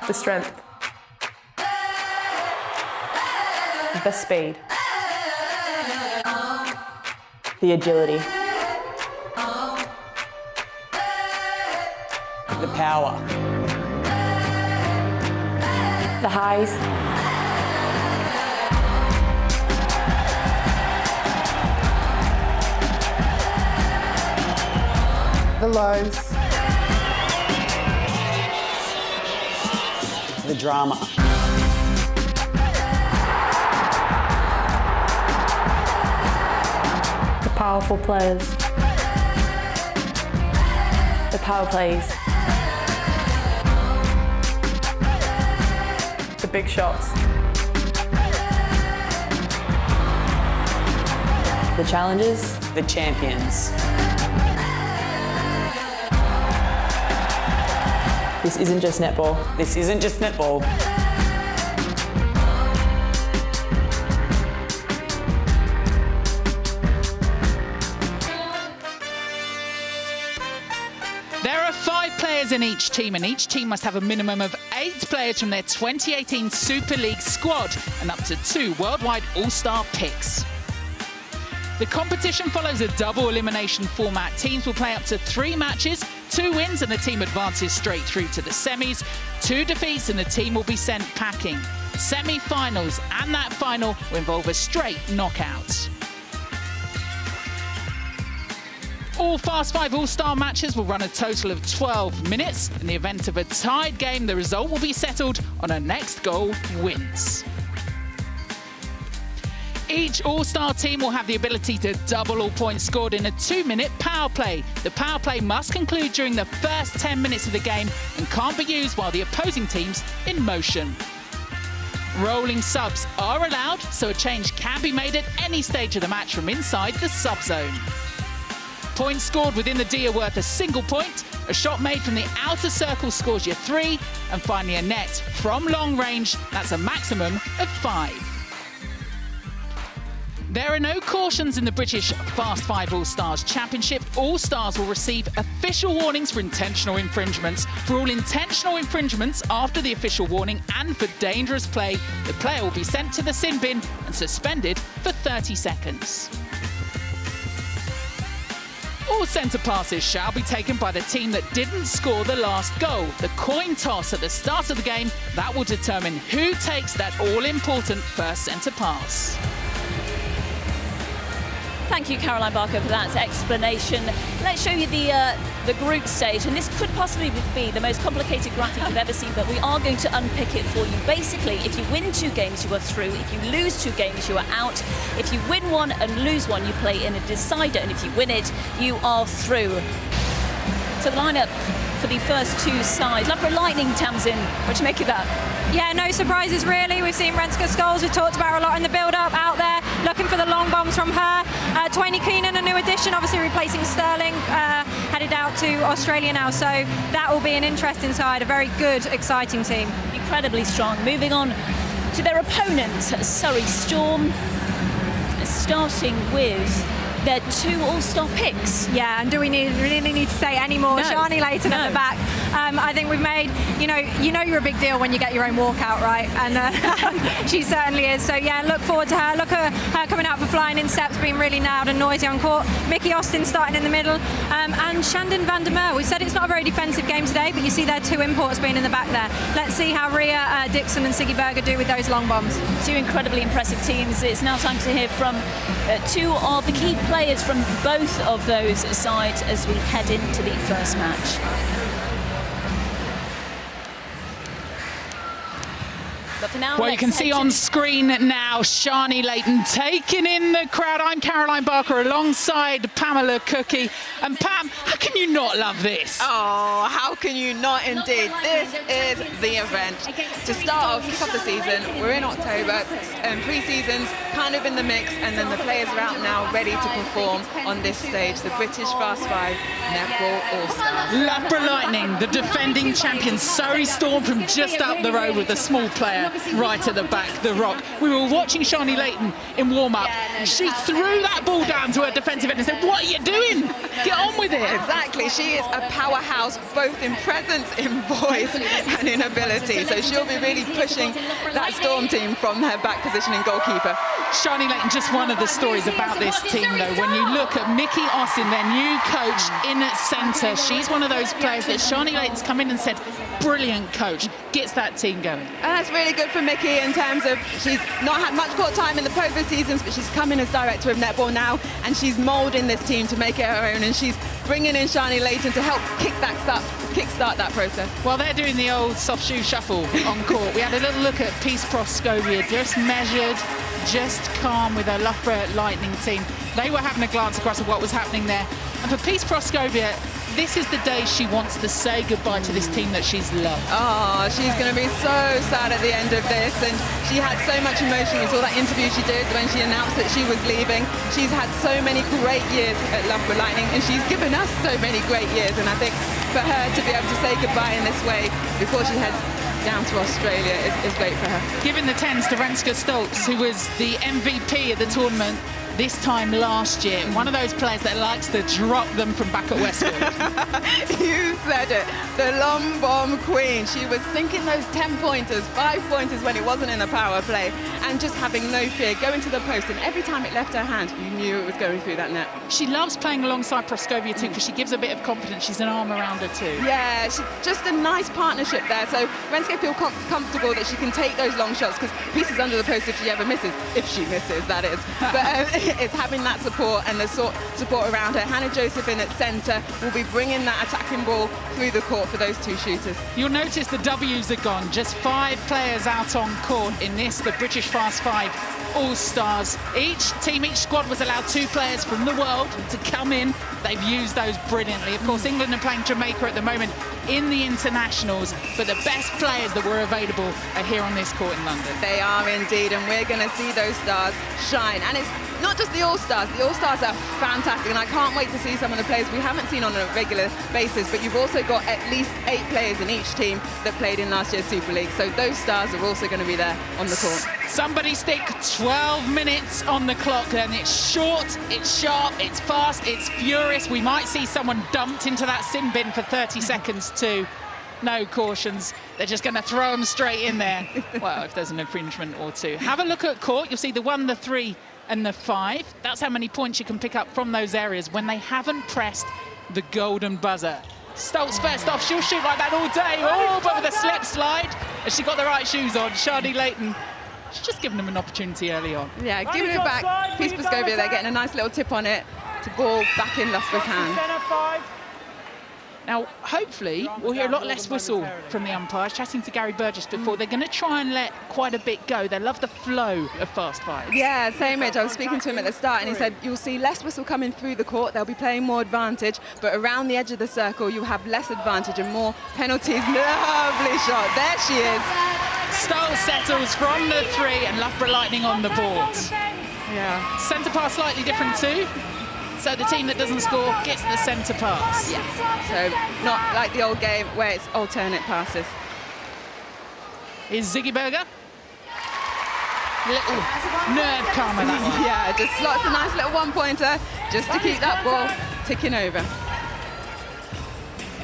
The strength. The speed. The agility. The power. The highs. The lows. The drama. The powerful players. The power plays. The big shots. The challenges. The champions. This isn't just netball. This isn't just netball. There are 5 players in each team, and each team must have a minimum of 8 players from their 2018 Super League squad and up to 2 worldwide all-star picks. The competition follows a double elimination format. Teams will play up to 3 matches, 2 wins and the team advances straight through to the semis, 2 defeats and the team will be sent packing. Semi-finals and that final will involve a straight knockout. All Fast5 All-Star matches will run a total of 12 minutes. In the event of a tied game, the result will be settled on a next goal wins. Each All-Star team will have the ability to double all points scored in a 2-minute power play. The power play must conclude during the first 10 minutes of the game and can't be used while the opposing team's in motion. Rolling subs are allowed, so a change can be made at any stage of the match from inside the sub-zone. Points scored within the D are worth a single point. A shot made from the outer circle scores you 3. And finally a net from long range, that's a maximum of 5. There are no cautions in the British Fast5 All-Stars Championship. All-Stars will receive official warnings for intentional infringements. For all intentional infringements after the official warning and for dangerous play, the player will be sent to the sin bin and suspended for 30 seconds. All centre passes shall be taken by the team that didn't score the last goal. The coin toss at the start of the game, that will determine who takes that all-important first centre pass. Thank you, Caroline Barker, for that explanation. Let's show you the group stage, and this could possibly be the most complicated graphic you've ever seen, but we are going to unpick it for you. Basically, if you win 2 games, you are through. If you lose 2 games, you are out. If you win 1 and lose 1, you play in a decider, and if you win it, you are through. So the lineup for the first 2 sides. Love for Lightning, Tamsin. What do you make of that? Yeah, no surprises really. We've seen Renska Scholes, we've talked about her a lot in the build-up, out there looking for the long bombs from her. Twaini Keenan, a new addition, obviously replacing Sterling, headed out to Australia now, so that will be an interesting side, a very good, exciting team. Incredibly strong. Moving on to their opponents, Surrey Storm, starting with their 2 all-star picks. Yeah, and do we really need to say any more? No. Sharni Layton at the back. I think we've made, you know you're a big deal when you get your own walkout, right? And she certainly is. So yeah, look forward to her. Look at her coming out for flying in steps, being really loud and noisy on court. Mickey Austin starting in the middle, and Shandon van der Merwe. We said it's not a very defensive game today, but you see their 2 imports being in the back there. Let's see how Ria Dixon and Siggy Berger do with those long bombs. 2 incredibly impressive teams. It's now time to hear from 2 of the key players from both of those sides as we head into the first match. But for now, well, you can see on screen now Sharni Layton taking in the crowd. I'm Caroline Barker alongside Pamela Cookie. And Pam, how can you not love this? Oh, how can you not indeed? This is the event. To start off, kick off the season, we're in October, pre-season's kind of in the mix, and then the players are out now ready to perform on this stage, the British Fast5 Netball All-Stars. Loughborough Lightning, the defending champions, Surrey Storm from just up the road with a small player. corner, right at the back, the rock. We were watching Sharni Layton in warm-up. She threw that ball down to her defensive end and said, "What are you doing? Get on with it." Exactly. She is a powerhouse, both in presence, in voice, and in ability. So she'll be really pushing that Storm team from their back position in goalkeeper. Sharni Layton, just one of the stories about this team, though. When you look at Mickey Austin, their new coach in at centre, she's one of those players that Sharni Layton's come in and said, brilliant coach, gets that team going. And that's really good for Mickey in terms of she's not had much court time in the Povo seasons, but she's come in as director of netball now, and she's moulding this team to make it her own, and she's bringing in Sharni Layton to help kickstart that process. Well, they're doing the old soft shoe shuffle on court. We had a little look at Peace Proscovia, just measured, just calm with her Loughborough Lightning team. They were having a glance across at what was happening there. And for Peace Proscovia, this is the day she wants to say goodbye to this team that she's loved. Oh, she's going to be so sad at the end of this, and she had so much emotion. You saw that interview she did when she announced that she was leaving. She's had so many great years at Loughborough Lightning, and she's given us so many great years, and I think for her to be able to say goodbye in this way before she heads down to Australia is great for her. Giving the 10s to Renska Stoltz, who was the MVP of the tournament this time last year, one of those players that likes to drop them from back at Westfield. You said it, the long bomb queen. She was sinking those 10-pointers, 5-pointers when it wasn't in the power play, and just having no fear, going to the post, and every time it left her hand, you knew it was going through that net. She loves playing alongside Proscovia too, because she gives a bit of confidence. She's an arm around her too. Yeah, she's just a nice partnership there. So Renska feel comfortable that she can take those long shots, because Peace is under the post if she ever misses. If she misses, that is. But it's having that support and the support around her. Hannah Joseph in at centre will be bringing that attacking ball through the court for those two shooters. You'll notice the W's are gone. Just 5 players out on court in this, the British Fast 5 All-Stars. Each team, each squad was allowed 2 players from the world to come in. They've used those brilliantly. Of course, England are playing Jamaica at the moment in the internationals, but the best players that were available are here on this court in London. They are indeed, and we're going to see those stars shine. And it's not just the All-Stars. The All-Stars are fantastic, and I can't wait to see some of the players we haven't seen on a regular basis, but you've also got at least 8 players in each team that played in last year's Super League, so those stars are also going to be there on the court. Somebody stick 12 minutes on the clock, and it's short, it's sharp, it's fast, it's furious. We might see someone dumped into that sin bin for 30 seconds too. No cautions, they're just going to throw them straight in there. Well, if there's an infringement or two. Have a look at court, you'll see the 1, the 3 and the 5. That's how many points you can pick up from those areas when they haven't pressed the golden buzzer. Stoltz first off, she'll shoot like that all day. Oh, but with a slip slide. Has she got the right shoes on? Sharni Layton, she's just given them an opportunity early on. Yeah, giving it back. Peace Proscovia, they're getting a nice little tip on it to ball back in Loughborough's hand. Now, hopefully, we'll hear a lot less whistle from the umpires. Chatting to Gary Burgess before, they're going to try and let quite a bit go. They love the flow of Fast 5. Yeah, same age. I was speaking to him at the start, and he said you'll see less whistle coming through the court. They'll be playing more advantage, but around the edge of the circle, you'll have less advantage and more penalties. Lovely shot. There she is. Stoltz settles from the 3, and Loughborough Lightning on the board. Yeah. Centre pass slightly different too. So the team that doesn't score gets the centre pass. Yes. So not like the old game where it's alternate passes. Is Ziggy Berger. Little nerve calmer, that one. Yeah, just slots a nice little 1-pointer just to keep that ball ticking over.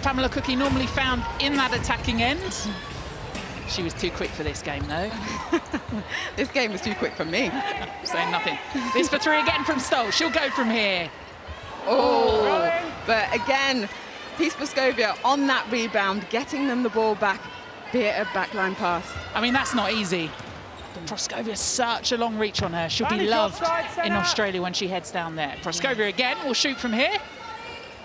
Pamela Cookie normally found in that attacking end. She was too quick for this game, though. This game was too quick for me. Saying nothing. This for 3 again from Stoltz. She'll go from here. Oh, but again, Peace Proscovia on that rebound, getting them the ball back, be it a backline pass. I mean, that's not easy. Proskovia's such a long reach on her. She'll be loved in Australia when she heads down there. Proscovia again will shoot from here.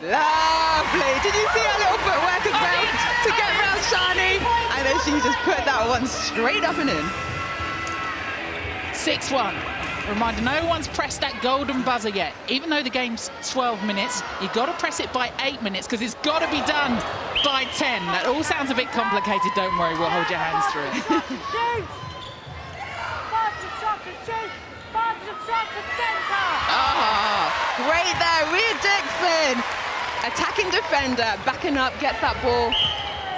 Lovely. Did you see her little footwork as well to get around Sharni? And then she just put that one straight up and in. 6-1. Reminder, no one's pressed that golden buzzer yet. Even though the game's 12 minutes, you've got to press it by 8 minutes because it's got to be done by 10. That all sounds a bit complicated. Don't worry, we'll hold your hands through it. Great there, Rhea Dixon. Attacking defender, backing up, gets that ball.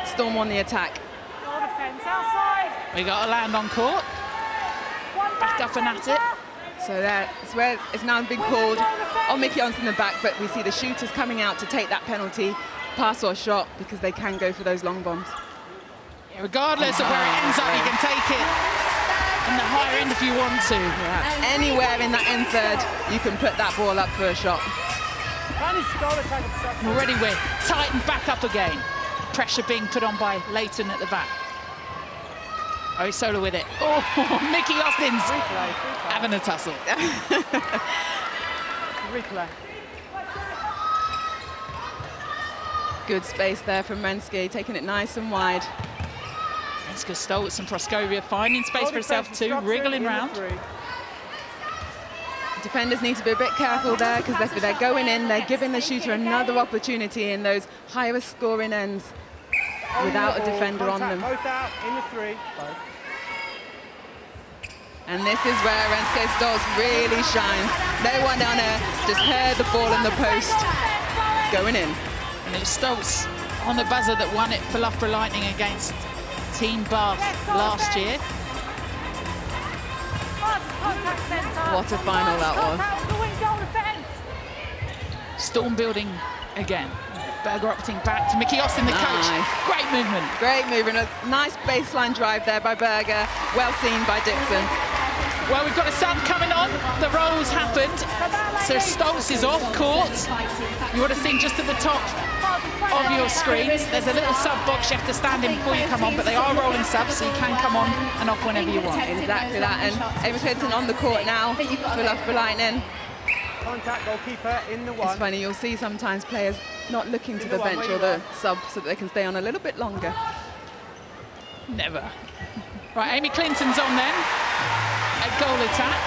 Storm on the attack. Defense outside. We got to land on court. Back up and at it. So that's where it's now been called on Mickey On's in the back, but we see the shooters coming out to take that penalty, pass or shot, because they can go for those long bombs. Yeah, regardless of where it ends up, you can take it in the higher end if you want to. Yeah. Anywhere in that end third, you can put that ball up for a shot. And already we're tightened back up again. Pressure being put on by Layton at the back. Oh, Sola with it. Oh, Mickey Austin's having a tussle. Good space there from Renske, taking it nice and wide. Renske Stoltz and Proskovia finding space for herself too, wriggling round. Defenders need to be a bit careful there, because if they're going in, they're giving the shooter another opportunity in those higher scoring ends without a defender on them. And this is where Renske Stoltz really shines. No one on her, just heard the ball in the post. It's going in. And it was Stoltz on the buzzer that won it for Loughborough Lightning against Team Bath last year. What a final that was. Storm building again. Berger opting back to Mickey Austin, the coach. Great movement. Great movement. A nice baseline drive there by Berger. Well seen by Dixon. Well, we've got a sub coming on. The roll's happened. So Stoltz is off court. You would have seen just at the top of your screens, there's a little sub box you have to stand in before you come on, but they are rolling subs, so you can come on and off whenever you want. Exactly that. And Amy Clinton on the court now for Loughborough Lightning. Contact goalkeeper in the one. It's funny, you'll see sometimes players not looking to the bench or the sub so that they can stay on a little bit longer. Never. Right, Amy Clinton's on then. A goal attack.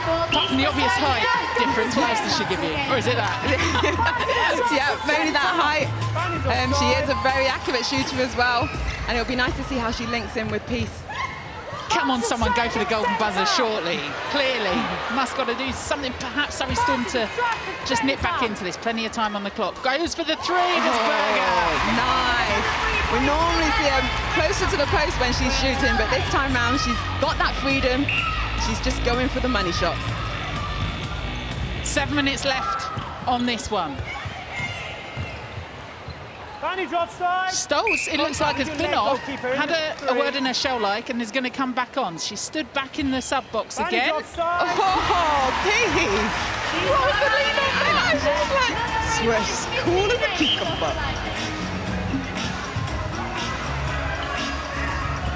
Apart from the obvious height difference, what else does she give you? Or is it that? Yeah, maybe that height. She is a very accurate shooter as well. And it'll be nice to see how she links in with Peace. Come on, someone go for the golden buzzer shortly. Clearly, must got to do something. Perhaps Surrey Storm to just nip back into this. Plenty of time on the clock. Goes for the three. Berger. Nice. We normally see her closer to the post when she's shooting, but this time round she's got that freedom. She's just going for the money shots. 7 minutes left on this one. Stoltz, it looks like, has been off, had a word in her shell like, and is going to come back on. She stood back in the sub box again. Oh, Peace! What was the lead on? She was like, swish, cool as a cucumber.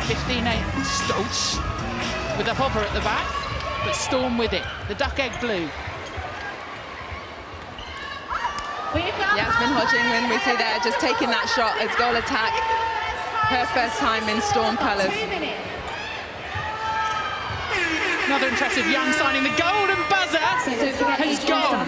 15-8, Stoltz with a hopper at the back, but Storm with it. The duck egg blue. Yasmin Hodgingman, we see there, just taking that shot as goal attack. Her first time in Storm colours. Another impressive young signing. The golden buzzer has gone.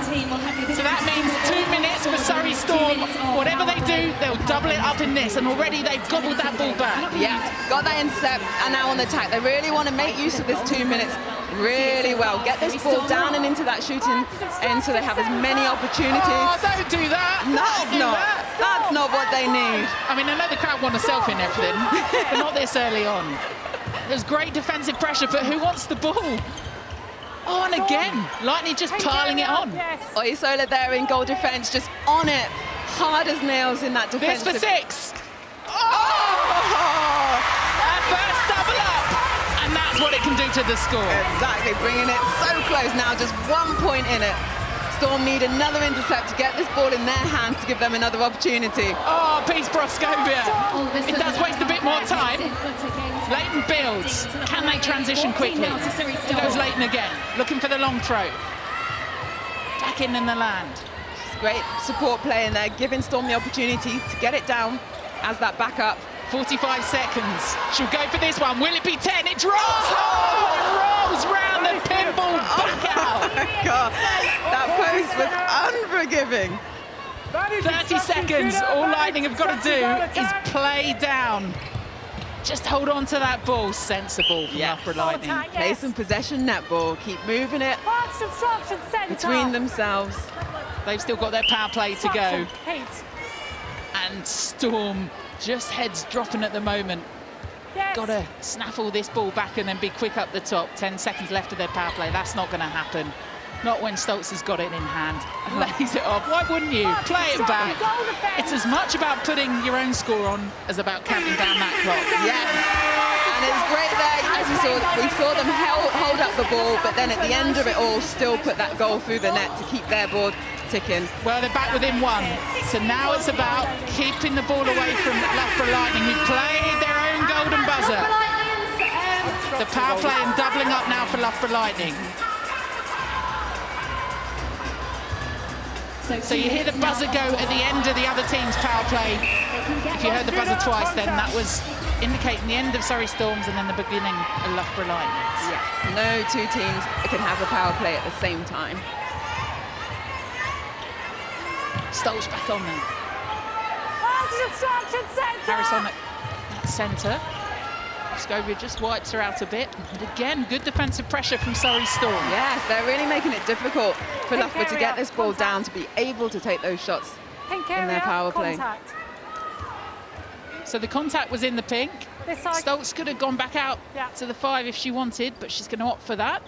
So that means 2 minutes for Surrey Storm. Whatever they do, they'll double it up in this. And already they've gobbled that ball back. Yeah, got that intercept and now on the attack. They really want to make use of this 2 minutes really well. Get this ball down and into that shooting end so they have as many opportunities. Oh, don't do that. That's not what they need. I mean, I know the crowd want a selfie and everything, but not this early on. There's great defensive pressure, but who wants the ball? Oh, and again, Lightning just piling it on. Oisola there in goal defence, just on it. Hard as nails in that defence. This for 6. Oh! That first double up. And that's what it can do to the score. Exactly, bringing it so close now, just 1 point in it. Storm need another intercept to get this ball in their hands to give them another opportunity. Oh, Peace Proskovia. It does waste a bit more time. Layton builds. Can they transition quickly? Here goes Layton again, looking for the long throw. Back in the land. Great support play in there, giving Storm the opportunity to get it down as that backup. 45 seconds. She'll go for this one. Will it be 10? It drops! Oh, it rolls round the pinball back out. Oh my God. That post was unforgiving. 30 seconds. All Lightning have got to do is play down. Just hold on to that ball. Sensible from Loughborough Lightning. Play some possession netball. Keep moving it between themselves. They've still got their power play to go. And Storm just heads dropping at the moment. got to snaffle this ball back and then be quick up the top. 10 seconds left of their power play. That's not going to happen. Not when Stoltz has got it in hand and lays it off. Why wouldn't you? Play it back. It's as much about putting your own score on as about counting down that clock. Yes. And it's great there. As we saw them hold up the ball, but then at the end of it all, still put that goal through the net to keep their board ticking. Well, they're back within one. So now it's about keeping the ball away from Loughborough Lightning, who played their own golden buzzer. The power play and doubling up now for Loughborough Lightning. So you hear the buzzer go at the end of the other team's power play. If you heard the buzzer twice, then that was indicating the end of Surrey Storms and then the beginning of Loughborough Lightning. Yes, no two teams can have a power play at the same time. Stoltz back on then. Harris on at centre. Scovia just wipes her out a bit. And again, good defensive pressure from Surrey Storm. Yes, they're really making it difficult for Loughborough to get this ball down, to be able to take those shots in their power play. So the contact was in the pink. Stoltz could have gone back out to the 5 if she wanted, but she's going to opt for that.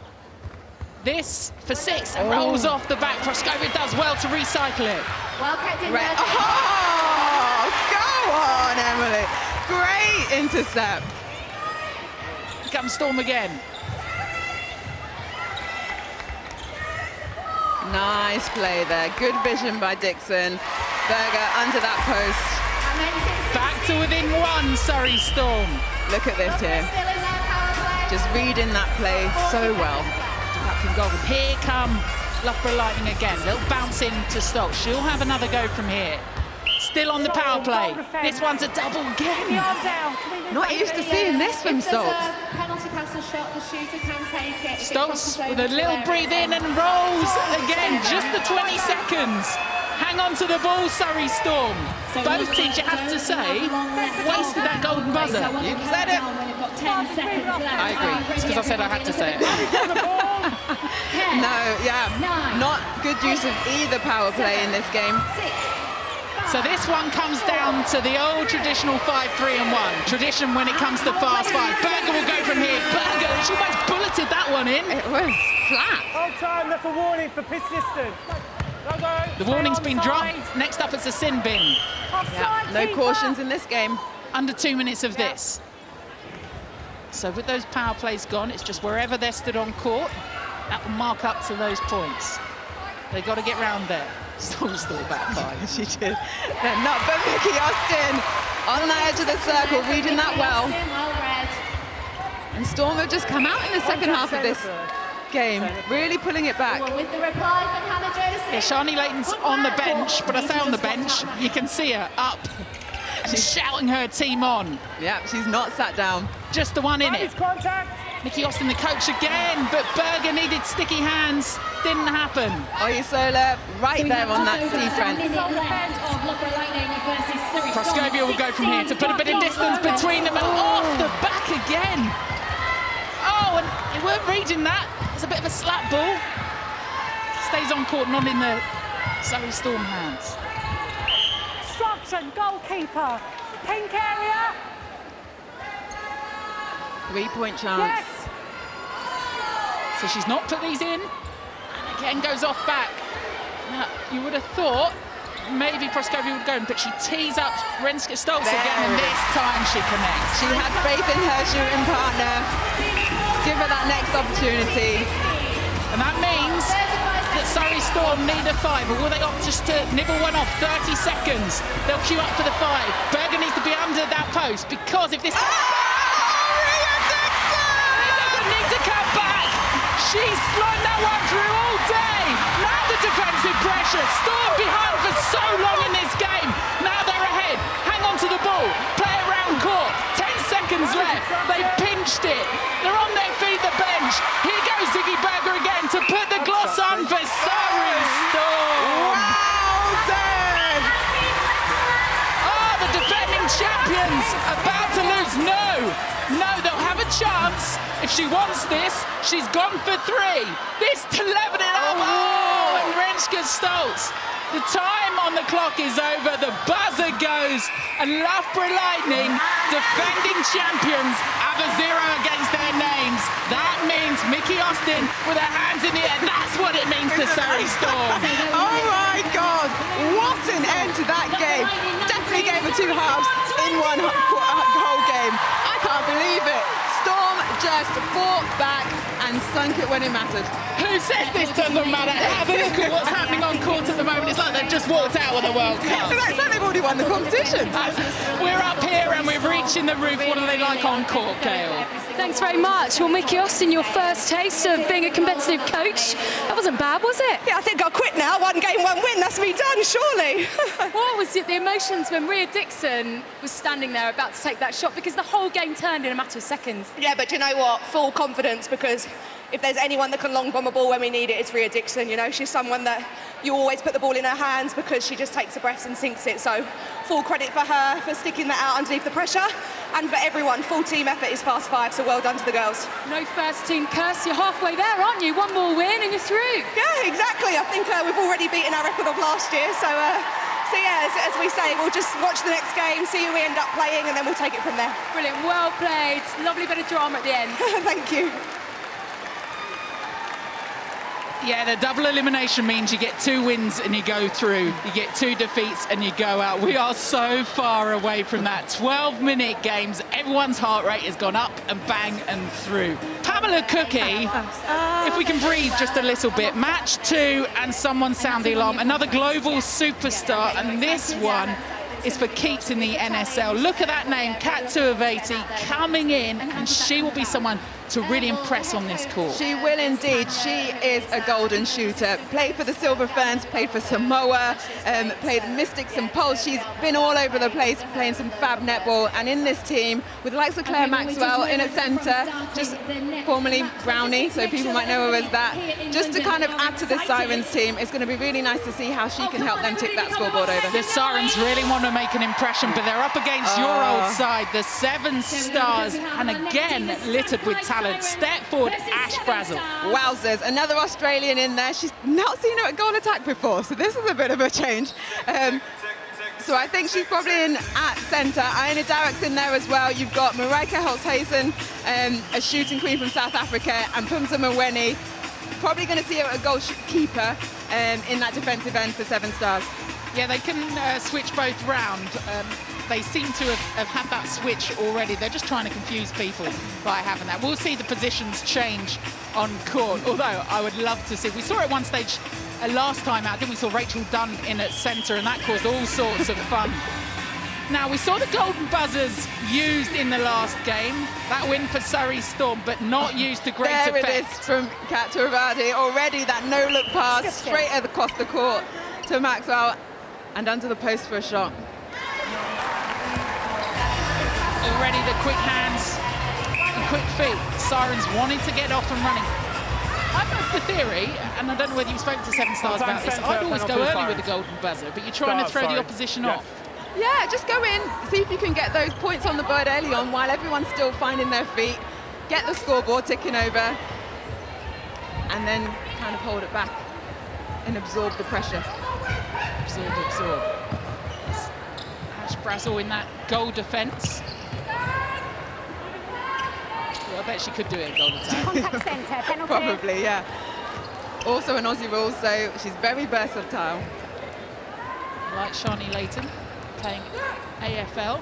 This for 6 and rolls off the back. Proskovia does well to recycle it. Go on, Emily. Great intercept. Comes Storm again. Nice play there. Good vision by Dixon. Berger under that post. Back to within 1, Surrey Storm. Look at this here. Just reading that play so well. Here come Loughborough Lightning again. Little bounce in to Stoltz. She'll have another go from here. Still on the power play. This one's a double again. Not used to seeing this from Stoltz. Stoltz with a little breathe in and rolls again. Just the 20 seconds. Hang on to the ball, Surrey Storm. Both teams, you have to say, wasted that golden buzzer. You said it. I agree. It's because I said I had to say it. No, yeah. Not good use of either power play in this game. So this one comes down to the old traditional 5-3-1 tradition when it comes to Fast 5. Berger will go from here. Berger, she almost bulleted that one in. It was flat. Hold time, that's a warning for persistence. The warning's been dropped. Next up, it's a sin bin. Yeah, no cautions in this game. Under 2 minutes of this. So with those power plays gone, it's just wherever they're stood on court, that will mark up to those points. They've got to get round there. Storm's still about 5. She did. They're not, but Vicky Austin on the edge of the circle, reading that well. And Storm have just come out in the second half of this game, really pulling it back. Yeah, Sharni Layton's on the bench, but I say on the bench, you can see her up. She's shouting her team on. Yeah, she's not sat down. Just the one in it. Nikki Austin, the coach again, but Berger needed sticky hands. Didn't happen. Oyesola right there on that defense. Proskovia will go from here to put a bit of distance between them and off the back again. Oh, and they weren't reading that. It's a bit of a slap ball. Stays on court, not in the Surrey Storm hands. Obstruction, goalkeeper, pink area. 3-point chance. Yes. So she's not put these in, and again goes off back. Now, you would have thought maybe Proskovia would go, but she tees up Renska Stoltz again, and this time she connects. She had faith in her shooting partner. Give her that next opportunity. And that means that Surrey Storm need a 5, or will they opt just to nibble one off? 30 seconds. They'll queue up for the 5. Berger needs to be under that post, because if this... to come back. She's slung that one through all day. Now the defensive pressure. Storm behind for so long in this game. Now they're ahead. Hang on to the ball. Play it round court. 10 seconds left. They pinched it. They're on their feet, the bench. Here goes Ziggy Berger again to put the gloss on for Surrey Storm. Wowzers! Oh, the defending champions about to lose. No, they'll have a chance. If she wants this, she's gone for 3. This to level it up. Oh, and Renska Stoltz The time on the clock is over, the buzzer goes, and Loughborough Lightning, defending champions, have a 0 against their names. That means Mickey Austin with her hands in the air. That's what it means to Surrey Storm. Oh my God, what an end to that game. Definitely gave her 2 halves in one whole game. I can't believe it. Storm just fought back and sunk it when it mattered. Who says this doesn't matter? Have a look at what's happening on court at the moment. It's like they've just walked out with the World Cup. It's like they've already won the competition. We're up here and we're reaching the roof. What are they like on court, Gail? Thanks very much. Well, Mickey Austin, your first taste of being a competitive coach. That wasn't bad, was it? Yeah, I think I'll quit now. 1 game, 1 win. That's me done, surely. What was it, the emotions when Rhea Dixon was standing there about to take that shot? Because the whole game turned in a matter of seconds. Yeah, but you know what? Full confidence, because if there's anyone that can long bomb a ball when we need it, it's Rhea Dixon. You know, she's someone that you always put the ball in her hands because she just takes a breath and sinks it. So full credit for her for sticking that out underneath the pressure, and for everyone. Full team effort is Fast5, so well done to the girls. No first team curse. You're halfway there, aren't you? 1 more win and you're through. Yeah, exactly. I think we've already beaten our record of last year. So yeah, as we say, we'll just watch the next game, see who we end up playing, and then we'll take it from there. Brilliant. Well played. Lovely bit of drama at the end. Thank you. Yeah, the double elimination means you get 2 wins and you go through. You get 2 defeats and you go out. We are so far away from that. 12-minute games. Everyone's heart rate has gone up and bang and through. Pamela Cookie, if we can breathe just a little bit. Match 2 and someone sound the alarm. Another global superstar, and this one is for keeps in the NSL. Look at that name, Cat 2 of 80, coming in, and she will be someone to really impress on this court. She will indeed. She is a golden shooter. Played for the Silver Ferns, played for Samoa, played Mystics and Pulse. She's been all over the place playing some fab netball. And in this team, with the likes of Claire Maxwell in at centre, just formerly Brownie, so people might know her as that, just to kind of add to this Sirens team, it's going to be really nice to see how she can help them tick that scoreboard over. The Sirens really want to make an impression, but they're up against your old side, the 7 Stars, and again littered with talent. Step forward, Ash Brazel. Wowzers, another Australian in there. She's not seen her at goal attack before, so this is a bit of a change. So I think she's probably in at centre. Iona Darroch's in there as well. You've got Marika Holthuizen, a shooting queen from South Africa, and Pumza Mweni. Probably going to see her at a goalkeeper in that defensive end for 7 Stars. Yeah, they can switch both round. They seem to have had that switch already. They're just trying to confuse people by having that. We'll see the positions change on court, although I would love to see. We saw it one stage last time out, didn't we? Saw Rachel Dunn in at centre, and that caused all sorts of fun. Now, we saw the golden buzzers used in the last game. That win for Surrey Storm, but not used to great effect. There it is from Kat Turavadi. Already that no-look pass straight across the court to Maxwell and under the post for a shot. Already the quick hands and quick feet. Sirens wanting to get off and running. I've got the theory, and I don't know whether you've spoken to 7 Stars about this, I'd always go early with the golden buzzer, but you're trying to throw the opposition off. Yeah, just go in, see if you can get those points on the board early on while everyone's still finding their feet, get the scoreboard ticking over, and then kind of hold it back and absorb the pressure. Absorb. Ash Brazel in that goal defence. Well, I bet she could do it at goal attack. Contact centre, penalty. Probably, yeah. Also an Aussie rule, so she's very versatile. Like Sharni Layton, playing AFL.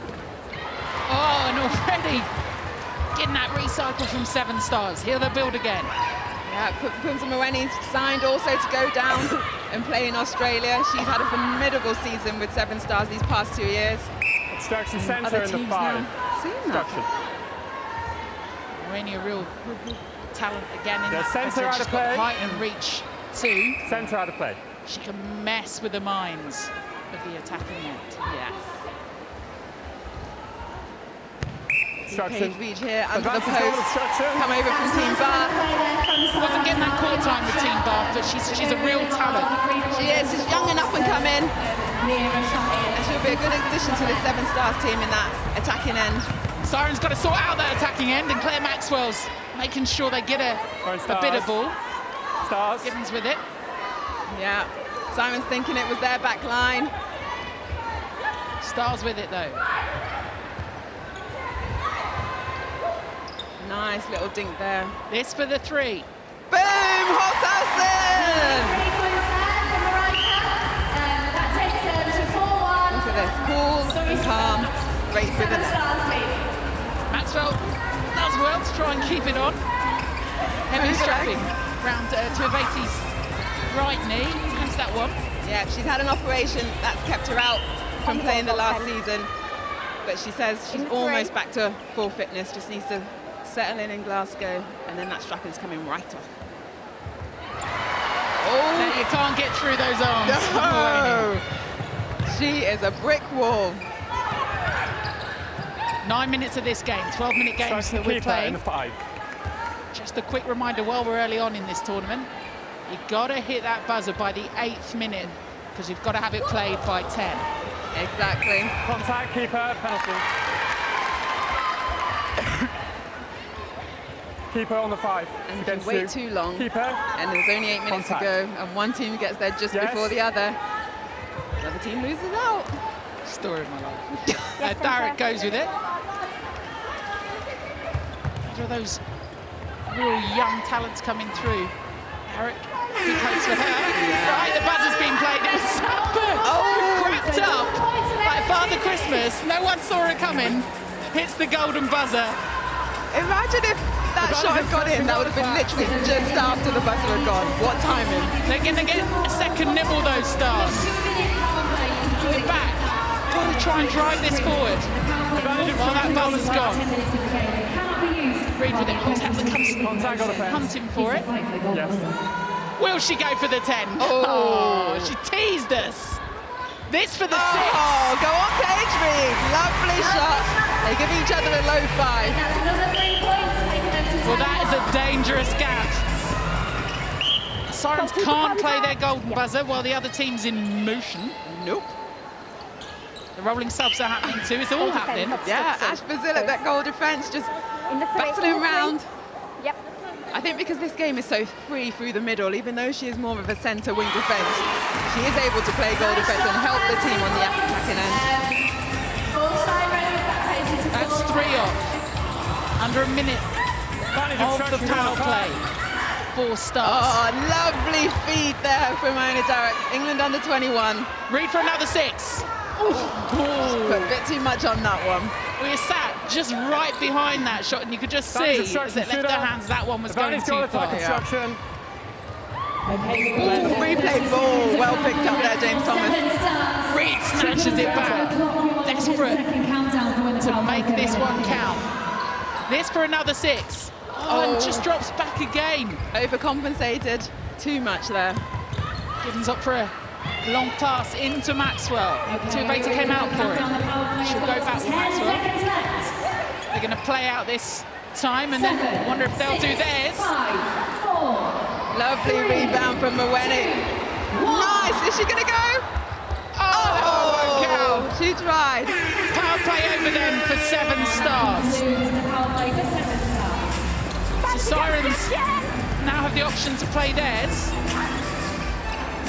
Oh, and already getting that recycle from 7 Stars. Here they build again. Yeah, Pumza Mweni's signed also to go down and play in Australia. She's had a formidable season with 7 Stars these past 2 years. Obstruction centre in the 5. Obstruction. Mweni, a real talent again in Yeah, that centre out She's of got play. height and reach too. Centre out of play. She can mess with the minds of the attacking net. Yes. Obstruction. Page reach here under the Advances goal post. obstruction. Come over from Team Bar. Wasn't getting that court time with Team Bath, but she's a real talent. She is. She's young and up and coming. And she'll be a good addition to the 7 Stars team in that attacking end. Sirens got to sort out that attacking end, and Claire Maxwell's making sure they get a bit of ball. Stars. Gibbons with it. Yeah. Sirens thinking it was their back line. Stars with it though. Nice little dink there. This for the 3. Boom! Holzhausen! Look at this, cool and calm, great with the net. Maxwell does well to try and keep it on. Heavy strapping round Tuiveti's right knee. That's that one. Yeah, she's had an operation that's kept her out from playing the last season. But she says she's almost back to full fitness, just needs to settle in Glasgow, and then that strapping's coming right off. Oh, you can't get through those arms. No. She is a brick wall. 9 minutes of this game, 12-minute games that we're playing. In the 5. Just a quick reminder while we're early on in this tournament, you've got to hit that buzzer by the 8th minute because you've got to have it played by 10. Exactly. Contact, keeper, penalty. Keeper on the 5. And if you wait too long, keeper, and there's only 8 minutes to go, and one team gets there just before the other team loses out. Story of my life. Derek goes with it. There are those real young talents coming through. Derek, good coach for her. Right, the buzzer's being played. It was Sapper. Cracked up like Father Christmas. No one saw it coming. Hits the golden buzzer. Imagine if that shot had gone in, that would have been literally just after the buzzer had gone. What timing? They're going to get a second nibble, those Stars. They're back. Got to try and drive this forward. While that buzzer's gone. Reed with it. Contact comes hunting for it. Yes. Will she go for the 10? Oh, she teased us. This for the 6. Oh, go on, Paige Reed. Lovely shot. They give each other a low 5. Well, that is a dangerous gap. Sirens can't play their golden buzzer while the other team's in motion. Nope. The rolling subs are happening too. It's all happening. Yeah, Ash Brazil at that goal defence, just battling around. Yep. I think because this game is so free through the middle, even though she is more of a centre wing defence, she is able to play goal defence and help the team on the attacking end. That's 3 off. Under a minute of the power play. 4 Stars. Oh, lovely feed there from Mona Derrick. England under 21. Reed for another 6. Put a bit too much on that one. We were sat just right behind that shot, and you could just see as it left their hands, that one was going too far. Construction. Replay ball, well picked up there, James Thomas. Reed snatches it back, desperate to make this one count. This for another 6. Oh, and just drops back again. Overcompensated, too much there. Gibbons up for a long pass into Maxwell. Tuiveti came out for it. She'll go back with Maxwell. They're going to play out this time and then wonder if they'll do theirs. Lovely rebound from Mawene. Nice, is she going to go? Oh, she tried. Power play over them for 7 Stars. So Sirens now have the option to play theirs.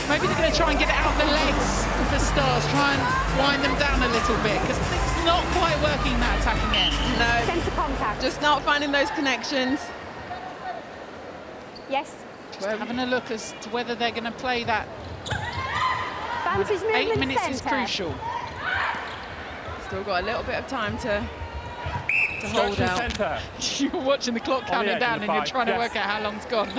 Maybe they're going to try and get it out the legs of the Stars, try and wind them down a little bit, because it's not quite working that attacking end. No, Centre contact. just not finding those connections. Yes. Just having a look as to whether they're going to play that. Vantage movement 8 minutes is centre. crucial. Still got a little bit of time to hold out. Centre. You're watching the clock counting down and you're trying to work out how long's gone.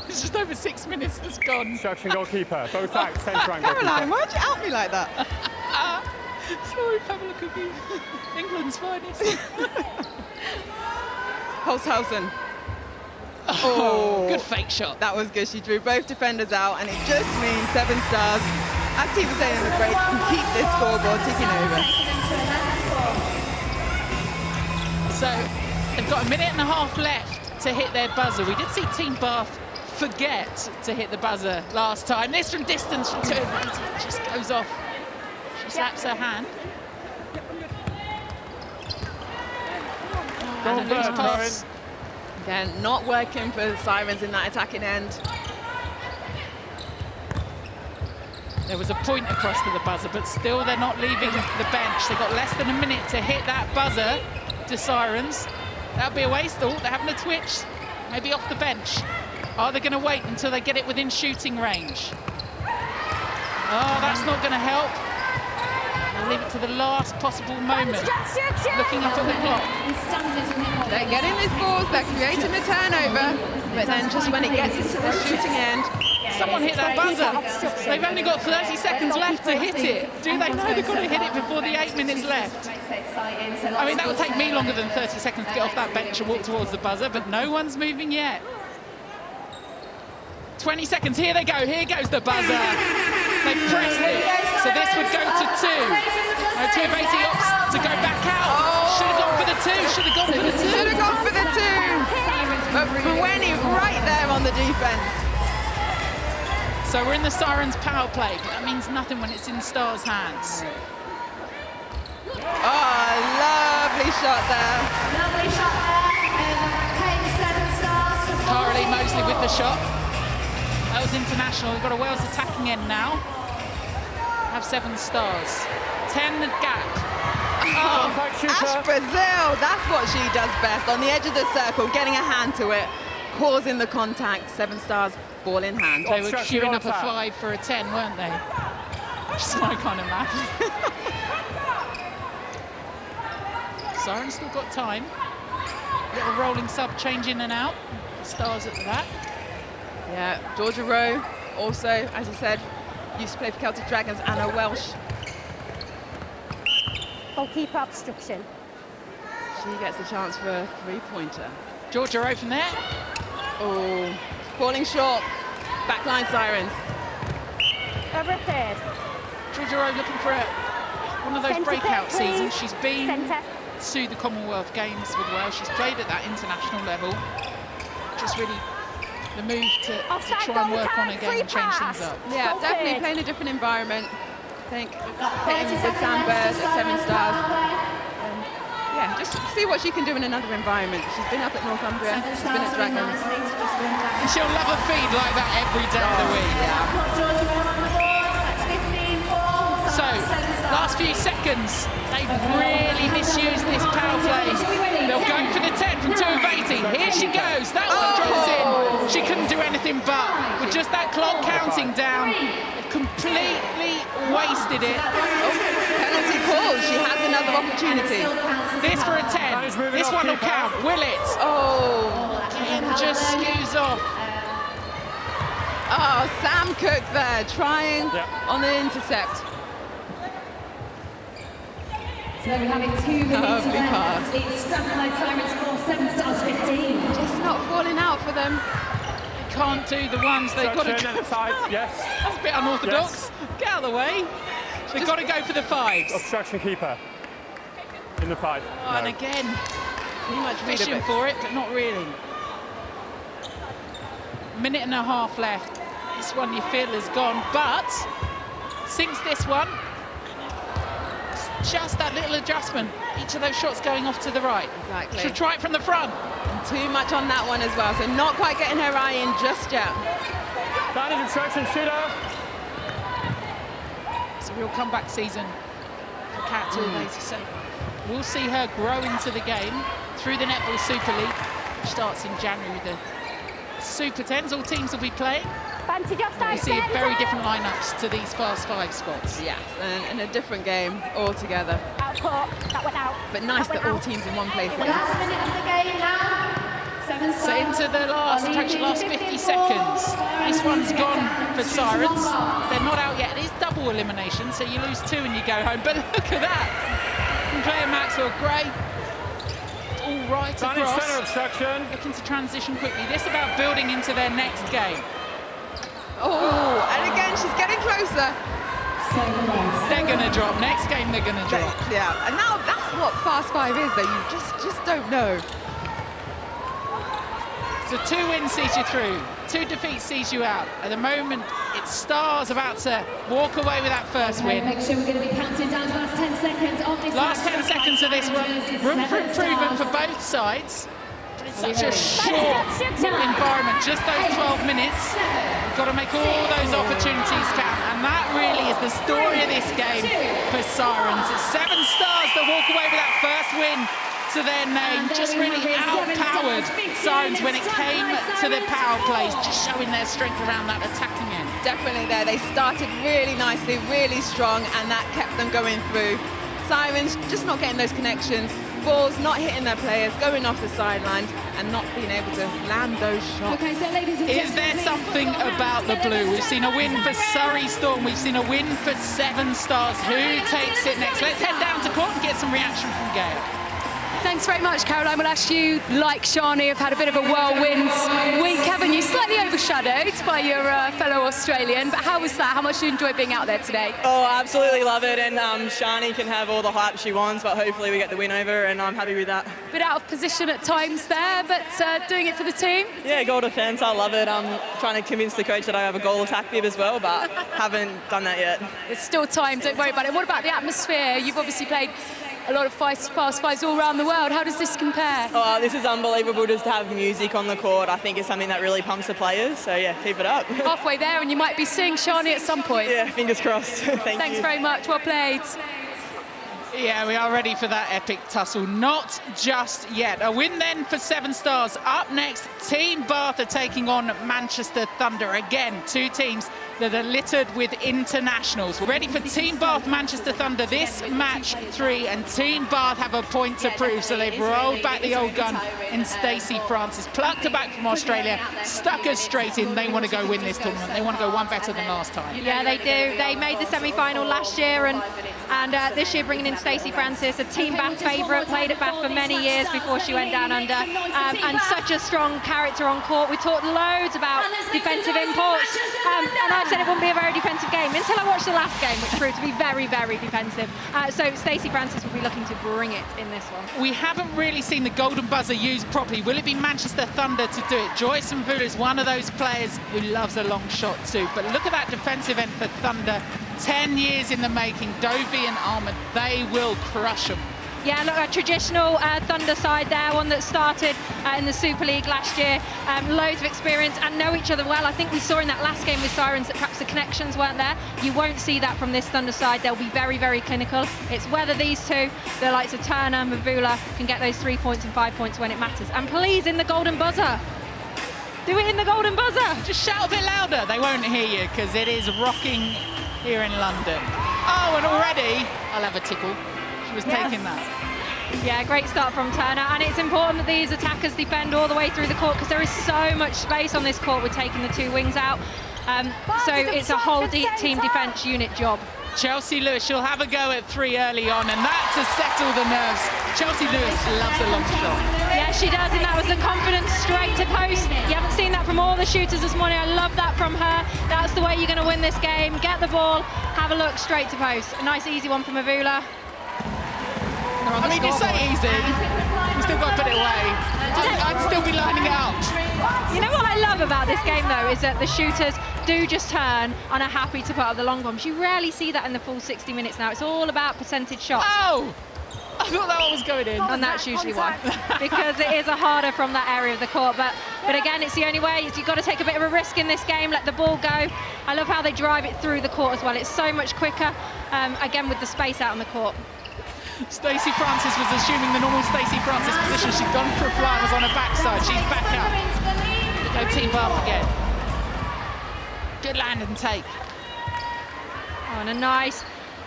It's just over 6 minutes that's gone. Construction goalkeeper. Both back, centre and goalkeeper. Caroline, why'd you out me like that? Sorry, Pamela Cookie. England's finest. Holzhausen. Oh, good fake shot. That was good. She drew both defenders out, and it just means 7 Stars, as T was saying in the break, can keep this scoreboard ticking over. So they've got a minute and a half left to hit their buzzer. We did see Team Bath forget to hit the buzzer last time. This from distance from Tuiveti just goes off. She slaps her hand. And a loose pass. Again, not working for the Sirens in that attacking end. There was a point across to the buzzer, but still they're not leaving the bench. They've got less than a minute to hit that buzzer to Sirens. That'd be a waste. Oh, they're having a twitch, maybe off the bench. Are they going to wait until they get it within shooting range? Oh, that's not going to help. They'll leave it to the last possible moment. Looking up at the clock. They're getting these balls, they're creating the turnover, but then just when it gets into the shooting end, someone hit that buzzer. They've only got 30 seconds left to hit it. Do they know they've got to hit it before the 8 minutes left? I mean, that would take me longer than 30 seconds to get off that bench and walk towards the buzzer, but no one's moving yet. 20 seconds, here they go, here goes the buzzer. They pressed it, so this would go to 2. No, 2 of 80 opts to go back out. Should have gone for the 2, should have gone for the 2. Should have gone for the 2. But Bueni right there on the defense. So we're in the Sirens power play, but that means nothing when it's in Star's hands. Oh, lovely shot there. Lovely shot there. Takes 7 stars. Carly Mosley with the shot. That was international. We've got a Wales attacking end now. Have 7 stars. 10 gap. Oh, Ash Brazil, that's what she does best. On the edge of the circle, getting a hand to it, causing the contact. 7 stars, ball in hand. They were queuing up a 5 for a 10, weren't they? Which is my kind of math. Sirens still got time. Little rolling sub change in and out. Stars at that. Yeah, Georgia Rowe, also, as you said, used to play for Celtic Dragons, and a Welsh. Goalkeeper obstruction. She gets a chance for a 3-pointer. Georgia Rowe from there. Oh, falling short. Backline Sirens. Repaired. Georgia Rowe looking for one of those Centre breakout back, please. seasons. She's been Centre. to the Commonwealth Games with Wales. She's played at that international level. Just really the move to try and work on again and change things up. Yeah, definitely playing a different environment. I think hitting with Sandberg at 7 stars. Yeah, just see what she can do in another environment. She's been up at Northumbria, she's been at Dragons. And she'll love a feed like that every day of the week. So, last few seconds, they've really misused this power play. They'll go for the 10 from 2 of 80. Here she goes, that one drops in. She couldn't do anything but, with just that clock counting down, they've completely wasted it. Penalty call, she has another opportunity. This for a 10, this one will count, will it? Oh, Again, just skews off. Oh, Sam Cook there, trying on the intercept. So we're having 2 minutes Lovely left. pass. It's Strathclyde Sirens score 7 stars 15. Just not falling out for them. They can't do the ones they've got to go. Yes. That's a bit unorthodox. Get out of the way. They've got to go for the 5s. Obstruction keeper in the 5. Oh, and again, pretty much fishing for it, but not really. Minute and a half left. This one you feel is gone, but since this one, just that little adjustment. Each of those shots going off to the right. Exactly. Should try it from the front. And too much on that one as well, so not quite getting her eye in just yet. That is obstruction shooter. It's a real comeback season for Kat Toolbase. So we'll see her grow into the game through the Netball Super League, which starts in January with the Super 10s. All teams will be playing. We see very different lineups to these Fast 5 squads. Yes, and a different game altogether. Out court. That went out. But nice that all teams in one place. The last minute of the game now. 7 So into the last 50 seconds. This one's gone for Sirens. They're not out yet. It is double elimination, so you lose 2 and you go home. But look at that. From Claire Maxwell, Gray. All right across. Center obstruction. Looking to transition quickly. This about building into their next game. Oh, and again, she's getting closer. They're going to drop. Next game, they're going to drop. Yeah, and now that's what Fast 5 is, though. You just don't know. So 2 wins sees you through, 2 defeats sees you out. At the moment, it's Stars about to walk away with that first win. Make sure we're going to be counting down to the last 10 seconds of this. Last 10 seconds of this one. Room for improvement for both sides. But it's such a short environment, just those 12 minutes. Got to make all those opportunities count, and that really is the story of this game for Sirens. It's 7 stars that walk away with that first win to their name, just really outpowered Sirens when it came to the power plays, just showing their strength around that attacking end. Definitely there. They started really nicely, really strong, and that kept them going through. Sirens just not getting those connections, balls not hitting their players, going off the sideline and not being able to land those shots. Okay, so ladies and Is there something about the blue? We've seen a win for Surrey Storm, we've seen a win for 7 stars. Who takes it next? Let's head down to court and get some reaction from Gail. Thanks very much, Caroline. We'll ask you, like Sharni, have had a bit of a whirlwind week, haven't you? Slightly overshadowed by your fellow Australian, but how was that? How much do you enjoy being out there today? Oh, absolutely love it, and Sharni can have all the hype she wants, but hopefully we get the win over, and I'm happy with that. Bit out of position at times there, but doing it for the team? Yeah, goal defence, I love it. I'm trying to convince the coach that I have a goal attack bib as well, but haven't done that yet. There's still time, don't worry about it. What about the atmosphere? You've obviously played a lot of Fast 5s all around the world. How does this compare? Oh, this is unbelievable just to have music on the court. I think it's something that really pumps the players, so yeah, keep it up. Halfway there, and you might be seeing Sharni at some point. Yeah, fingers crossed. Thanks very much, well played. Yeah, we are ready for that epic tussle. Not just yet. A win then for 7 stars. Up next, Team Bath are taking on Manchester Thunder. Again, 2 teams that are littered with internationals. We're ready for Team Bath, Manchester Thunder. This match 3, and Team Bath have a point to prove, so they've rolled back the old gun in Stacey Francis, plucked her back from Australia, stuck her straight in. They want to go win this tournament. They want to go one better than last time. Yeah, they do. They made the semi-final last year, and this year bringing in Stacey Francis, a Team Bath favourite, played at Bath for many years before she went down under, and such a strong character on court. We talked loads about defensive imports, and I said it wouldn't be a very defensive game until I watched the last game, which proved to be very, very defensive. So Stacey Francis will be looking to bring it in this one. We haven't really seen the golden buzzer used properly. Will it be Manchester Thunder to do it? Joyce Mvula is one of those players who loves a long shot too, but look at that defensive end for Thunder. 10 years in the making. Dovey and Ahmed, they will crush them. Yeah, look, a traditional Thunder side there, one that started in the Super League last year. Loads of experience and know each other well. I think we saw in that last game with Sirens that perhaps the connections weren't there. You won't see that from this Thunder side. They'll be very, very clinical. It's whether these two, the likes of Turner and Mvula, can get those 3 points and 5 points when it matters. And please, in the golden buzzer. Do it in the golden buzzer. Just shout a bit louder. They won't hear you because it is rocking here in London. Oh, and already I'll have a tickle. She was taking that. Yeah, great start from Turner, and it's important that these attackers defend all the way through the court because there is so much space on this court with taking the 2 wings out. So it's a whole team defence unit job. Chelsea Lewis, she'll have a go at 3 early on, and that to settle the nerves. Chelsea Lewis loves a long shot. Yeah, she does, and that was the confidence straight to post. You haven't seen that from all the shooters this morning. I love that from her. That's the way you're going to win this game. Get the ball, have a look, straight to post. A nice easy one from Mvula. I mean, you say easy, you still got to put it away. I'd still be lining it up. You know what I love about this game, though, is that the shooters do just turn and are happy to put up the long bombs. You rarely see that in the full 60 minutes now. It's all about percentage shots. Oh! I thought that one was going in. And that's usually why, because it is a harder from that area of the court. But again, it's the only way. You've got to take a bit of a risk in this game, let the ball go. I love how they drive it through the court as well. It's so much quicker, again, with the space out on the court. Stacey Francis was assuming the normal Stacey Francis position. She'd gone for a fly and was on her backside. She's back out. Go Team Bath again. Good land and take. Oh, and a nice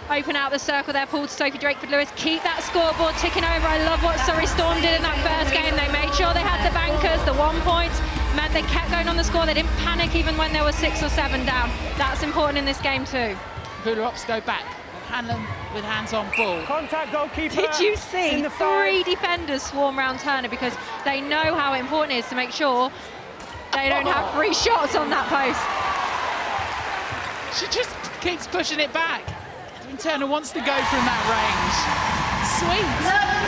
open out the circle there, Paul to Sophie Drakeford-Lewis. Keep that scoreboard ticking over. I love what Surrey Storm did in that first game. They made sure they had the bankers. The 1 point meant they kept going on the score. They didn't panic even when there were 6 or 7 down. That's important in this game too. Vula go back. Hanlon with hands on ball. Contact goalkeeper. Did you see 3 defenders swarm around Turner because they know how important it is to make sure they don't have free shots on that post. She just keeps pushing it back. Turner wants to go from that range. Sweet.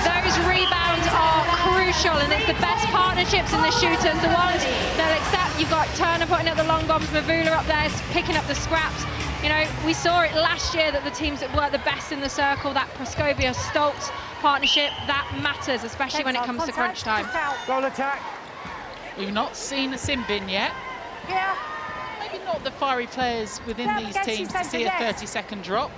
Those rebounds are crucial, and it's the best partnerships in the shooters, the ones that accept. You've got Turner putting up the long bombs, Mvula up there picking up the scraps. You know, we saw it last year that the teams that work the best in the circle, that Proscovia-Stoltz partnership, that matters, especially when it comes to crunch time. Goal attack. We've not seen a sin bin yet. Yeah. Maybe not the fiery players within these teams to see a 30-second drop.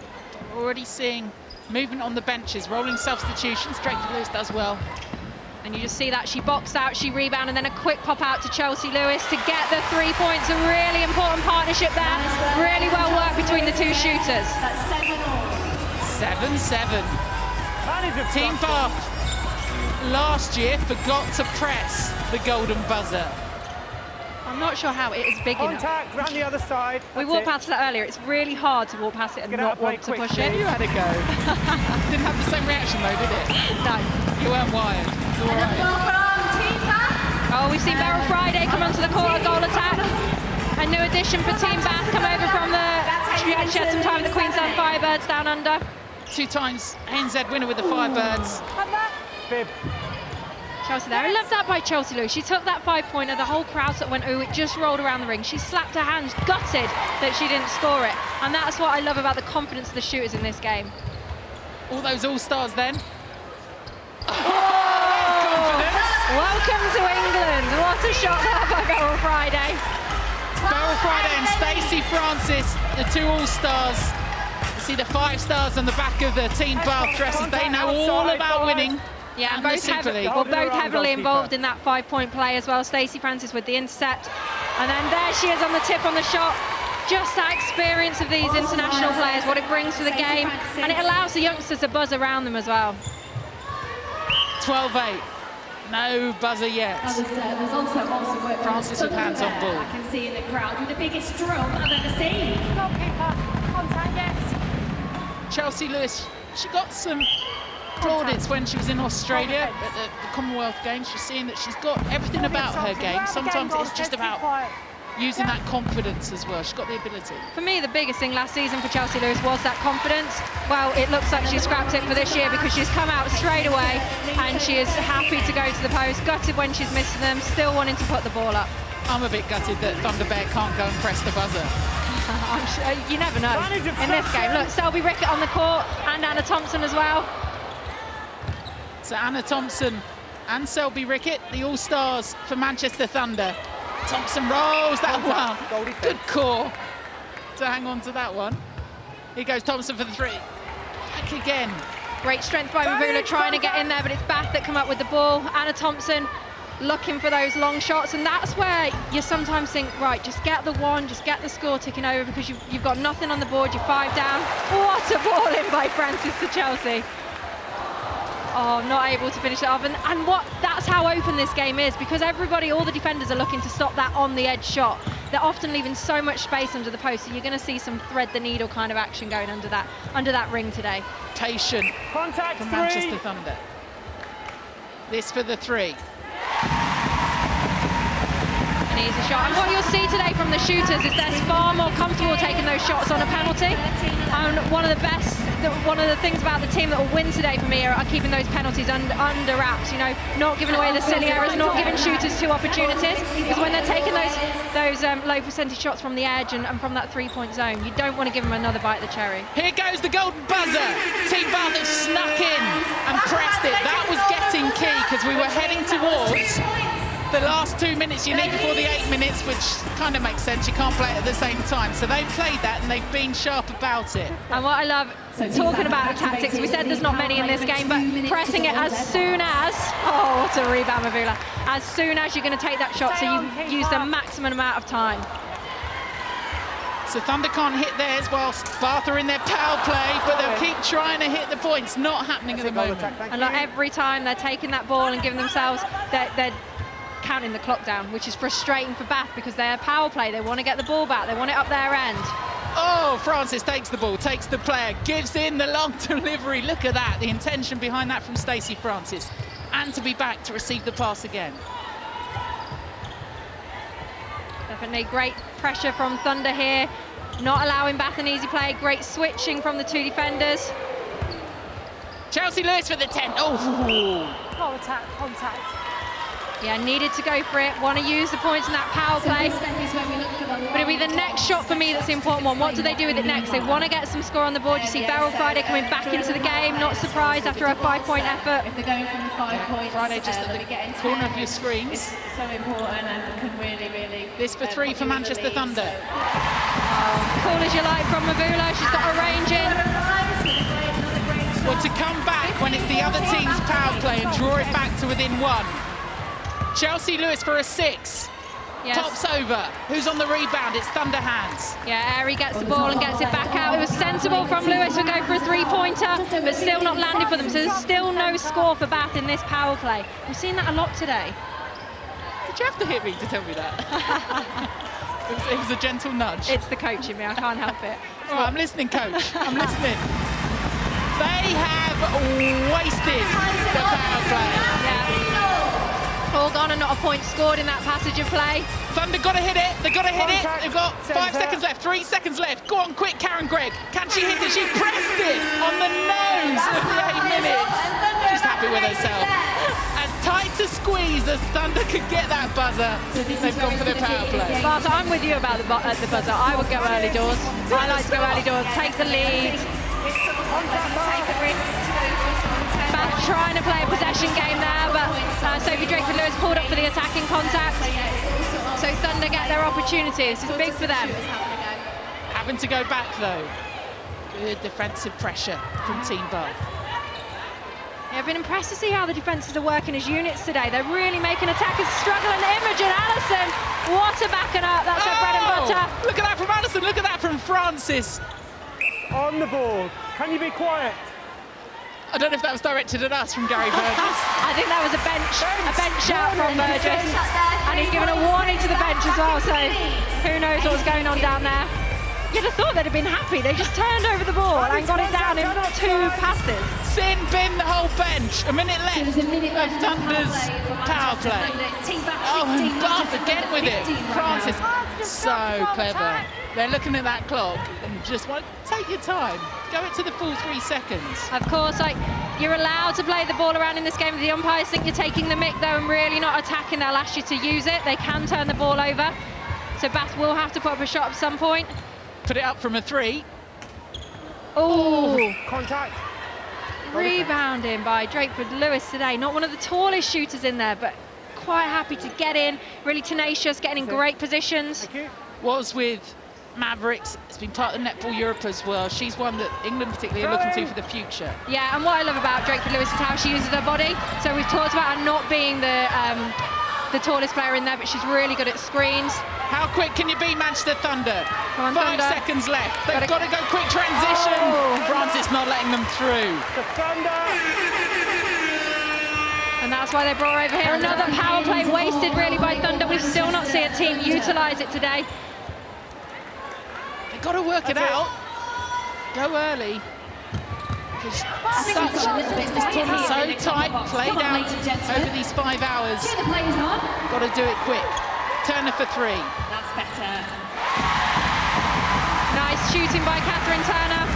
We're already seeing movement on the benches, rolling substitutions. Drake Lewis does well. And you just see that she boxed out, she rebounded, and then a quick pop out to Chelsea Lewis to get the 3 points. A really important partnership there. Really well worked between the two shooters. 7-7. Team Bath last year forgot to press the golden buzzer. I'm not sure how it is big enough. Contact, round the other side. We walked past that earlier. It's really hard to walk past it and not want to push it. You had a go. Didn't have the same reaction though, did it? No. You weren't wired. It's all right. Oh, we've seen Beryl Friday come onto the court, a goal attack. A new addition for Team Bath, come over from the... She had some time with the Queensland Firebirds down under. 2 times NZ winner with the Firebirds. Bib. Chelsea there. I love that by Chelsea Lewis. She took that 5-pointer, the whole crowd sort of went, ooh, it just rolled around the ring. She slapped her hands, gutted that she didn't score it. And that's what I love about the confidence of the shooters in this game. All those all-stars then. Welcome to England. What a shot there by Beryl Friday. Beryl Friday and Stacey Francis, the 2 all-stars. You see the 5 stars on the back of the Team Bath dresses. They know all about winning. Yeah, and both heavily involved in that 5-point play as well. Stacey Francis with the intercept. And then there she is on the tip on the shot. Just that experience of these international players, what it brings to the game. And it allows the youngsters to buzz around them as well. 12-8. No buzzer yet. There's also awesome work. Francis with hands on ball. I can see in the crowd with the biggest drum I've ever seen. Goalkeeper, contact, yes. Chelsea Lewis, she got some plaudits when she was in Australia at the Commonwealth Games. She's seeing that she's got everything about her game. Sometimes it's just about using that confidence as well. She's got the ability. For me, the biggest thing last season for Chelsea Lewis was that confidence. Well, it looks like she scrapped it for this year because she's come out straight away and she is happy to go to the post, gutted when she's missing them, still wanting to put the ball up. I'm a bit gutted that Thunder Bear can't go and press the buzzer. I'm sure, you never know in this game. Look, Selby Rickett on the court and Anna Thompson as well. So Anna Thompson and Selby Rickett, the all-stars for Manchester Thunder. Thompson rolls that one. Good call to hang on to that one. Here goes Thompson for the 3. Back again. Great strength by Mavula trying to get in there, but it's Bath that come up with the ball. Anna Thompson looking for those long shots, and that's where you sometimes think, right, just get the one, just get the score ticking over because you've got nothing on the board, you're 5 down. What a ball in by Francis to Chelsea. Oh, not able to finish it off. And that's how open this game is, because everybody, all the defenders are looking to stop that on the edge shot. They're often leaving so much space under the post, so you're going to see some thread the needle kind of action going under that ring today. Patient Contact from 3. Manchester Thunder. This for the 3. An easy shot. And what you'll see today from the shooters is they're far more comfortable taking those shots on a penalty. And one of the things about the team that will win today for me are keeping those penalties under wraps. You know, not giving away the silly errors, not giving shooters 2 opportunities. Because when they're taking those low percentage shots from the edge and from that 3-point zone, you don't want to give them another bite of the cherry. Here goes the golden buzzer. Team Bath have snuck in and pressed it. That was getting key because we were heading towards the last 2 minutes you need before the 8 minutes, which kind of makes sense. You can't play it at the same time. So they've played that and they've been sharp about it. And what I love, talking about the tactics, we said there's not many in this game, but pressing it as soon as, oh, what a rebound, Mavula, as soon as you're going to take that shot, so you use the maximum amount of time. So Thunder can't hit theirs whilst Bath are in their power play, but they'll keep trying to hit the points. Not happening at the moment. And like every time they're taking that ball and giving themselves, they're counting the clock down, which is frustrating for Bath because they're power play. They want to get the ball back. They want it up their end. Oh, Francis takes the ball, takes the player, gives in the long delivery. Look at that, the intention behind that from Stacey Francis. And to be back to receive the pass again. Definitely great pressure from Thunder here. Not allowing Bath an easy play. Great switching from the 2 defenders. Chelsea Lewis for the 10. Oh! Goal attack, contact. Yeah, needed to go for it. Want to use the points in that power play. But it'll be the next shot for me that's the important one. What do they do with it next? They want to get some score on the board. You see Beryl Friday coming back into the game. Not surprised after a 5-point effort. If they're going from the 5 points, Friday just at the corner of your screens. It's so important and can really. This for 3 for Manchester Thunder. Cool as you like from Mavula. She's got a range in. Well, to come back when it's the other team's power play and draw it back to within 1. Chelsea Lewis for a 6. Yes. Tops over. Who's on the rebound? It's Thunder hands. Yeah, Airy gets the ball and gets it back out. It was sensible from Lewis to go for a 3-pointer, but still not landed for them. So there's still no score for Bath in this power play. We've seen that a lot today. Did you have to hit me to tell me that? it was a gentle nudge. It's the coach in me, I can't help it. All right, I'm listening, coach. I'm listening. They have wasted the power play. Yeah. All gone and not a point scored in that passage of play. Thunder got to hit it. They've got to hit it. They've got 5 seconds left, 3 seconds left. Go on, quick, Karen Gregg. Can she hit it? She pressed it on the nose of the 8 minutes. She's happy with herself. As tight a squeeze as Thunder could get that buzzer, they've gone for the power play. Bart, I'm with you about the buzzer. I would go early doors. I like to go early doors, take the lead. Bath trying to play a possession game there, but Sophie Drakeford-Lewis pulled up for the attacking contact. So Thunder get their opportunities. It's big for them. Having to go back though. Good defensive pressure from Team Bath. Yeah, I've been impressed to see how the defences are working as units today. They're really making attackers struggle. And Imogen Allison, what a backing up. That's her bread and butter. Look at that from Allison. Look at that from Francis. On the board. Can you be quiet? I don't know if that was directed at us from Gary Burgess. I think that was a bench shout from Burgess. And he's given a warning to the bench as well, so who knows what was going on down there. You'd have thought they'd have been happy. They just turned over the ball and got it down in 2 passes. Sin bin the whole bench. A minute left of Thunder's power play. Oh, and Bath again with it. Francis, so clever. They're looking at that clock and just want to take your time. Go it to the full 3 seconds. Of course, you're allowed to play the ball around in this game. If the umpires think you're taking the mick though and really not attacking, they'll ask you to use it. They can turn the ball over. So Bath will have to put up a shot at some point. Put it up from a 3. Oh, contact. Rebounding by Drakeford-Lewis today. Not one of the tallest shooters in there, but quite happy to get in. Really tenacious, getting in great positions. Was with Mavericks. It's been part of the Netball Europe as well. She's one that England particularly are looking to for the future. Yeah, and what I love about Drakeford-Lewis is how she uses her body. So we've talked about her not being the tallest player in there, but she's really good at screens. How quick can you be, Manchester Thunder? Come on, 5 Thunder. seconds left. They've got to go quick transition. Francis not letting them through. The Thunder. And that's why they brought her over here. Another power play wasted really by Thunder. We've still not seen a team utilise it today. They've got to work it out. Go early. This tournament's so tight, played out over these 5 hours. Got to do it quick. Turner for 3. That's better. Nice shooting by Catherine Turner.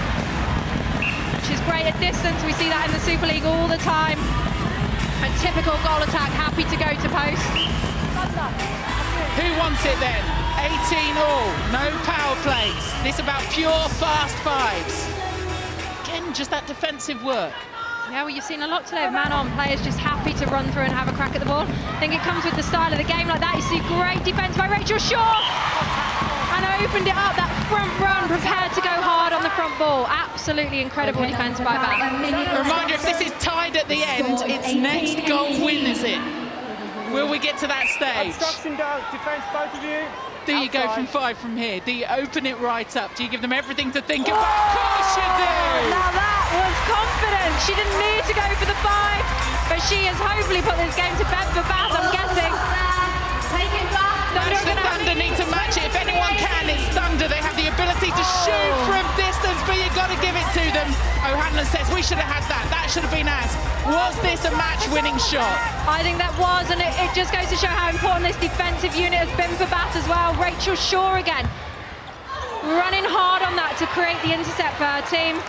She's great at distance. We see that in the Super League all the time. A typical goal attack, happy to go to post. Who wants it then? 18 all, no power plays. This about pure fast 5s. Again, just that defensive work. Yeah, well, you've seen a lot today of man-on players just happy to run through and have a crack at the ball. I think it comes with the style of the game like that. You see great defence by Rachel Shaw. And opened it up, that front run, prepared to go hard on the front ball. Absolutely incredible defence by Bath. Reminder, if this is tied at the end, it's next goal win, is it? Will we get to that stage? Obstruction down, defence, both of you. Do you go from 5 from here? Do you open it right up? Do you give them everything to think about? Of course you do! Now that was confident. She didn't need to go for the 5, but she has hopefully put this game to bed for Bath, I'm guessing. Thunder need to match it. If anyone can, it's Thunder. They have the ability to shoot from distance, but you've got to give it to them. O'Hanlon says, we should have had that. That should have been ours. Was this a match-winning shot? I think that was, and it just goes to show how important this defensive unit has been for Bath as well. Rachel Shaw again, running hard on that to create the intercept for her team.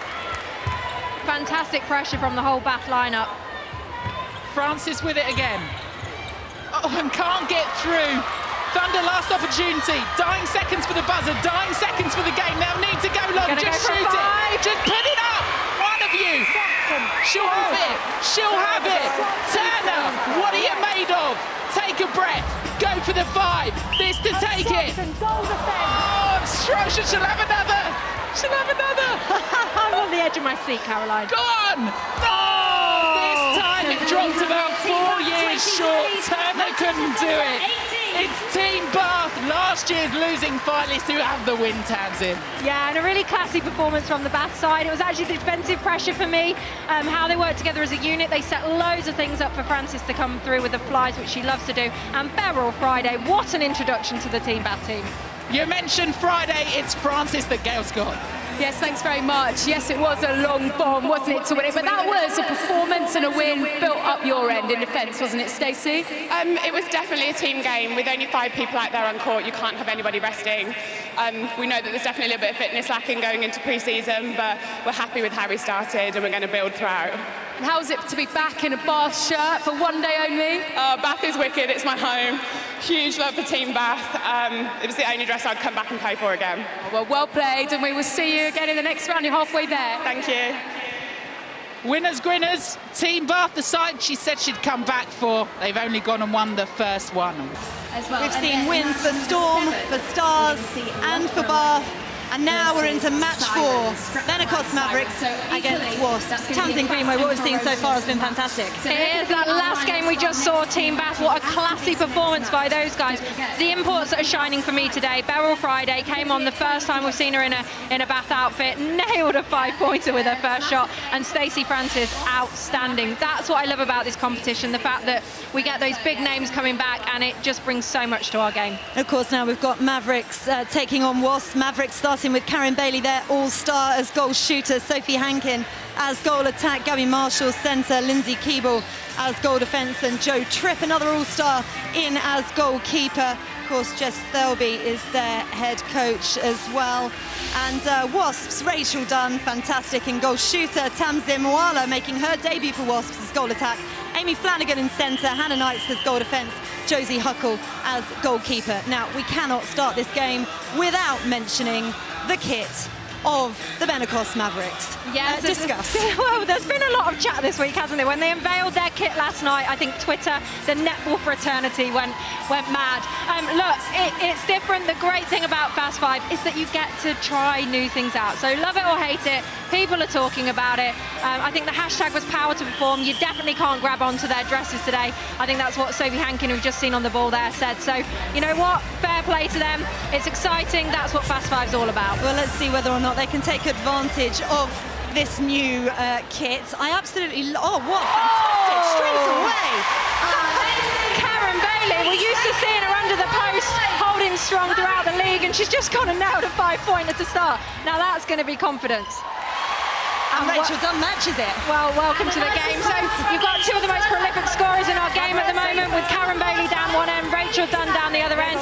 Fantastic pressure from the whole Bath lineup. Francis with it again. Oh, and can't get through. Thunder, last opportunity. Dying seconds for the buzzer, dying seconds for the game. They'll need to go long. Just shoot it. Just put it up. One of you. She'll have it. She'll have it. Turner, what are you made of? Take a breath. Go for the 5. This to take it. Oh, Strosh, she'll have another. She'll have another. I'm on the edge of my seat, Caroline. Go on. Oh, this time it dropped about 4 years short. Turner couldn't do it. It's Team Bath, last year's losing finalists who have the win, Tamsin. Yeah, and a really classy performance from the Bath side. It was actually the defensive pressure for me, how they worked together as a unit. They set loads of things up for Frances to come through with the flies, which she loves to do. And Beryl Friday, what an introduction to the Team Bath team. You mentioned Friday, it's Frances that Gail's got. Yes, thanks very much. Yes, it was a long bomb, wasn't it, to win it? But that was a performance and a win built up your end in defence, wasn't it, Stacey? It was definitely a team game. With only 5 people out there on court, you can't have anybody resting. We know that there's definitely a little bit of fitness lacking going into pre-season, but we're happy with how we started and we're going to build throughout. And how is it to be back in a Bath shirt for one day only? Bath is wicked, it's my home. Huge love for Team Bath. It was the only dress I'd come back and play for again. Well played, and we will see you again in the next round. You're halfway there. Thank you. Winners, grinners, Team Bath, the side she said she'd come back for. They've only gone and won the first one. We've seen wins for Storm, for Stars, and for Bath. And now we're into match 4, Benacos Mavericks against Wasps. Tamsin Greenway, what we've seen so far has been fantastic. It is that last game we just saw, Team Bath. What a classy performance by those guys. The imports that are shining for me today, Beryl Friday came on the first time we've seen her in a Bath outfit, nailed a 5-pointer with her first shot, and Stacey Frances, outstanding. That's what I love about this competition, the fact that we get those big names coming back, and it just brings so much to our game. Of course, now we've got Mavericks taking on Wasps. Mavericks starting with Karen Bailey, their all-star as goal shooter, Sophie Hankin as goal attack, Gabby Marshall centre, Lindsay Keeble as goal defence, and Jo Tripp, another all-star, in as goalkeeper. Of course, Jess Thirlby is their head coach as well. And Wasps, Rachel Dunn, fantastic in goal shooter, Tamsin Mwala making her debut for Wasps as goal attack, Amy Flanagan in centre, Hannah Knights as goal defence, Josie Huckle as goalkeeper. Now, we cannot start this game without mentioning the kit of the Benacos Mavericks. Yes, discuss. Well, there's been a lot of chat this week, hasn't there? When they unveiled their kit last night, I think Twitter, the Netball fraternity went mad. Look, it's different. The great thing about Fast5 is that you get to try new things out. So love it or hate it, people are talking about it. I think the hashtag was power to perform. You definitely can't grab onto their dresses today. I think that's what Sophie Hankin, who we've just seen on the ball there, said. So, you know what? Fair play to them. It's exciting. That's what Fast5's all about. Well, let's see whether or not they can take advantage of this new kit. I absolutely... Oh, what fantastic! Straight away! Karen Bailey, we're used to seeing her under the post, holding strong throughout the league, and she's just gone and nailed a 5-pointer to start. Now that's going to be confidence. And Rachel Dunn matches it. Well, welcome to the game. So you've got 2 of the most prolific scorers in our game at the moment, with Karen Bailey down one end, Rachel Dunn down the other end.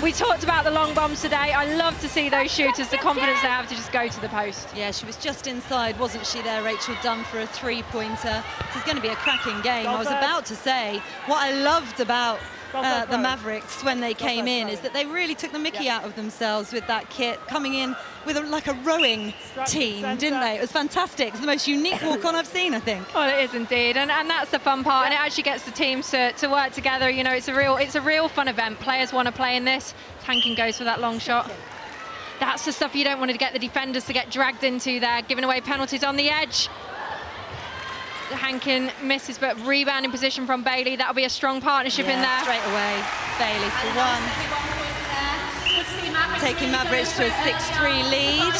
We talked about the long bombs today. I love to see those shooters, the confidence they have to just go to the post. Yeah, she was just inside, wasn't she there, Rachel Dunn, for a 3-pointer. This is going to be a cracking game. I was about to say, what I loved about the Mavericks when they came in is that they really took the mickey out of themselves with that kit, coming in with like a rowing team, didn't they? It was fantastic. It's the most unique walk-on I've seen, I think. Well, it is indeed, and that's the fun part, and it actually gets the teams to work together. You know, it's a real fun event. Players want to play in this. Hankin goes for that long shot. That's the stuff you don't want to get the defenders to get dragged into there, giving away penalties on the edge. Hankin misses, but rebounding position from Bailey. That'll be a strong partnership in there. Straight away, Bailey for 1. Taking Mavericks to a 6-3 lead.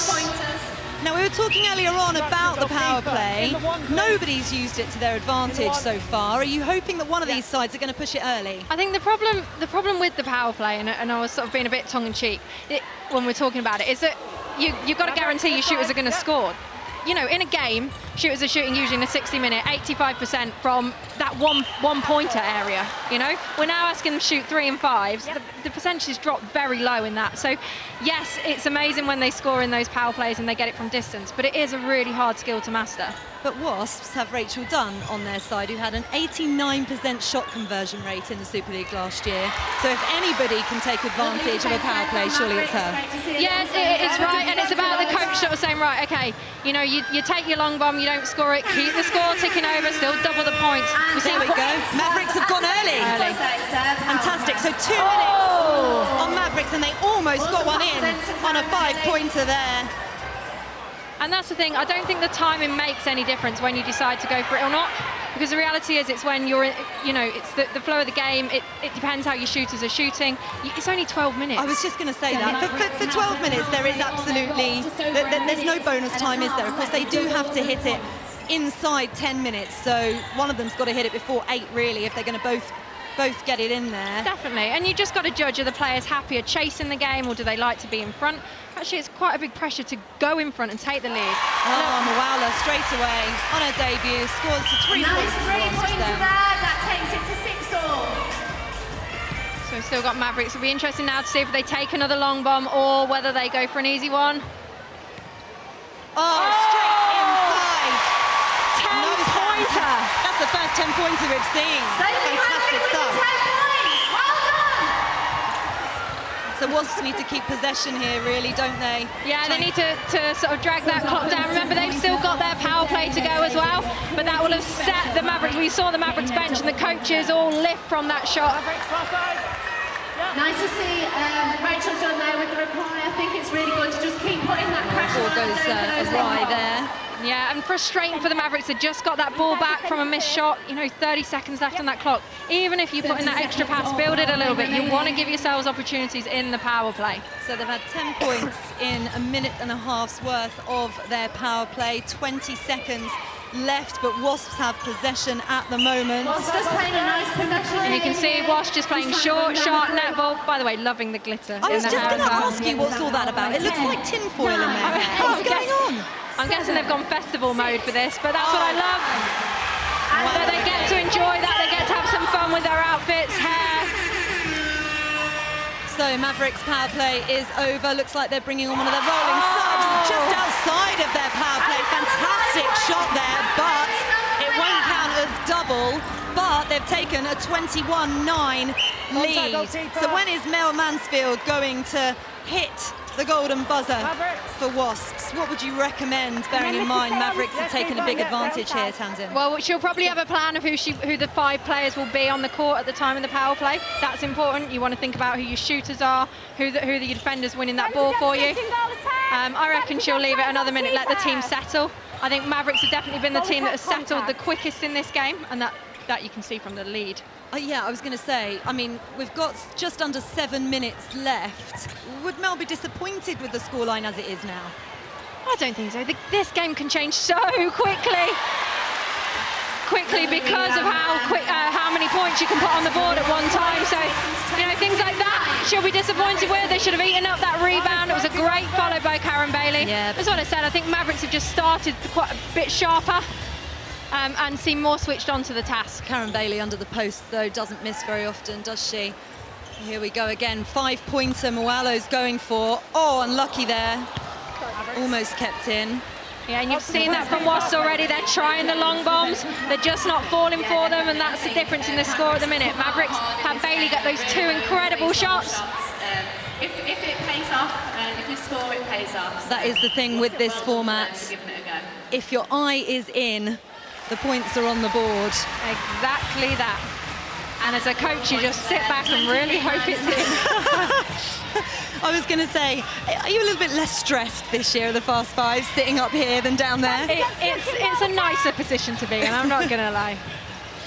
Now, we were talking earlier on about the power play. Nobody's used it to their advantage so far. Are you hoping that one of these sides are going to push it early? I think the problem with the power play, and I was sort of being a bit tongue-in-cheek when we're talking about it, is that you've got to guarantee your shooters are going to score. You know, in a game, shooters are shooting usually in a 60-minute, 85% from that one-pointer area, you know? We're now asking them to shoot 3 and 5s. The percentages drop very low in that. So, yes, it's amazing when they score in those power plays and they get it from distance, but it is a really hard skill to master. But Wasps have Rachel Dunn on their side, who had an 89% shot conversion rate in the Super League last year. So if anybody can take advantage of a power play, surely it's her. Yes, it's right, and it's about the coach sort of saying, right, okay, you know, you take your long bomb, you don't score it, keep the score ticking over, still double the points. There we go. Mavericks have gone early. Fantastic. So 2 minutes on Mavericks, and they almost got one in on a 5-pointer there. And that's the thing, I don't think the timing makes any difference when you decide to go for it or not, because the reality is it's when you're, you know, it's the flow of the game, it depends how your shooters are shooting. It's only 12 minutes. I was just going to say that. For 12 minutes, there is absolutely, there's no bonus time, is there? Of course, they do have to hit it inside 10 minutes, so one of them's got to hit it before 8, really, if they're going to both get it in there. Definitely, and you just got to judge, are the players happier chasing the game, or do they like to be in front? Actually, it's quite a big pressure to go in front and take the lead. Oh, Mwala straight away on her debut, scores the 3 points. That takes it to 6-all. So we've still got Mavericks. It'll be interesting now to see if they take another long bomb or whether they go for an easy one. Oh, straight inside. 10-pointer. That's the first 10-pointer we've seen. Fantastic stuff. So Wasps need to keep possession here, really, don't they? Yeah, they need to sort of drag that clock down. Remember, they've still got their power play to go as well, but that will have set the Mavericks. We saw the Mavericks bench and the coaches all lift from that shot. Nice to see Rachel Dunn there with the reply. I think it's really good to just keep putting that pressure on. Ball goes awry there. Yeah, and frustrating for the Mavericks. They just got that ball back from a missed shot. You know, 30 seconds left on that clock. Even if you put in that extra pass, build it a little bit. You want to give yourselves opportunities in the power play. So they've had 10 points in a minute and a half's worth of their power play. 20 seconds left, but Wasps have possession at the moment. Wasps just playing a nice possession. And you can see Wasps just playing short, sharp netball. By the way, loving the glitter. I was just going to ask you what's all that about. It looks like tinfoil in there. What's going on? I'm guessing they've gone festival mode for this, but that's what I love. That they get to enjoy that, they get to have some fun with their outfits, hair. So Mavericks power play is over. Looks like they're bringing on one of their rolling subs just outside of their power play. Fantastic shot there, but it won't count as double. But they've taken a 21-9 lead. So when is Mel Mansfield going to hit the golden buzzer for Wasps? What would you recommend, bearing in mind Mavericks have taken a big advantage here, Tamsin? Well, she'll probably have a plan of who the 5 players will be on the court at the time of the power play. That's important. You want to think about who your shooters are, who the defenders winning that ball for you. I reckon she'll leave it another minute, let the team settle. I think Mavericks have definitely been the team that has settled the quickest in this game, and that you can see from the lead. Yeah, I was going to say, I mean, we've got just under 7 minutes left. Would Mel be disappointed with the scoreline as it is now? I don't think so. This game can change so quickly because of how many points you can put on the board at one time. So, you know, things like that she'll be disappointed with. They should have eaten up that rebound. It was a great follow by Karen Bailey. Yeah, that's what I said. I think Mavericks have just started quite a bit sharper. And seem more switched on to the task. Karen Bailey under the post, though, doesn't miss very often, does she? Here we go again. 5-pointer Mwalo's going for. Oh, unlucky there. Almost kept in. Yeah, and you've seen that from Wasps already. They're trying the long bombs. They're just not falling for them, and that's the difference in the score at the minute. Mavericks have Bailey get those 2 incredible shots. If it pays off, and if you score, it pays off. That is the thing with this format. If your eye is in, the points are on the board. Exactly that. And as a coach, you just sit back and really hope it's in. I was going to say, are you a little bit less stressed this year at the Fast 5, sitting up here than down there? It's a nicer position to be in, I'm not going to lie.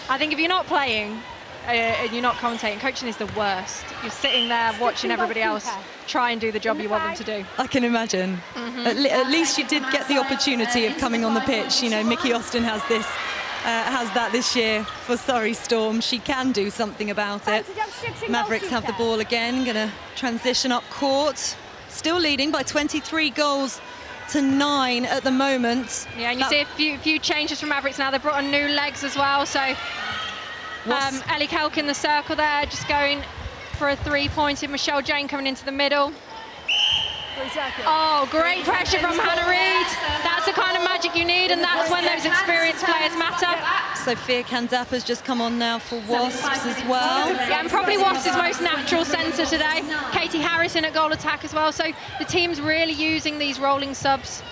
I think if you're not playing and you're not commentating, coaching is the worst. You're sitting there watching everybody else try and do the job you want them to do. I can imagine. At least you did get the opportunity of coming on the pitch. You know, Mickey Austin has that this year for Surrey Storm. She can do something about it. Mavericks have the ball again, going to transition up court. Still leading by 23 goals to 9 at the moment. Yeah, and you see a few changes from Mavericks now. They've brought on new legs as well, so Ellie Kelk in the circle there, just going for a three-pointer. Michelle Jane coming into the middle. 3 seconds. Oh, great pressure from Hannah Reid. That's the kind of magic you need, and that's when those experienced players matter. Sophia Kandappa's just come on now for Wasps as well. Yeah, and probably Wasps' most natural centre today. Katie Harrison at goal attack as well. So the team's really using these rolling subs.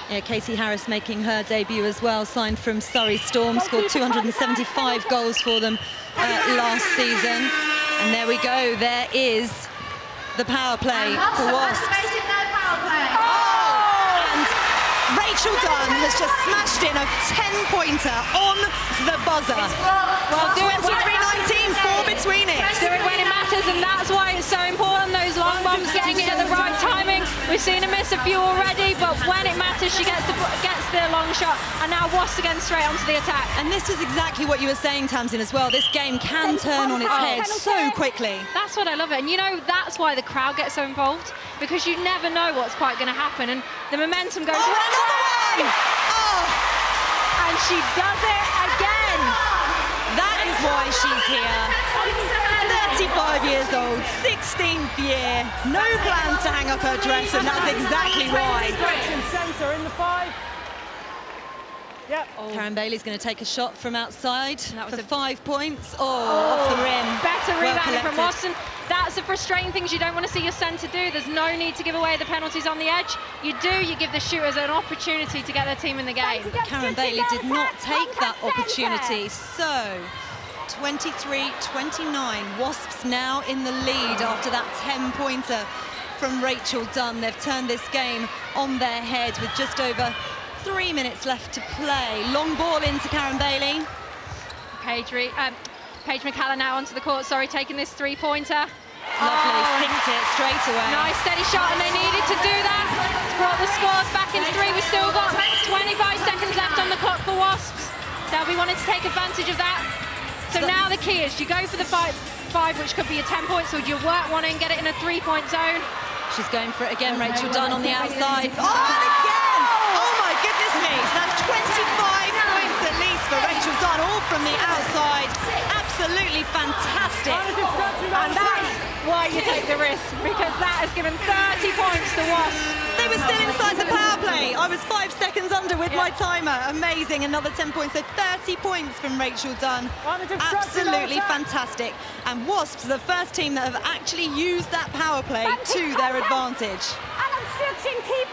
Yeah, Katie Harris making her debut as well, signed from Surrey Storm, scored 275 goals for them last season. And there we go, there is the power play for Wasps. And Rachel Dunn has just smashed in a 10-pointer on the buzzer. Well, do it 23-19, 4 between it. Do it when it matters, and that's why it's so important, those long bombs, getting it at the right timing. We've seen her miss a few already, but when it matters, she gets the long shot. And now Wasps again straight onto the attack. And this is exactly what you were saying, Tamsin, as well. This game can turn on its head so quickly. That's what I love it. And you know, that's why the crowd gets so involved, because you never know what's quite going to happen. And the momentum goes... Oh, another one! Oh! And she does it again. That is why she's here. 35 years old, 16th year, no plans to hang up her dress, and that's exactly why. Centre in the 5. Yep. Karen Bailey's going to take a shot from outside for 5 points. Off the rim. Better Well rebounding from collected. Watson. That's the frustrating things you don't want to see your centre do. There's no need to give away the penalties on the edge. You give the shooters an opportunity to get their team in the game. But Karen Bailey did not take that opportunity. So 23-29, Wasps now in the lead after that 10-pointer from Rachel Dunn. They've turned this game on their head with just over 3 minutes left to play. Long ball into Karen Bailey. Paige McCallum now onto the court, taking this three-pointer. Lovely, synced it straight away. Nice steady shot, and they needed to do that. It's brought the scores back in 3. We've still got 25 seconds left on the clock for Wasps. They'll be wanting to take advantage of that. So now the key is, you go for the 5, which could be a 10 points, or do you work one and get it in a 3-point zone? She's going for it again, Rachel Dunn on the outside. Oh, and again! Oh my goodness me! So that's 25 points at least for Rachel Dunn, all from the outside. Absolutely fantastic. And that's why you take the risk, because that has given 30 points to Wasps. They were still inside the power play. I was 5 seconds under with my timer. Amazing, another 10 points. So 30 points from Rachel Dunn. Absolutely fantastic. And Wasps are the first team that have actually used that power play to their advantage.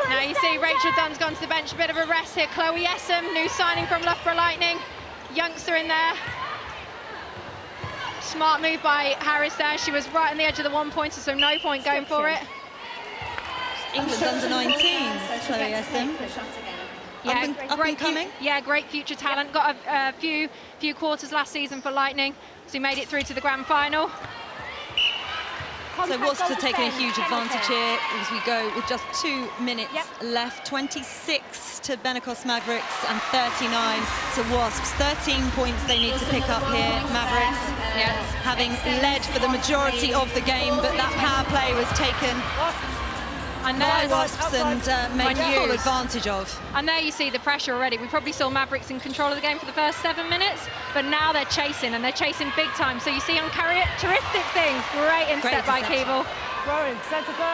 Now you see Rachel Dunn's gone to the bench, a bit of a rest here. Chloe Essam, new signing from Loughborough Lightning. Youngster in there. Smart move by Harris there. She was right on the edge of the 1-pointer, so no point going for it. England under 19s, Chloe Essam. Yeah, up and coming. Yeah, great future talent. Got a few quarters last season for Lightning, so he made it through to the grand final. So Wasps are taking a huge advantage here as we go with just 2 minutes left. 26 to Benacos Mavericks and 39 to Wasps. 13 points they need to pick up here, Mavericks. Having led for the majority of the game, but that power play was taken by Wasps and made full advantage of. And there you see the pressure already. We probably saw Mavericks in control of the game for the first 7 minutes, but now they're chasing, and they're chasing big time. So you see uncharacteristic things. Great instep by Keeble.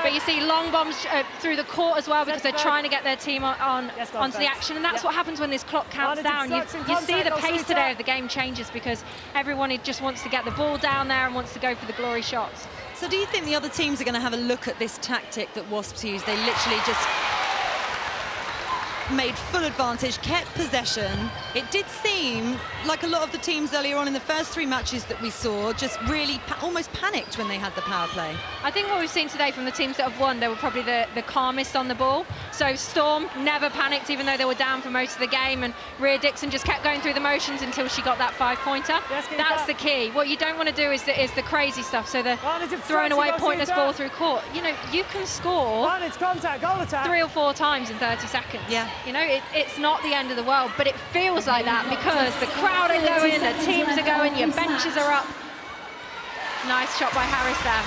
But you see long bombs through the court as well, because they're trying to get their team onto the action, and that's what happens when this clock counts down. You see the pace today of the game changes, because everyone just wants to get the ball down there and wants to go for the glory shots. So do you think the other teams are going to have a look at this tactic that Wasps use? They literally just made full advantage, kept possession. It did seem like a lot of the teams earlier on in the first 3 matches that we saw just really almost panicked when they had the power play. I think what we've seen today from the teams that have won, they were probably the calmest on the ball. So Storm never panicked, even though they were down for most of the game, and Rhea Dixon just kept going through the motions until she got that 5-pointer. That's the key. What you don't want to do is the crazy stuff, so the throwing away pointless ball through court. You know, you can score 3 or 4 times in 30 seconds. Yeah. You know, it's not the end of the world, but it feels like that because the crowd are going, the teams are going, your benches are up. Nice shot by Harris there.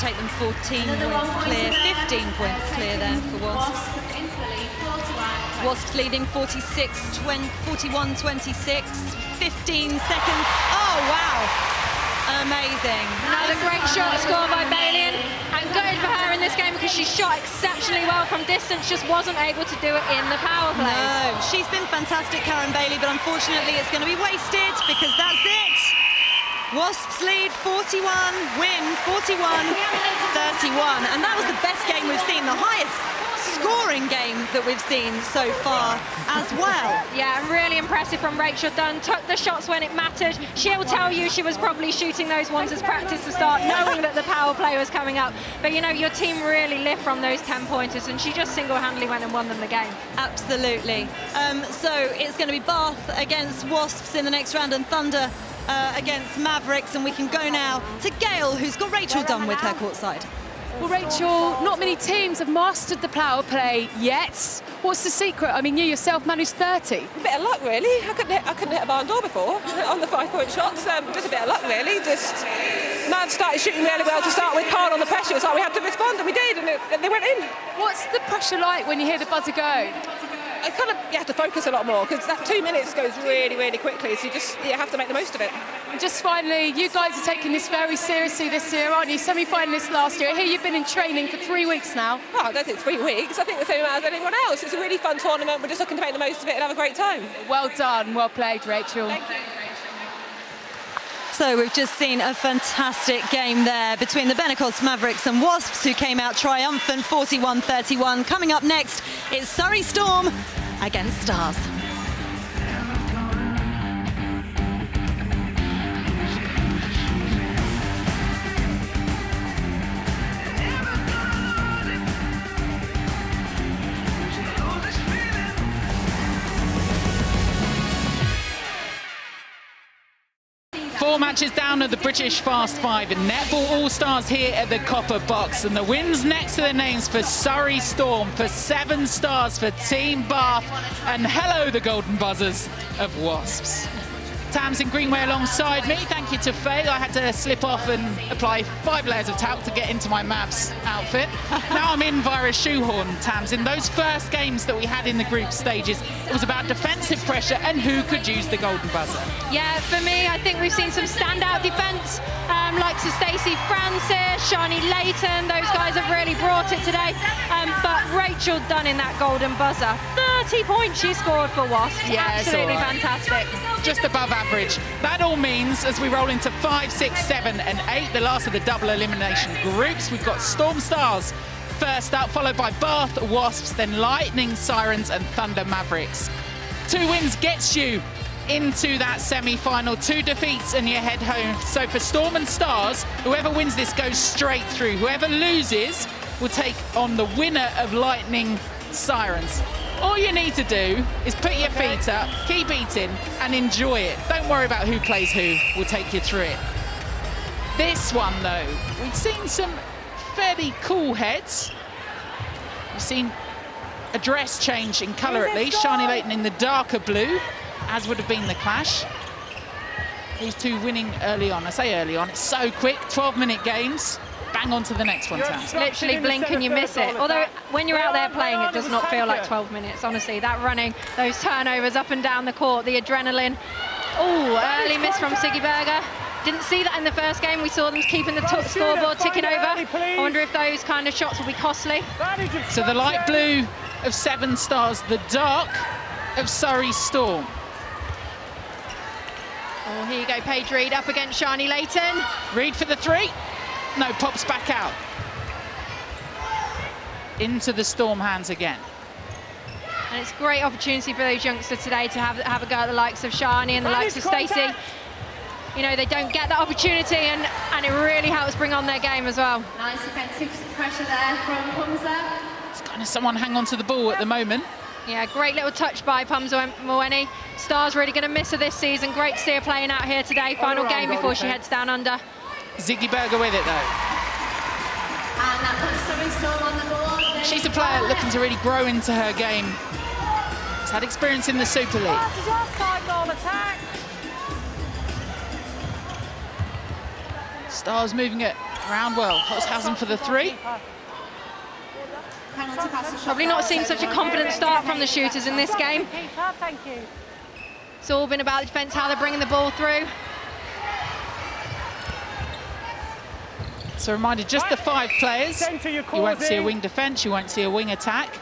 take them 14 points clear, 15 points clear there for Wasps. Wasps leading 41-26, 15 seconds. Oh, wow. Amazing. Another great shot score by Bailey, and good for her in this game because she shot exceptionally well from distance, just wasn't able to do it in the power play. No, she's been fantastic, Karen Bailey, but unfortunately it's going to be wasted because that's it. Wasps lead 41, win 41-31, and that was the best game we've seen, the highest scoring game that we've seen so far as well. Yeah, really impressive from Rachel Dunn. Took the shots when it mattered. She'll tell you she was probably shooting those ones as practice to start, knowing that the power play was coming up. But you know, your team really lived from those 10-pointers, and she just single-handedly went and won them the game. Absolutely. So it's going to be Bath against Wasps in the next round, and Thunder against Mavericks, and we can go now to Gail, who's got Rachel Dunn with her courtside. Well, Rachel, not many teams have mastered the power play yet. What's the secret? I mean, you yourself managed 30. A bit of luck, really. I couldn't hit a barn door before on the 5-point shots. Just a bit of luck, really. Mav started shooting really well to start with. Hard on the pressure, so we had to respond, and we did, and they went in. What's the pressure like when you hear the buzzer go? You have to focus a lot more because that 2 minutes goes really, really quickly. So you have to make the most of it. And just finally, you guys are taking this very seriously this year, aren't you? Semi-finalists last year. Here you've been in training for 3 weeks now. Oh, I don't think 3 weeks. I think the same amount as anyone else. It's a really fun tournament. We're just looking to make the most of it and have a great time. Well done, well played, Rachel. Thank you. So we've just seen a fantastic game there between the Benecost Mavericks and Wasps, who came out triumphant 41-31. Coming up next, it's Surrey Storm against Stars. Four matches down at the British Fast 5 and Netball All-Stars here at the Copper Box, and the wins next to their names for Surrey Storm, for 7 stars for Team Bath, and hello the Golden Buzzers of Wasps. Tamsin Greenway alongside me. Thank you to Faye. I had to slip off and apply 5 layers of talc to get into my Mavs outfit. Now I'm in via a shoehorn, Tamsin. Those first games that we had in the group stages, it was about defensive pressure and who could use the Golden Buzzer. Yeah, for me, I think we've seen some standout defence, like Stacey Francis, Sharni Layton. Those guys have really brought it today. But Rachel Dunn in that Golden Buzzer. 30 points she scored for Wasps. Yeah, absolutely fantastic. Just above average. That all means as we roll into 5, 6, 7 and 8, the last of the double elimination groups, we've got Storm Stars first up, followed by Bath Wasps, then Lightning Sirens and Thunder Mavericks. 2 wins gets you into that semi-final, 2 defeats and you head home. So for Storm and Stars, whoever wins this goes straight through. Whoever loses will take on the winner of Lightning Sirens. All you need to do is put your feet up, keep eating and enjoy it. Don't worry about who plays who, we'll take you through it. This one though, we've seen some fairly cool heads. We've seen a dress change in colour at least. Sharni Layton in the darker blue, as would have been the clash. These 2 winning early on. I say early on, it's so quick, 12-minute games. Bang on to the next one, Tam. Literally blink and you miss it. Although when you're out there playing, it does not feel like 12 minutes, honestly. That running, those turnovers up and down the court, the adrenaline. Oh, early miss from Siggy Berger. Didn't see that in the first game. We saw them keeping the scoreboard ticking over. I wonder if those kind of shots will be costly. So the light blue of 7 stars, the dark of Surrey Storm. Oh, here you go, Paige Reed up against Sharni Layton. Reed for the 3. No, pops back out. Into the Storm hands again. And it's a great opportunity for those youngsters today to have a go at the likes of Sharni and the likes of Stacey. You know, they don't get that opportunity, and it really helps bring on their game as well. Nice defensive pressure there from Pumza. It's kind of someone hang on to the ball at the moment. Yeah, great little touch by Pumza Mweni. Stars really going to miss her this season. Great to see her playing out here today. Final game before she heads down under. Ziggy Berger with it though. And that puts Surrey Storm on the board. She's a player looking to really grow into her game. She's had experience in the Super League. Stars moving at Around well. Holzhausen for the 3. Probably not seen such a confident start from the shooters in this game. Thank you. It's all been about defence, how they're bringing the ball through. So a reminder, just the 5 players. Centre, You won't see a wing defence, you won't see a wing attack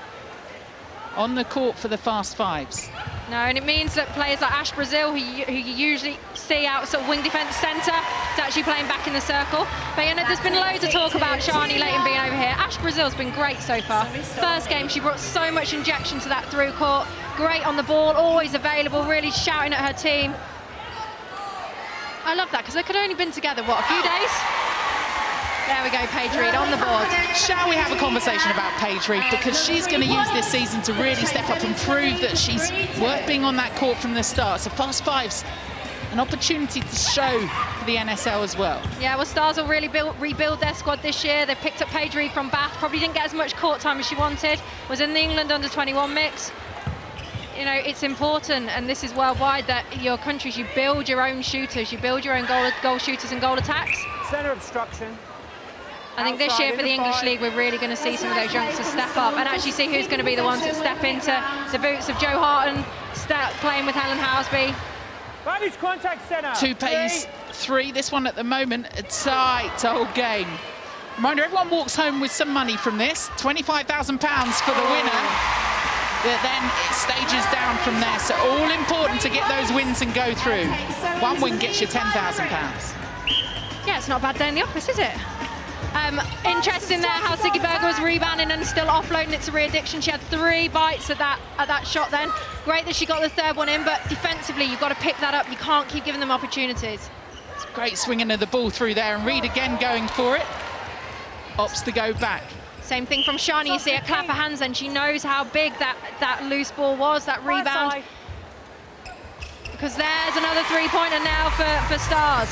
on the court for the Fast 5s. No, and it means that players like Ash Brazil, who you usually see out sort of wing defence centre, is actually playing back in the circle. But you know, there's been loads of talk about Sharni Layton being over here. Ash Brazil's been great so far. First game, she brought so much injection to that through court. Great on the ball, always available, really shouting at her team. I love that, because they could only been together, what, a few days? There we go, Paige Reed on the board. Shall we have a conversation about Paige Reed? Because she's going to use this season to really step up and prove that she's worth being on that court from the start. So Fast 5's an opportunity to show for the NSL as well. Yeah, well, Stars will really rebuild their squad this year. They've picked up Paige Reed from Bath, probably didn't get as much court time as she wanted, was in the England under-21 mix. You know, it's important, and this is worldwide, that your countries, you build your own shooters, you build your own goal shooters and goal attacks. Centre obstruction. I think this year for the English League, we're really going to see some of those youngsters step up and actually see who's going to be the ones that step into the boots of Joe Harton, start playing with Helen Housby. Vantage contact centre. 2 pays 3. This one at the moment, a tight old game. Reminder, everyone walks home with some money from this. £25,000 for the winner. But then it stages down from there. So all important to get those wins and go through. One win gets you £10,000. Yeah, it's not a bad day in the office, is it? Interesting there how Siggy Berger was rebounding and still offloading it to Rhea Dixon. She had 3 bites at that shot then. Great that she got the 3rd one in, but defensively you've got to pick that up. You can't keep giving them opportunities. Great swinging of the ball through there, and Reed again going for it. Opts to go back. Same thing from Sharni. You see her clap her hands, and she knows how big that loose ball was, that rebound. Because there's another 3-pointer now for Stars.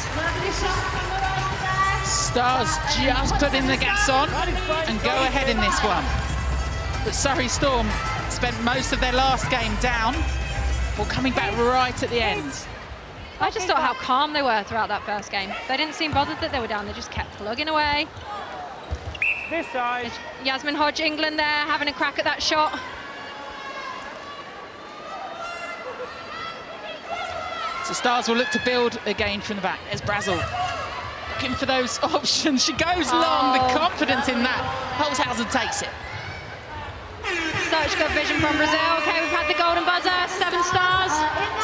Stars just putting the gas on and go ahead in this one. But Surrey Storm spent most of their last game down, or coming back right at the end. I just thought how calm they were throughout that first game. They didn't seem bothered that they were down, they just kept plugging away. This side. Yasmin Hodge, England there, having a crack at that shot. So Stars will look to build again from the back. There's Brazil. Looking for those options. She goes long, the confidence in that. Holzhausen takes it. Such good vision from Brazil. Okay, we've had the golden buzzer, 7 Stars.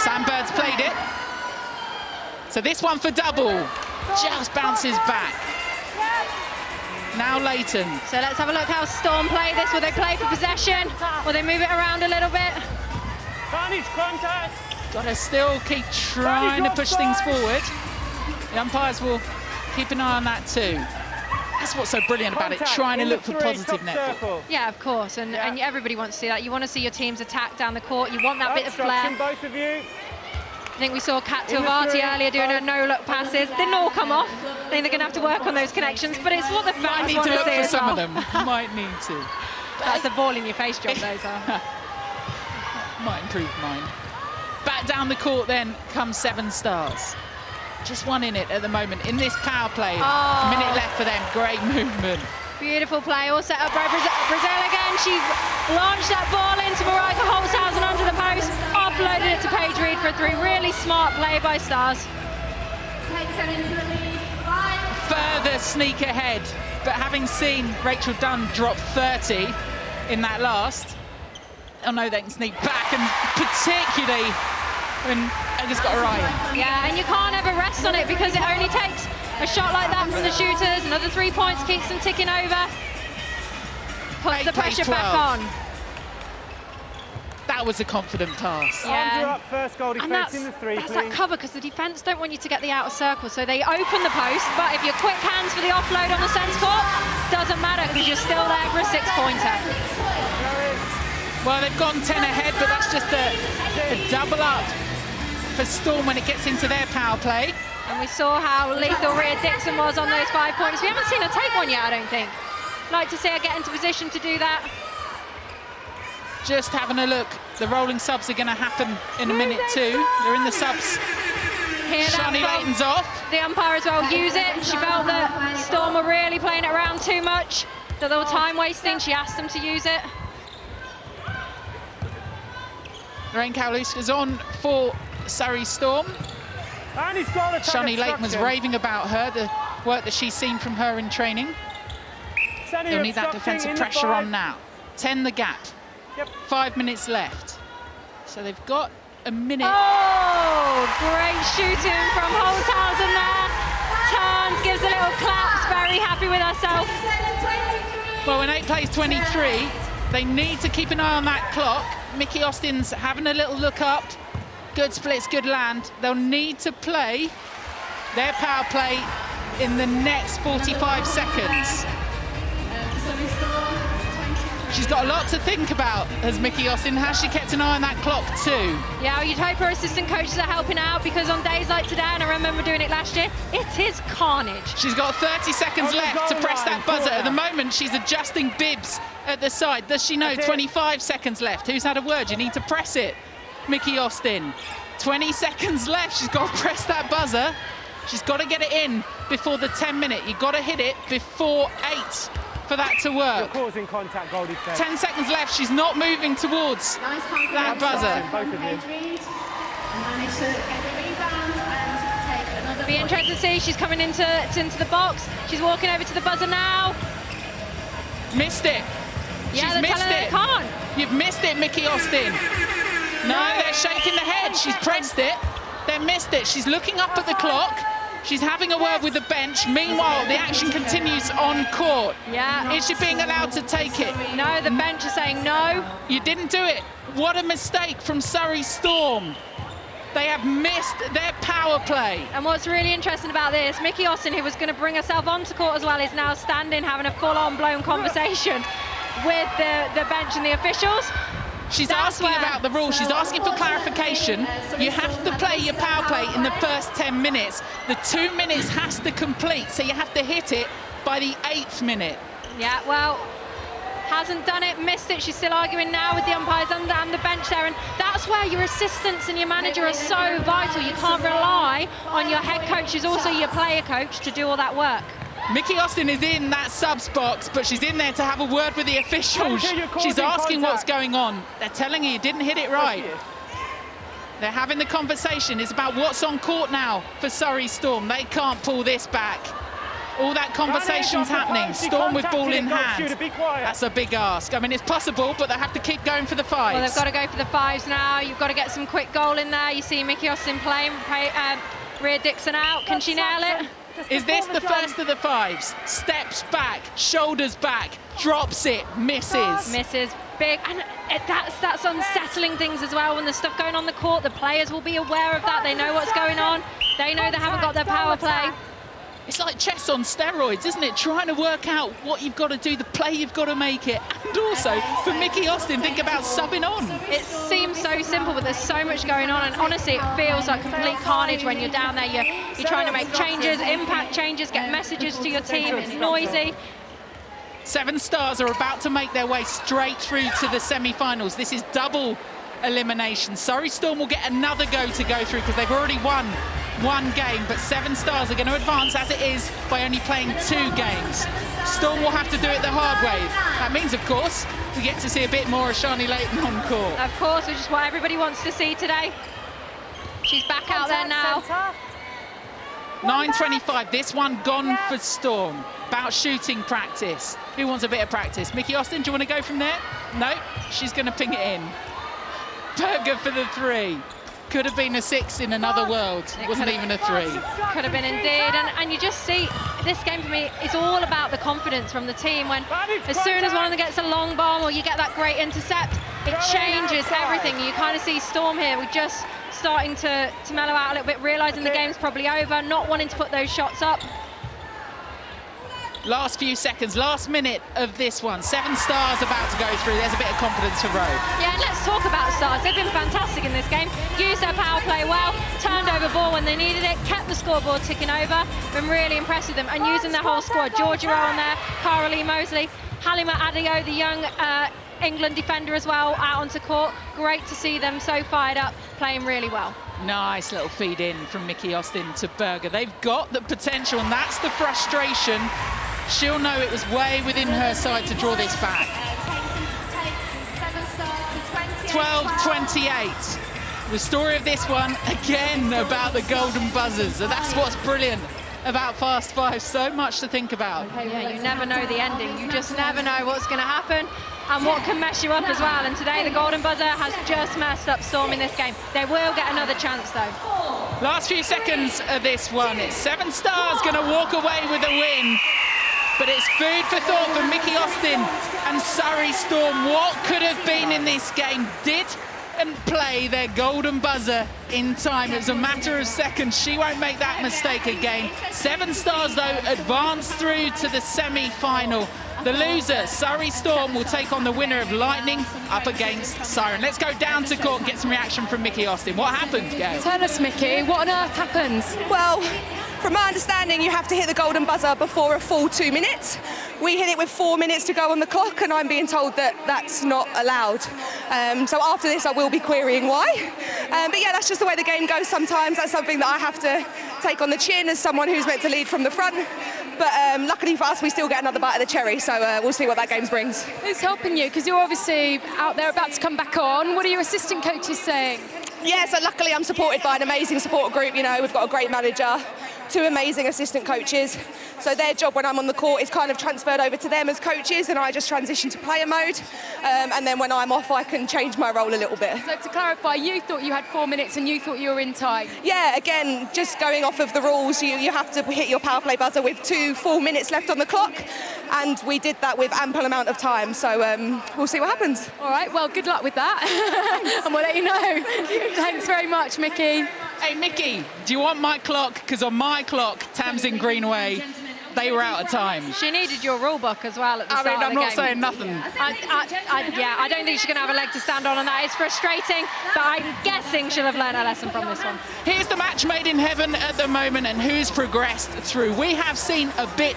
Sam Bird's played it. So this one for double. Just bounces back. Now Layton. So let's have a look how Storm play this. Will they play for possession? Will they move it around a little bit? Vantage contact. Got to still keep trying to push things forward. The umpires will keep an eye on that too. That's what's so brilliant about it, trying to look for positive netball. Yeah, of course, and everybody wants to see that. You want to see your teams attack down the court. You want that bit of flair. Both of you. I think we saw Kat Tilvati earlier doing her no-look passes. Didn't all come off. I think they're going to have to work on those connections, but it's what the fans want to see as well. Some of them might need to. That's a ball-in-your-face job, those are. Might improve mine. Back down the court then comes 7 Stars. Just one in it at the moment in this power play. A minute left for them. Great movement. Beautiful play, all set up by Brazil again. She launched that ball into Marika Holzhausen under the post, offloaded it to Paige Reed for a 3. Really smart play by Stars. Further sneak ahead, but having seen Rachel Dunn drop 30 in that last, I know they can sneak back, and particularly when Aga's got her eye in. Yeah, and you can't ever rest on it because it only takes a shot like that from the shooters. Another 3 points keeps them ticking over. Puts the pressure back on. That was a confident pass. Yeah. Up, first goal defense in the 3, that's that cover, because the defense don't want you to get the outer circle, so they open the post, but if you're quick hands for the offload on the centre court, doesn't matter because you're still there for a 6-pointer. Well, they've gone 10 ahead, but that's just a double up for Storm when it gets into their power play. And we saw how lethal Rhea Dixon was on those 5 points. We haven't seen her take one yet, I don't think. Like to see her get into position to do that. Just having a look. The rolling subs are going to happen in a minute too. They're in the subs Hear that Sharni from Layton's off. the umpire as well. Use it. She felt that Storm were really playing it around too much, that they were time wasting. She asked them to use it. Lorraine Kaluska's on for Surrey Storm. Sharni Layton was raving about her, the work that she's seen from her in training. They'll need that defensive pressure on now. 10 the gap. 5 minutes left. So they've got a minute. Oh, great shooting from Holzhausen there. Turns, gives a little claps, very happy with herself. Well, when 8 plays 23, they need to keep an eye on that clock. Mickey Austin's having a little look up. Good splits, good land. They'll need to play their power play in the next 45 seconds. She's got a lot to think about, has Mickey Austin. Has she kept an eye on that clock too? Yeah, you'd hope her assistant coaches are helping out, because on days like today, and I remember doing it last year, it is carnage. She's got 30 seconds left to press that buzzer. At the moment, she's adjusting bibs at the side. Does she know? 25 seconds left. Who's had a word? You need to press it. Mickey Austin. 20 seconds left. She's got to press that buzzer. She's got to get it in before the 10-minute. You've got to hit it before 8 for that to work. You're causing contact, Goldie. 10 seconds left. She's not moving towards that buzzer. Be interested to see. She's coming into the box. She's walking over to the buzzer now. Missed it. Yeah, She's missed it. Can't. You've missed it, Mickey Austin. No, they're shaking the head. She's pressed it. They missed it. She's looking up at the clock. She's having a word with the bench. Meanwhile, the action continues on court. Yeah. Is she being allowed to take it? No, the bench is saying no. You didn't do it. What a mistake from Surrey Storm. They have missed their power play. And what's really interesting about this, Mickey Austin, who was going to bring herself onto court as well, is now standing having a full-on blown conversation with the bench and the officials. She's asking about the rules. She's asking for clarification. You have to play your power play in the first 10 minutes. The 2 minutes has to complete, so you have to hit it by the 8th minute. Yeah, well, hasn't done it, missed it. She's still arguing now with the umpires and the bench there, and that's where your assistants and your manager are so vital. You can't rely on your head coach, who's also your player coach, to do all that work. Mickey Austin is in that subs box, but she's in there to have a word with the officials. She's asking what's going on. They're telling her you didn't hit it right. They're having the conversation. It's about what's on court now for Surrey Storm. They can't pull this back. All that conversation's happening. Storm with ball in hand. That's a big ask. I mean, it's possible, but they have to keep going for the 5s. Well, they've got to go for the 5s now. You've got to get some quick goal in there. You see Mickey Austin playing, Rhea Dixon out. Can she nail it? Is this the first of the 5s? Steps back, shoulders back, drops it, misses. Misses, big, and that's unsettling things as well. When there's stuff going on the court, the players will be aware of that. They know what's going on. They know they haven't got their power play. It's like chess on steroids, isn't it? Trying to work out what you've got to do, the play you've got to make it. And also, for Mickey Austin, think about subbing on. It seems so simple, but there's so much going on. And honestly, it feels like complete carnage when you're down there. You're trying to make changes, impact changes, get messages to your team. It's noisy. 7 Stars are about to make their way straight through to the semi-finals. This is double elimination. Surrey Storm will get another go through because they've already won 1 game, but 7 Stars are going to advance as it is by only playing 2 games. Storm will have to do it the hard way. That means, of course, we get to see a bit more of Sharni Layton on court. Of course, which is what everybody wants to see today. She's back out there now. 9:25, this one gone for Storm. About shooting practice. Who wants a bit of practice? Mickey Austin, do you want to go from there? No, she's going to ping it in. Berger for the 3. Could have been a 6 in another world. It wasn't even a 3. Could have been indeed. And you just see, this game for me is all about the confidence from the team. When as soon as one of them gets a long bomb or you get that great intercept, it changes everything. You kind of see Storm here. We're just starting to mellow out a little bit, realising the game's probably over, not wanting to put those shots up. Last few seconds, last minute of this one. 7 Stars about to go through. There's a bit of confidence for Rowe. Yeah, and let's talk about Stars. They've been fantastic in this game. Used their power play well, turned over ball when they needed it, kept the scoreboard ticking over. Been really impressed with them. And using their whole squad. Georgia Rowe on there, Cara Lee Mosley, Halima Adio, the young England defender as well out onto court. Great to see them so fired up, playing really well. Nice little feed in from Mickey Austin to Berger. They've got the potential, and that's the frustration. She'll know it was way within her side to draw this back. 12-28. The story of this one, again, about the golden buzzers. And that's what's brilliant about Fast 5. So much to think about. Yeah, you never know the ending. You just never know what's going to happen and what can mess you up as well. And today, the golden buzzer has just messed up Storm in this game. They will get another chance, though. Last few seconds of this one. It's 7 Stars going to walk away with a win. But it's food for thought for Mickey Austin and Surrey Storm. What could have been in this game? Didn't play their golden buzzer in time. It was a matter of seconds. She won't make that mistake again. 7 Stars, though, advance through to the semi-final. The loser, Surrey Storm, will take on the winner of Lightning up against Siren. Let's go down to court and get some reaction from Mickey Austin. What happened, Gail? Tell us, Mickey, what on earth happened? Well, from my understanding, you have to hit the golden buzzer before a full 2 minutes. We hit it with 4 minutes to go on the clock, and I'm being told that that's not allowed. So after this, I will be querying why. But yeah, that's just the way the game goes sometimes. That's something that I have to take on the chin as someone who's meant to lead from the front. But luckily for us, we still get another bite of the cherry, so we'll see what that game brings. Who's helping you? Because you're obviously out there about to come back on. What are your assistant coaches saying? Yeah, so luckily I'm supported by an amazing support group. You know, we've got a great manager, 2 amazing assistant coaches. So their job when I'm on the court is kind of transferred over to them as coaches, and I just transition to player mode. And then when I'm off, I can change my role a little bit. So to clarify, you thought you had 4 minutes and you thought you were in time? Yeah, again, just going off of the rules, you have to hit your power play buzzer with 2 full minutes left on the clock. And we did that with ample amount of time. So we'll see what happens. All right, well, good luck with that. And we'll let you know. Thanks very much, Mickey. Hey, Mickey, do you want my clock? Because on my clock, Tamsin Greenway, they were out of time. She needed your rule book as well at the start of the game. I'm not saying nothing. I don't think she's going to have a leg to stand on that. It's frustrating, but I'm guessing she'll have learned a lesson from this one. Here's the match made in heaven at the moment and who's progressed through. We have seen a bit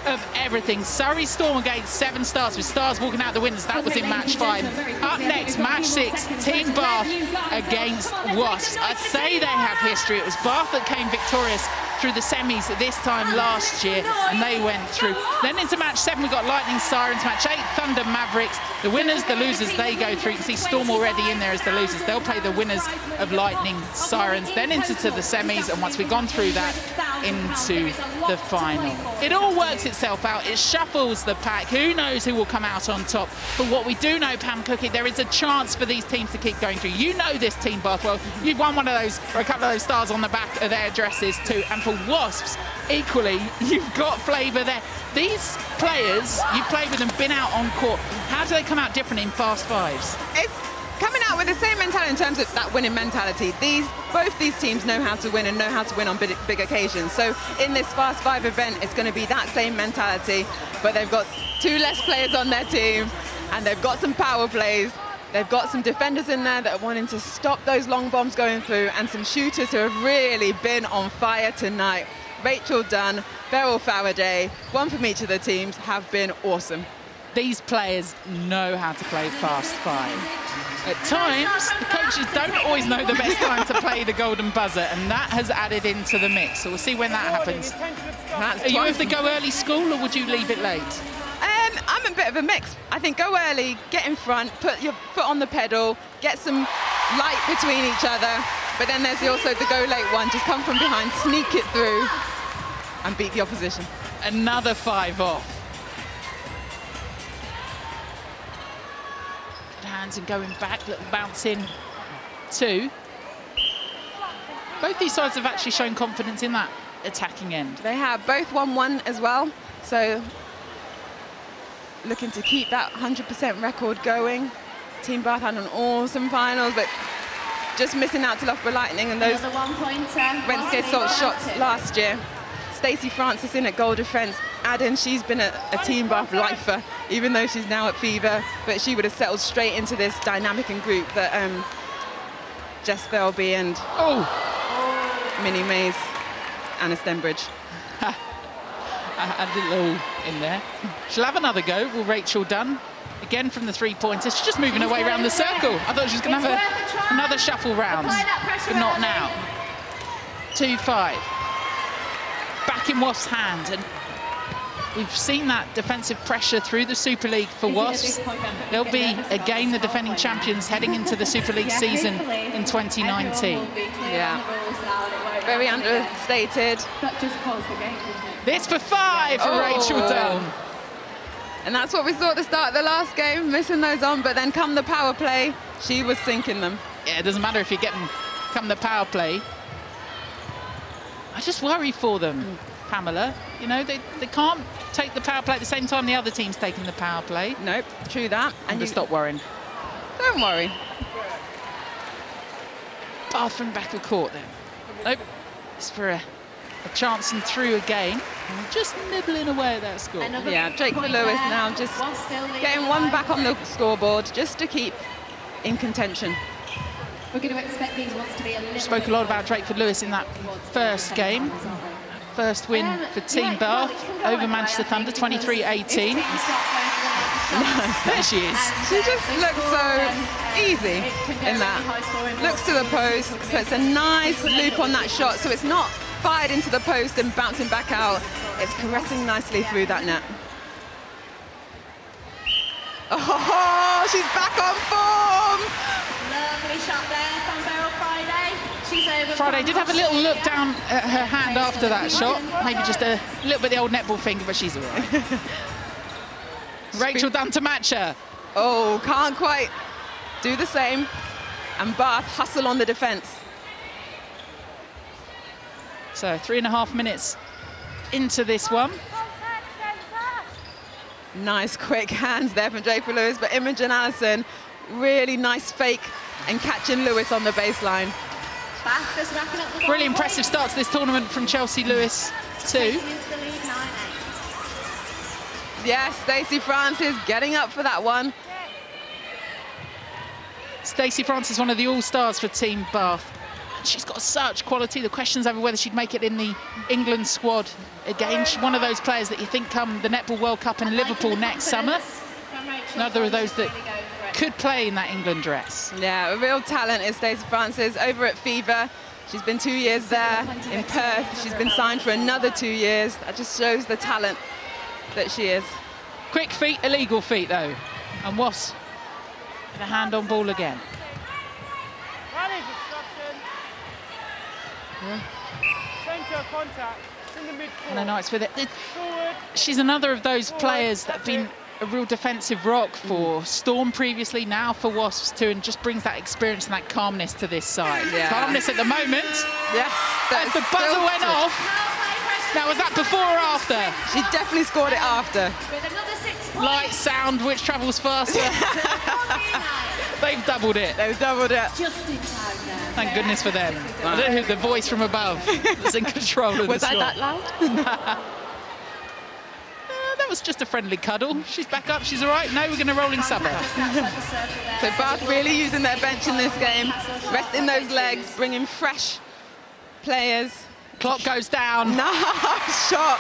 of everything. Surrey Storm against 7 Stars, with Stars walking out the winners. That was in match 5. Up next, match 6, Team Bath against Wasps. I'd say they have history. It was Bath that came victorious through the semis this time last year, and they went through. Then into match 7, we've got Lightning, Sirens. Match 8, Thunder, Mavericks. The winners, the losers, they go through. You can see Storm already in there as the losers. They'll play the winners of Lightning, Sirens, then into the semis, and once we've gone through that, into the final. It all works itself out. It shuffles the pack. Who knows who will come out on top? But what we do know, Pam Cookie, there is a chance for these teams to keep going through. You know this team, Bath, well. You've won one of those, or a couple of those stars on the back of their dresses too. And for Wasps, equally, you've got flavour there. These players, you've played with them, been out on court. How do they come out different in Fast 5s? It's coming out with the same mentality in terms of that winning mentality. Both these teams know how to win and know how to win on big occasions. So in this Fast 5 event, it's going to be that same mentality, but they've got 2 less players on their team, and they've got some power plays. They've got some defenders in there that are wanting to stop those long bombs going through, and some shooters who have really been on fire tonight. Rachel Dunn, Beryl Faraday, one from each of the teams, have been awesome. These players know how to play Fast 5. At times, the coaches don't always know the best time to play the golden buzzer, and that has added into the mix. So we'll see when that happens. Are you of the go early school, or would you leave it late? I'm a bit of a mix. I think go early, get in front, put your foot on the pedal, get some light between each other. But then there's also the go late one. Just come from behind, sneak it through, and beat the opposition. Another 5 off. Good hands and going back, little bounce in 2. Both these sides have actually shown confidence in that attacking end. They have both won 1 as well. So looking to keep that 100% record going. Team Bath had an awesome finals, but just missing out to Loughborough Lightning and those Wednesday Salt shots last year. Stacey Francis in at goal defence. Aden, she's been a Team Bath lifer, even though she's now at Fever, but she would have settled straight into this dynamic and group that Jess Thirlby and Minnie Mays, Anna Stenbridge. A little in there. She'll have another go. Will Rachel Dunn Again from the three-pointer. She's just moving her way around the circle. I thought she was going to have another shuffle round, but not now. 2-5. Back in Wasps' hand, and we've seen that defensive pressure through the Super League for Wasps. They'll be, again, the defending champions heading into the Super League season in 2019. Yeah. Very understated. This for 5 for Rachel Dunn. And that's what we saw at the start of the last game, missing those on, but then come the power play, she was sinking them. Yeah, it doesn't matter if you get them come the power play. I just worry for them, Pamela. You know, they can't take the power play at the same time the other team's taking the power play. Nope, true that. And you stop worrying. Don't worry. Bath from back of court then. Nope, it's for a chance and through again. Just nibbling away at that score. Yeah, Jake for Lewis now just getting one back on the scoreboard just to keep in contention. We're going to expect these ones to be a little Spoke a lot about Drake for Lewis in that first game. First win for Team Bath over Manchester Thunder, 23-18. There she is. She just looks so easy in that. Looks to the post, puts a nice loop on that shot, so it's not fired into the post and bouncing back out. It's caressing nicely through that net. Oh, she's back on form! lovely shot there from Beryl Friday. She's over. Friday did have a little look down at her hand after that shot. Maybe just a little bit of the old netball finger, but she's all right. Rachel Dunn to match her. Oh, can't quite do the same. And Bath hustle on the defence. So 3.5 minutes into this one. Nice quick hands there from Draper Lewis, but Imogen Allison, really nice fake and catching Lewis on the baseline. Really impressive start to this tournament from Chelsea Lewis too. Yes, Stacey Francis getting up for that one. Stacey Francis, one of the all-stars for Team Bath. She's got such quality. The question's over whether she'd make it in the England squad. Again, she's one of those players that you think come the Netball World Cup in Liverpool next summer. Another of those that could play in that England dress. Yeah, a real talent is Stacey Francis over at Fever. She's been 2 years there in Perth. She's been signed for another 2 years. That just shows the talent that she is. Quick feet, illegal feet though. And Wasps with a hand on ball again. Centre contact in the midcourt. And a nice with it. She's another of those players that have been a real defensive rock for Storm previously, now for Wasps too, and just brings that experience and that calmness to this side. Yeah. Calmness at the moment. Yes. As the buzzer went off. Now, was that before or after? She definitely scored it after. Light sound, which travels faster. They've doubled it. They've doubled it. Just in time there. Thank goodness for them. I don't know who the voice from above that's in control of Was the I shot. that loud? That was just a friendly cuddle. She's back up, she's all right. No, we're going to rolling sub her. So Bath really using their bench in this game, resting those legs, bringing fresh players. Clock goes down. Nice shot.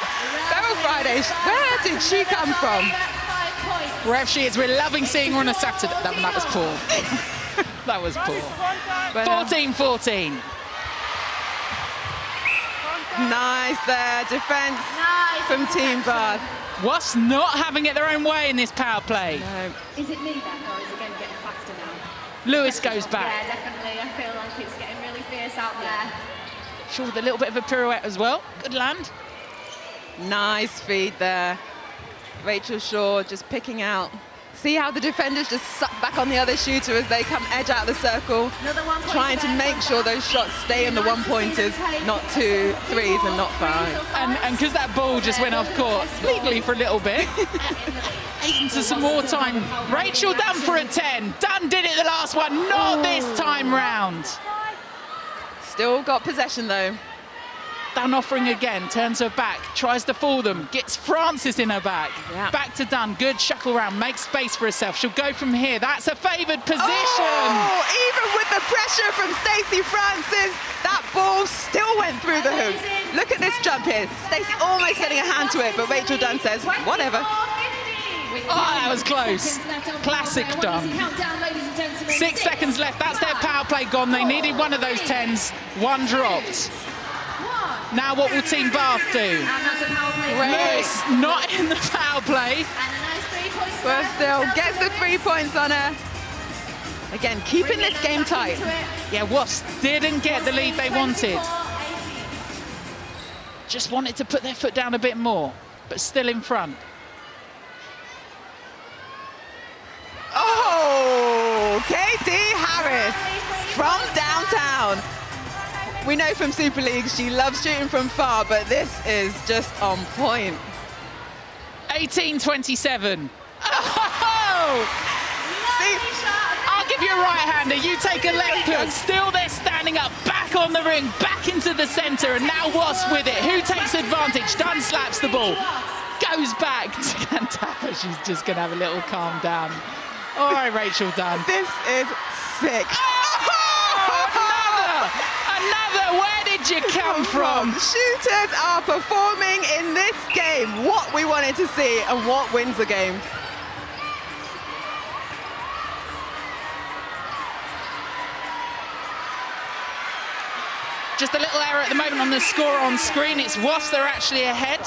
Beryl Friday, where did she come from? Wherever she is, we're loving seeing her on a Saturday. That was poor. That was poor. 14-14. Nice there, defence from Team Bath. Wasps not having it their own way in this power play. No. Is it me then, or is it getting faster now? Lewis goes back. Yeah, definitely. I feel like it's getting really fierce out there. Sure, with a little bit of a pirouette as well. Good land. Nice feed there. Rachel Shaw just picking out. See how the defenders just suck back on the other shooter as they come edge out of the circle, trying to make sure those shots stay in the one-pointers, not 2 threes and not 5. And because that ball just went off court legally for a little bit. Into some more time. Rachel Dunn for a 10. Dunn did it the last one, not this time round. Still got possession though. Dunn offering again, turns her back, tries to fool them, gets Francis in her back. Yeah. Back to Dunn, good shuffle round, makes space for herself. She'll go from here, that's a favoured position. Oh, even with the pressure from Stacey Francis, that ball still went through the hoop. Look at this jump here. Stacey almost getting a hand to it, but Rachel Dunn says, whatever. that was close. Classic done. 6 seconds left. That's their power play gone. They needed one of those 10s. One dropped. Now what will Team Bath do? Lewis not in the power play. But still gets the 3 points on her. Again, keeping this game tight. Yeah, Wasps didn't get the lead they wanted. Just wanted to put their foot down a bit more, but still in front. Oh, Katie Harris from downtown. We know from Super League she loves shooting from far, but this is just on point. 18-27. Oh! I'll give you a right-hander, you take a left hook. Still they're standing up, back on the ring, back into the centre, and now Wasp with it. Who takes advantage? Dunn slaps the ball. Goes back to Cantapa. She's just going to have a little calm down. All right, Rachel Dunn. This is sick. Another, where did you come from? Shooters are performing in this game. What we wanted to see and what wins the game. Just a little error at the moment on the score on screen. It's Wasps, they're actually ahead.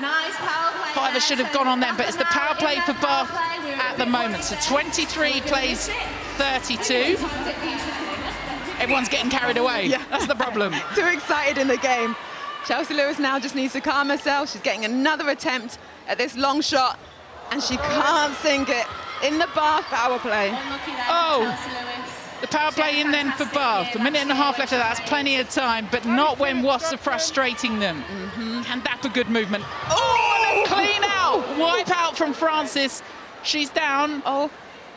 Nice power play. Fiver should have gone on them, but it's the power play for Bath at the moment. So 23 plays 32. Everyone's getting carried away. Yeah. That's the problem. Too excited in the game. Chelsea Lewis now just needs to calm herself. She's getting another attempt at this long shot, and she can't sink it in the Bath power play. Oh, the power play in then for Bath. A minute and a half left of that. That's plenty of time, but not when Wasps are frustrating them. And that's a good movement. Oh, and a clean out. Wipe out from Francis. She's down. Oh,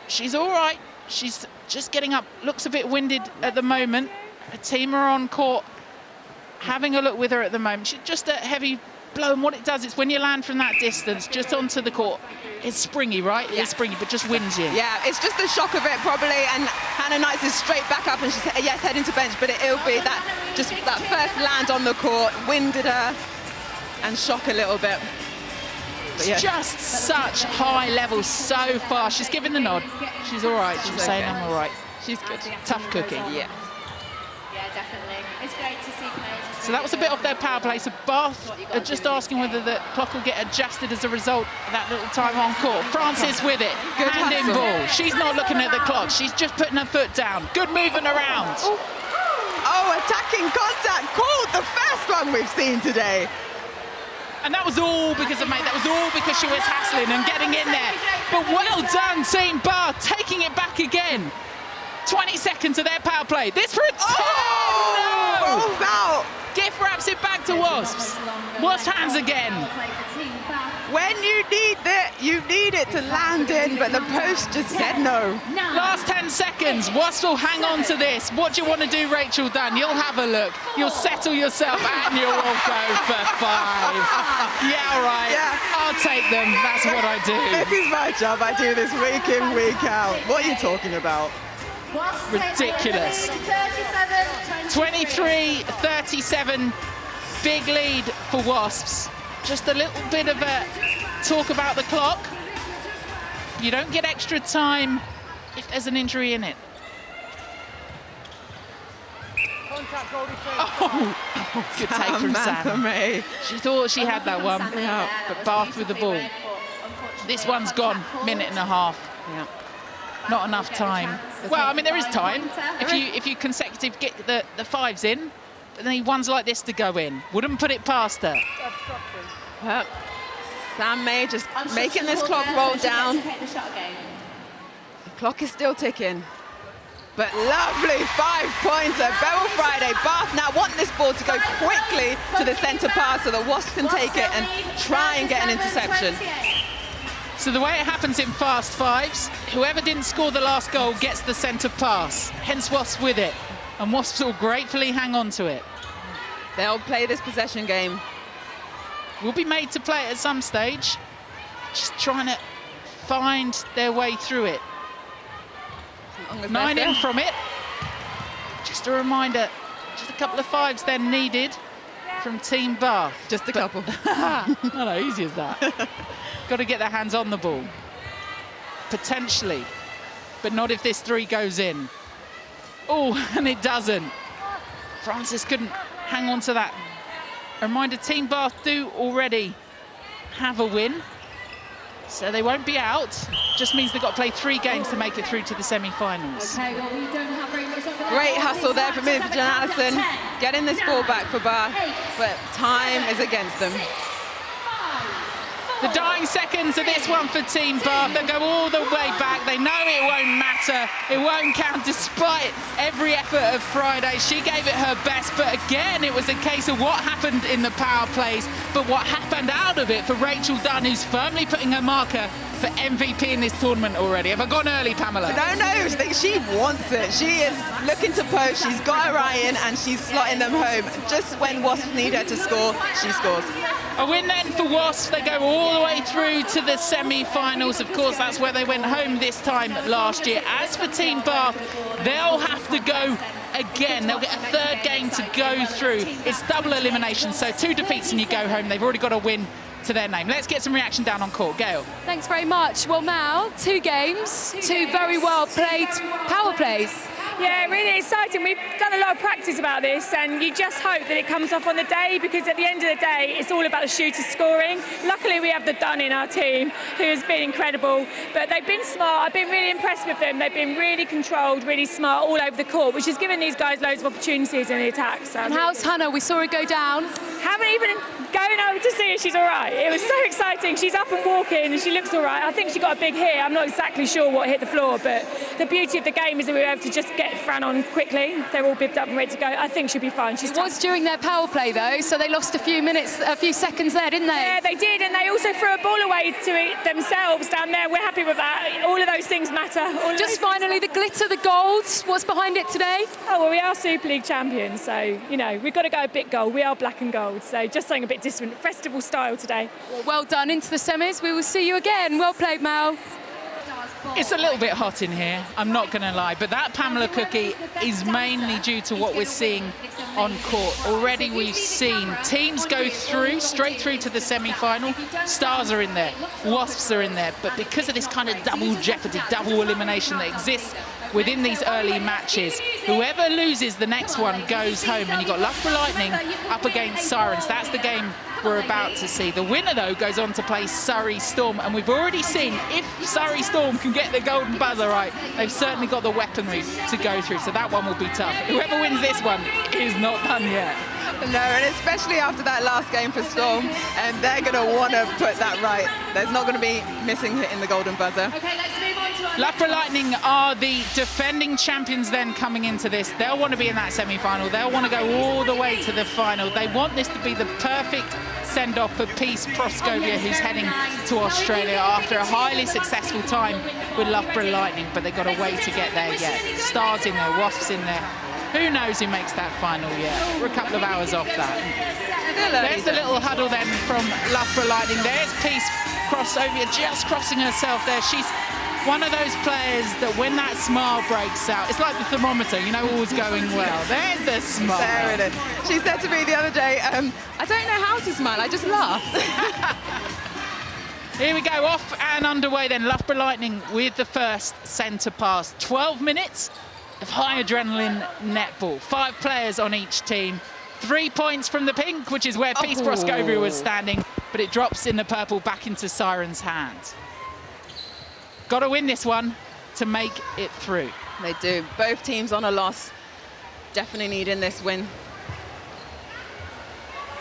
she's all right. She's just getting up. Looks a bit winded at the moment. Her team are on court, having a look with her at the moment. She's just a heavy blow, and what it does is when you land from that distance, just onto the court, it's springy, right? Yeah. It's springy, but just wins you. Yeah, it's just the shock of it probably, and Hannah Knights is straight back up, and she's, yes, heading to bench, but it'll be that, just that first land on the court, winded her, and shock a little bit. Yeah. Just such high levels so far. She's giving the nod. She's all right. She's saying, I'm all right. She's good. Tough cookie. Yeah. Yeah, definitely. It's great to see players. So that was a bit off their power play. So Bath are just asking whether the clock will get adjusted as a result of that little time on court. Francis with it. Good hand in ball. She's not looking at the clock. She's just putting her foot down. Good moving around. Oh, attacking contact called. The first one we've seen today. And that was all because of May. That was all because she was hassling and getting in there. But well done, Team Bath, taking it back again. 20 seconds of their power play. This for a 10! No! Rolls out. Gift wraps it back to Wasps. Wasps hands again. When you need it to land in, but the post just said no. Last 10 seconds. Wasps will hang on to this. What do you want to do, Rachel Dunn? You'll have a look. You'll settle yourself and you'll all go for 5. Yeah, all right. Yeah. I'll take them. That's what I do. This is my job. I do this week in, week out. What are you talking about? Ridiculous. 23-37, big lead for Wasps. Just a little bit of a talk about the clock. You don't get extra time if there's an injury in it. Oh, good take from Sam. She thought she had that one, but Bath with the ball. This one's gone, minute and a half. Yeah. Not enough time. Well, I mean, there is time. If you consecutive get the 5s in, but then ones like this to go in. Wouldn't put it past her. Well, Sam May just making this clock roll down. The clock is still ticking. But lovely 5-pointer, Beryl Friday. Bath now want this ball to go quickly to the centre pass so the Wasps can take it and try and get an interception. So the way it happens in Fast 5s, whoever didn't score the last goal gets the centre pass. Hence Wasps with it. And Wasps will gratefully hang on to it. They'll play this possession game. Will be made to play it at some stage. Just trying to find their way through it. 9 in from it. Just a reminder, just a couple of 5s then needed. from Team Bath. Just a couple. Not easy as that. Got to get their hands on the ball. Potentially, but not if this three goes in. Oh, and it doesn't. Francis couldn't hang on to that. A reminder, Team Bath do already have a win, so they won't be out. Just means they've got to play 3 games to make it through to the semi-finals. Okay, well, we don't have very much longer. Great hustle there from Imogen Allison, getting this ball back for Bath, but time is against them. The dying seconds of this one for Team Bath. They go all the way back. They know it won't matter. It won't count despite every effort of Friday. She gave it her best, but again, it was a case of what happened in the power plays, but what happened out of it for Rachel Dunn, who's firmly putting her marker for MVP in this tournament already. Have I gone early, Pamela? No, I think she wants it. She is looking to post. She's got her eye in, and she's slotting them home. Just when Wasps need her to score, she scores. A win then for Wasps. They go all the way through to the semi-finals. Of course, that's where they went home this time last year. As for Team Bath, they'll have to go again. They'll get a 3rd game to go through. It's double elimination, so 2 defeats and you go home. They've already got a win to their name. Let's get some reaction down on court. Gail. Thanks very much. Well, Mal, 2 games, 2 very well played power plays. Yeah, really exciting. We've done a lot of practice about this, and you just hope that it comes off on the day, because at the end of the day, it's all about the shooters scoring. Luckily, we have the Dunn in our team, who has been incredible. But they've been smart. I've been really impressed with them. They've been really controlled, really smart all over the court, which has given these guys loads of opportunities in the attack. So and how's Hannah? We saw her go down. Haven't even going over to see if she's all right. It was so exciting. She's up and walking, and she looks all right. I think she got a big hit. I'm not exactly sure what hit the floor, but the beauty of the game is that we were able to just get Fran on quickly. They're all bibbed up and ready to go. I think she'll be fine. It was during their power play though, so they lost a few seconds there, didn't they? Yeah, they did, and they also threw a ball away to it themselves down there. We're happy with that. All of those things matter. Just finally, the glitter, the gold. What's behind it today? Oh, well, we are Super League champions, so, you know, we've got to go a bit gold. We are black and gold, so just something a bit different. Festival style today. Well done into the semis. We will see you again. Well played, Mal. It's a little bit hot in here, I'm not going to lie, but that Pamela cookie is mainly due to what we're seeing on court. Already we've seen teams go through, straight through to the semi-final. Stars are in there, Wasps are in there, but because of this kind of double jeopardy, double elimination that exists within these early matches, whoever loses the next one goes home, and you've got Loughborough Lightning up against Sirens. That's the game we're about to see. The winner, though, goes on to play Surrey Storm, and we've already seen if Surrey Storm can get the golden buzzer right, they've certainly got the weaponry to go through, so that one will be tough. Whoever wins this one is not done yet. No, and especially after that last game for Storm, and they're going to want to put that right. There's not going to be missing hitting the golden buzzer. Okay, let's move on to our Loughborough Lightning are the defending champions then coming into this. They'll want to be in that semi-final. They'll want to go all the way to the final. They want this to be the perfect send-off for Peace Proscovia, who's heading to Australia after a highly successful time with Loughborough Lightning, but they've got a way to get there yet. Stars in there, Wasps in there. Who knows who makes that final yet? We're a couple of hours off that. There's the little huddle then from Loughborough Lightning. There's Peace Proscovia just crossing herself there. She's one of those players that when that smile breaks out, it's like the thermometer, you know, all's going well. There's the smile. There it is. She said to me the other day, I don't know how to smile, I just laugh. Here we go, off and underway then. Loughborough Lightning with the first centre pass. 12 minutes of high adrenaline netball. 5 players on each team. 3 points from the pink, which is where Peace Proscovia was standing, but it drops in the purple back into Sirens' hands. Got to win this one to make it through. They do. Both teams on a loss. Definitely needing this win.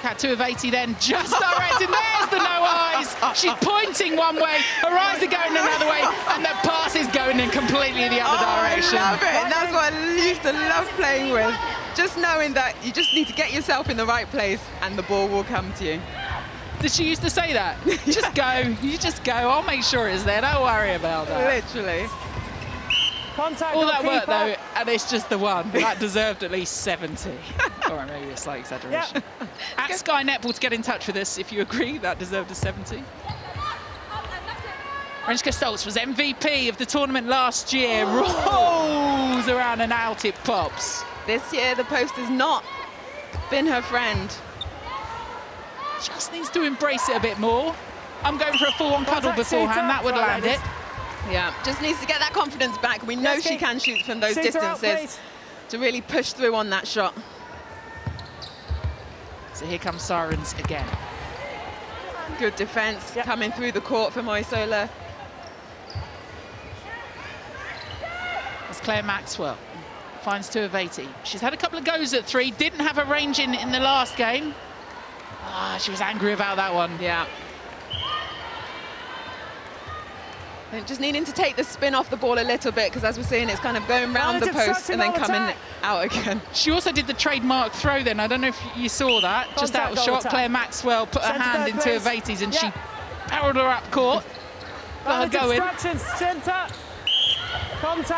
Cat 2 of 80 then, just directing. There's the no eyes. She's pointing one way, her eyes are going another way, and the pass is going in completely the other direction. I love it. And that's what I used to love playing with. Just knowing that you just need to get yourself in the right place and the ball will come to you. Did she used to say that? Just go, you just go. I'll make sure it's there. Don't worry about that. Literally. Contact all that work though, and it's just the one. That deserved at least 70. Or maybe a slight exaggeration. Yep. At Sky Netball to get in touch with us if you agree that deserved a 70. Renska Stoltz was MVP of the tournament last year. Rolls around and out it pops. This year the post has not been her friend. Just needs to embrace it a bit more. I'm going for a full-on cuddle beforehand. That would land it. Yeah, just needs to get that confidence back. We know she can shoot from those distances to really push through on that shot. So here comes Sirens again. Good defense coming through the court from Oisola. That's Claire Maxwell. Finds 2 of 80. She's had a couple of goes at 3. Didn't have a range in the last game. She was angry about that one. Yeah. And just needing to take the spin off the ball a little bit, because as we're seeing, it's kind of going round the post and then coming out again. She also did the trademark throw then. I don't know if you saw that. Just out of shot, Claire Maxwell put her hand in 2 of 80s and she barreled her up court. Got her going.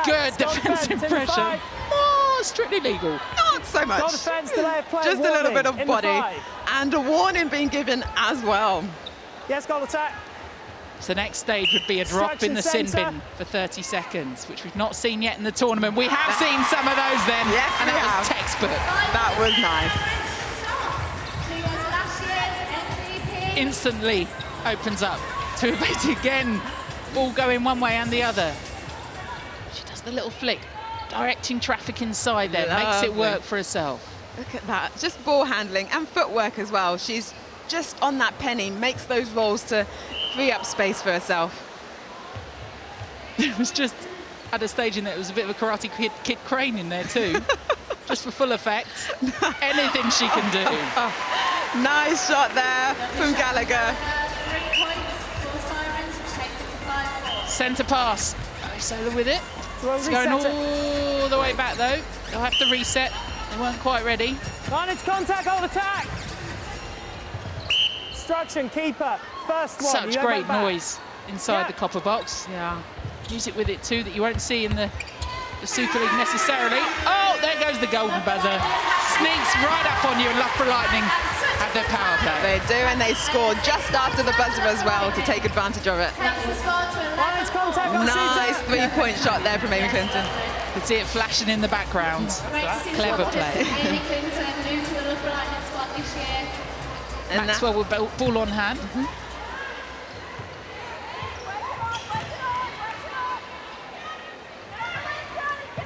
Good defensive pressure. More strictly legal. Not so much. Just a little bit of body. And a warning being given as well. Yes, goal attack. So next stage would be a drop in the sin bin for 30 seconds, which we've not seen yet in the tournament. We have seen some of those then. Yes, and that was textbook. That was nice. Instantly opens up. 2 of 80 again. Ball going one way and the other. She does the little flick, directing traffic inside there. Lovely. Makes it work for herself. Look at that. Just ball handling and footwork as well. She's just on that penny, makes those rolls to free up space for herself. It was just at a stage in there, it was a bit of a Karate Kid Crane in there too. Just for full effect. Anything she can do. Nice shot there from Gallagher. Centre pass. Oisola with it. It's going all the way back though. They'll have to reset. They weren't quite ready. Advantage contact, hold attack. Obstruction, keeper. First one. Such great noise inside the copper box. Yeah. Music with it too that you won't see in the Super League necessarily. Oh, there goes the golden buzzer. Sneaks right up on you, and Loughborough Lightning have their power play. They do, and they scored just after the buzzer as well to take advantage of it. Nice 3-point shot there from Amy Clinton. You can see it flashing in the background. Clever play. Maxwell with ball on hand.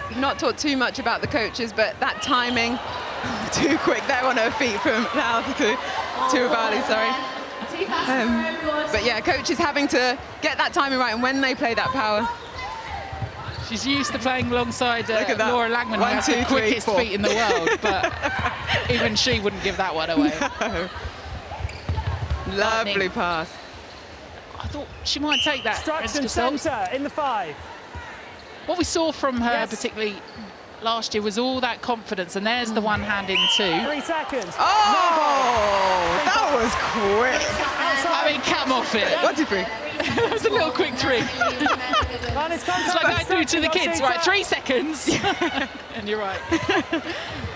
We've not talked too much about the coaches, but that timing, too quick there on her feet from now to Uvali, sorry. But yeah, coaches having to get that timing right, and when they play that power. She's used to playing alongside Laura Langman, who has the quickest feet in the world, but even she wouldn't give that one away. No. Lovely pass. I thought she might take that. Obstruction centre in the 5. What we saw from her, particularly last year, was all that confidence, and there's the one hand in 2. 3 seconds. Oh, that was quick. I mean, come off it. 1, 2, 3. That was a little quick trick. It's like I do to the kids, right? 3 seconds. And you're right.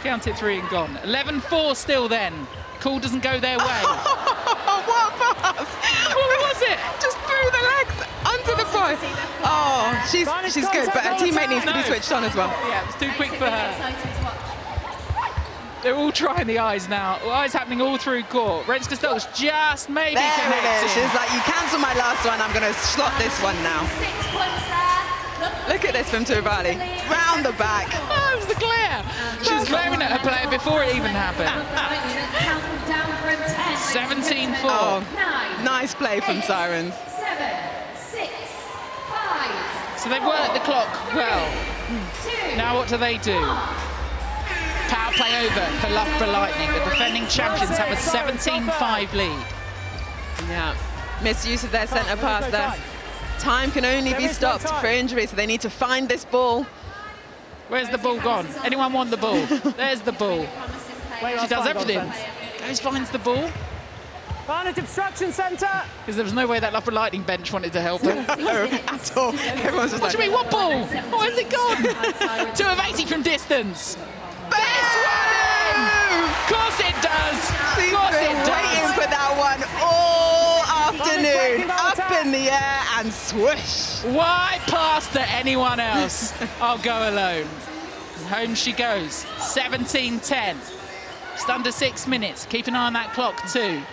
Count it 3 and gone. 11-4 still then. Call doesn't go their way. What pass? What was it? Just through the legs under the post. Oh, she's good, but her teammate needs to be switched on as well. Yeah, it was too quick for her. They're all trying the eyes now. Eyes happening all through court. Renska Stokes just maybe connecting. There it is. She's like, you cancel my last one, I'm going to slot this one now. Look at this from Tuivali. Round the back. Oh, it was the glare. She was glaring at her player before it even happened. 17-4. Oh, nice play from Sirens. 7, 6, 5. So they've worked the clock well. Now what do they do? Power play over for Loughborough Lightning. The defending champions have a 17-5 lead. Yeah, misuse of their centre pass there. Time can only be stopped for injury, so they need to find this ball. Where's the ball gone? Anyone want the ball? There's the ball. She does everything. Goes, finds the ball. Advantage obstruction centre. Because there was no way that Loughborough Lightning bench wanted to help her. No, at all. Everyone's just what do you mean, what ball? Where's it gone? 2 of 80 from distance. This one! Of course it does. She's been waiting for that one all afternoon. Up in the air and swish. Why pass to anyone else? I'll go alone. And home she goes. 17-10. Just under 6 minutes. Keep an eye on that clock too.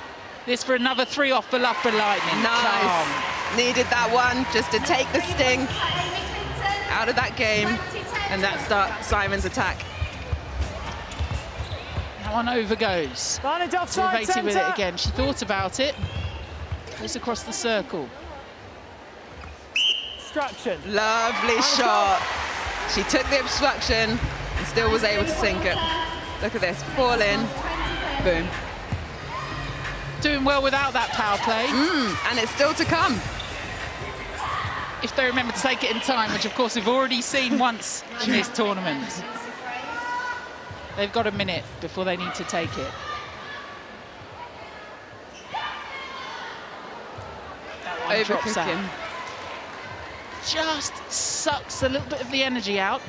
This for another 3 off for Loughborough Lightning. Nice. Needed that one just to take the sting out of that game and that start Sirens attack. That one over goes. Advantage offside Sirvati with it centre. again. She thought about it. Goes across the circle. Obstruction. Lovely shot. She took the obstruction and still was able to sink it. Look at this, fall in, boom. Doing well without that power play. And it's still to come. If they remember to take it in time, which of course we've already seen once in this tournament. They've got a minute before they need to take it. That one drops out. Overcooking. Just sucks a little bit of the energy out.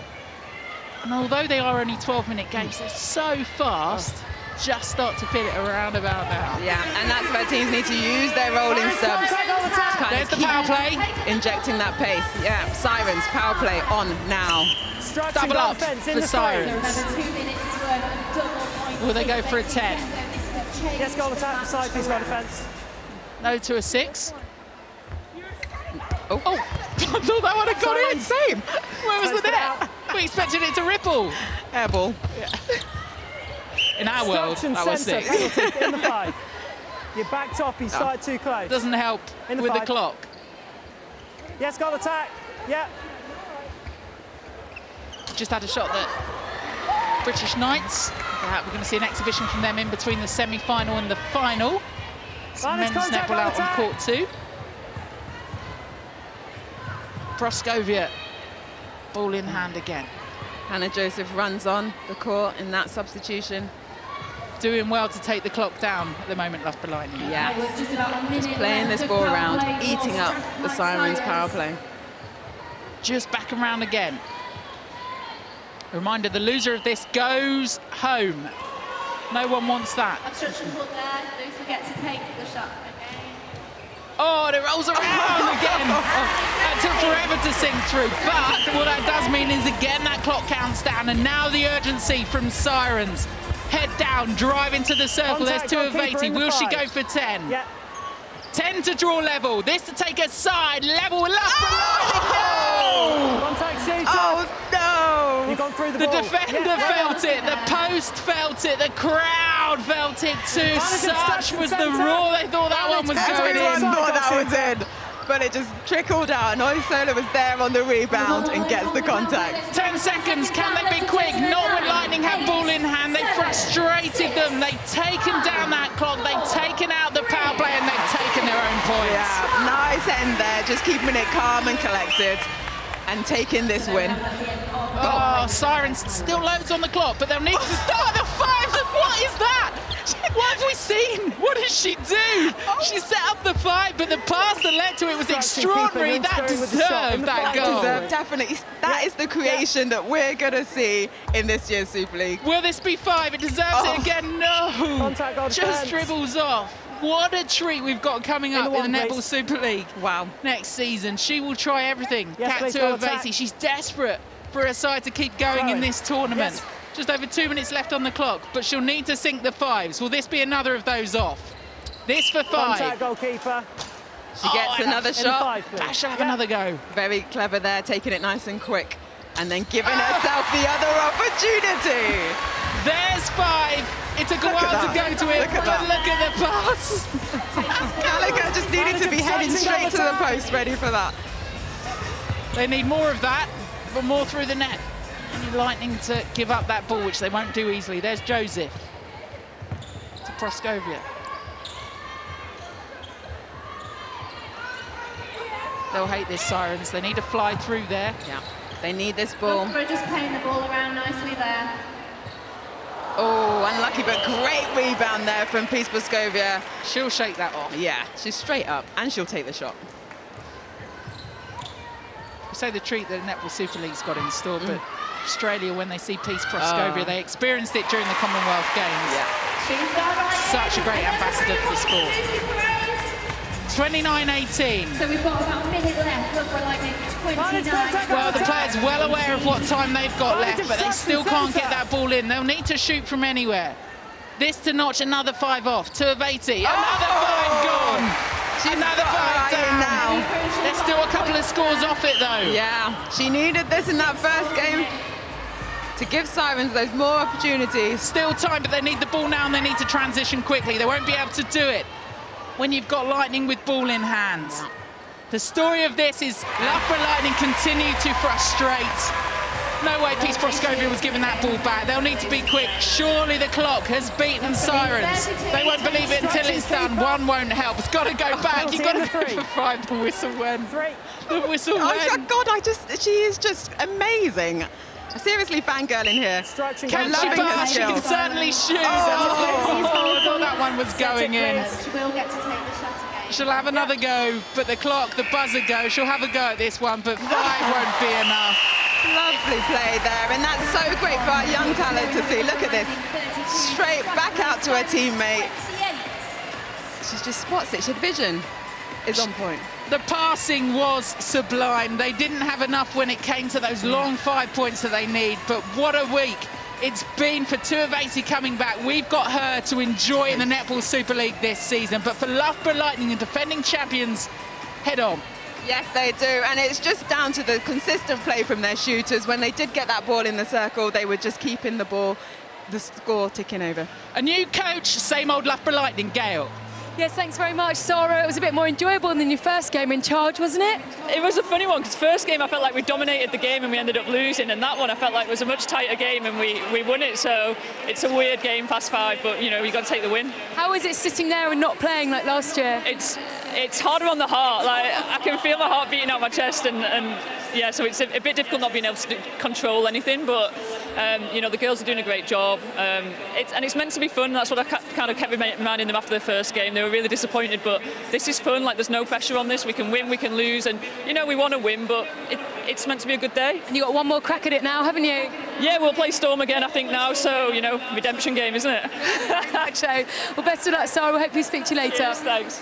And although they are only 12-minute games, they're so fast, just start to feel it around about now. Yeah, and that's where teams need to use their rolling stubs to kind There's of the power play. injecting that pace. Yeah, Sirens, power play on now. Double up for Sirens. Will they go for a 10? Yes, goal attack, side piece, right defence. No to a 6. Oh, I thought that one had gone in. Same. Where was the net? We expected it to ripple. Airball. Yeah. In our world, that was 6. Penalty in the 5. You backed off, he started too close. Doesn't help In the with 5. the clock. Yes, goal attack. Yeah. Just had a shot that British Knights. We're going to see an exhibition from them in between the semi-final and the final. Some men's contact, netball out on attack. court 2. Proskovia, ball in hand again. Hannah Joseph runs on the court in that substitution. Doing well to take the clock down at the moment, Loughborough Lightning. Yeah, just playing this ball around, eating up the Sirens power play. Just back around again. A reminder, the loser of this goes home. No one wants that. Obstruction called there. Don't forget to take the shot. Oh, and it rolls around again. That took forever to sink through, but what that does mean is again that clock counts down, and now the urgency from Sirens. Head down, drive into the circle. Contact, There's 2 of goalkeeper 80. in the Will she 5. go for 10? Yeah. 10 to draw level. This to take a side. Level with Loughborough. Contact shooter. Oh, no. You've gone through the The ball. defender felt it, the post felt it, the crowd felt it too. Such was the roar, they thought that one was going Everyone in. thought that was in, but it just trickled out. Noisola was there on the rebound and gets the contact. 10 seconds, can they be quick? Not when Lightning have ball in hand. They frustrated them. They've taken down that clock. They've taken out the power play and they've taken their own points. Yeah, nice end there, just keeping it calm and collected and taking this win. Oh, Sirens still loads on the clock, but they'll need to start the 5s. What is that? What have we seen? What did she do? She set up the 5, but the pass that led to it was extraordinary. That deserved that goal. Definitely. That is the creation that we're going to see in this year's Super League. Will this be 5? It deserves it again. No. Contact on Just defense. dribbles off. What a treat we've got coming up in the Netball Super League. Wow. Next season. She will try everything. Yes, Cat please, 2 goal of attack. 80. She's desperate for her side to keep going in this tournament. Yes. Just over 2 minutes left on the clock, but she'll need to sink the 5s. Will this be another of those off? This for 5. Contact goalkeeper. She gets another shot. 5, please. Bash will have another go. Very clever there, taking it nice and quick. And then giving herself the other opportunity. There's 5. It took a while to go to it. Look at that. Look at the pass. Gallagher just needed to be heading straight to the post, ready for that. They need more of that, but more through the net. And Lightning to give up that ball, which they won't do easily. There's Joseph to Proskovia. They'll hate this, Sirens. They need to fly through there. Yeah, they need this ball. Loughborough just playing the ball around nicely there. Oh, unlucky, but great rebound there from Peace Proskovia. She'll shake that off. Yeah, she's straight up, and she'll take the shot. We say the treat that the Netball Super League's got in store, but Australia, when they see Peace Proskovia, they experienced it during the Commonwealth Games. Yeah. Such a great ambassador for the sport. 29-18. So we've got about a minute left. Loughborough Lightning 29. Well, the players well aware of what time they've got left, but they still can't get that ball in. They'll need to shoot from anywhere. This to notch another 5 off. 2 of 80. Another 5 gone. Another 5 down. Now. There's still a couple of scores off it though. Yeah, she needed this in that first game to give Sirens those more opportunities. Still time, but they need the ball now and they need to transition quickly. They won't be able to do it when you've got Lightning with ball in hand. The story of this is Loughborough Lightning continue to frustrate. No way Peace Proscovia was giving that ball back. They'll need to be quick. Surely the clock has beaten Sirens. They won't believe it until it's done. 1 won't help. It's got to go back. You've got to go for 5. The whistle went. The whistle went. Oh God, she is just amazing. Seriously fangirling here. Can she pass? She can certainly shoot. Oh, I thought that one was going in. She'll have another go, but the clock, the buzzer goes. She'll have a go at this one, but 5 won't be enough. Lovely play there, and that's so great for our young talent to see. Look at this, straight back out to her teammate. She just spots it, her vision is on point. The passing was sublime. They didn't have enough when it came to those long 5 points that they need, but what a week it's been for 2 of 80 coming back. We've got her to enjoy in the Netball Super League this season, but for Loughborough Lightning, the defending champions, head on. Yes, they do, and it's just down to the consistent play from their shooters. When they did get that ball in the circle, they were just keeping the ball, the score ticking over. A new coach, same old Loughborough Lightning, Gail. Yes, thanks very much, Sarah. It was a bit more enjoyable than your first game in charge, wasn't it? It was a funny one, because first game I felt like we dominated the game and we ended up losing, and that one I felt like was a much tighter game and we won it, so it's a weird game, Fast5, but you know, you've got to take the win. How is it sitting there and not playing like last year? It's harder on the heart. Like, I can feel my heart beating out my chest, and yeah, so it's a bit difficult not being able to control anything, but you know, the girls are doing a great job. It's meant to be fun. That's what I kind of kept reminding them after the first game. They were really disappointed, but this is fun. Like, there's no pressure on this. We can win, we can lose, and you know, we want to win, but it's meant to be a good day. And you got one more crack at it now, haven't you? Yeah, we'll play Storm again, I think now. So you know, redemption game, isn't it? Actually, well, best of luck, Sarah. We'll hopefully speak to you later. Cheers, thanks.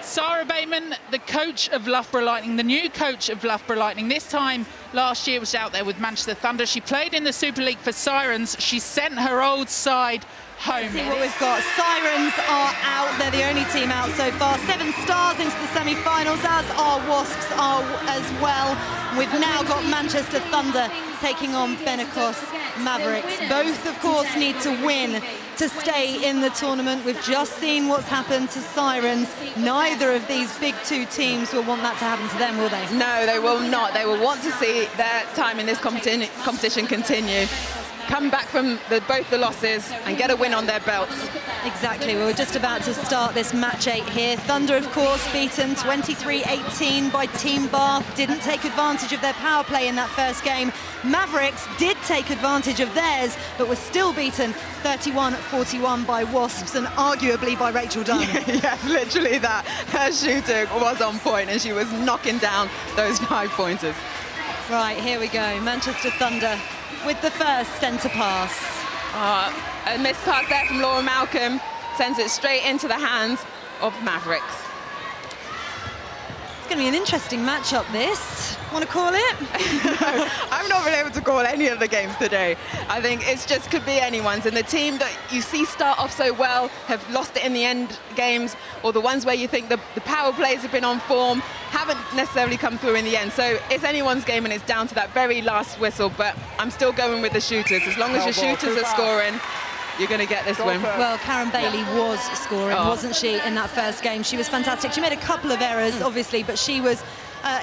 Sarah Bateman, the coach of Loughborough Lightning, the new coach of Loughborough Lightning. This time last year was out there with Manchester Thunder. She played in the Super League for Sirens. She sent her old side home. Let's see what we've got. Sirens are out. They're the only team out so far. 7 stars into the semi-finals, as are Wasps as well. We've now got Manchester Thunder taking on Benacos Mavericks. Both, of course, need to win to stay in the tournament. We've just seen what's happened to Sirens. Neither of these big 2 teams will want that to happen to them, will they? No, they will not. They will want to see their time in this competition continue. Come back from both the losses and get a win on their belts. Exactly. Well, we're just about to start this match 8 here. Thunder, of course, beaten 23-18 by Team Bath. Didn't take advantage of their power play in that first game. Mavericks did take advantage of theirs, but were still beaten 31-41 by Wasps, and arguably by Rachel Dunn. Yes, literally that. Her shooting was on point and she was knocking down those 5-pointers. Right, here we go. Manchester Thunder with the first centre pass. A missed pass there from Laura Malcolm sends it straight into the hands of Mavericks. It's going to be an interesting matchup, this. Want to call it? No, I'm not really able to call any of the games today. I think it's just could be anyone's, and the team that you see start off so well have lost it in the end games, or the ones where you think the power plays have been on form haven't necessarily come through in the end. So it's anyone's game, and it's down to that very last whistle, but I'm still going with the shooters. As long as your shooters are scoring, you're going to get this win. Well, Karen Bailey was scoring, wasn't she, in that first game? She was fantastic. She made a couple of errors, obviously, but she was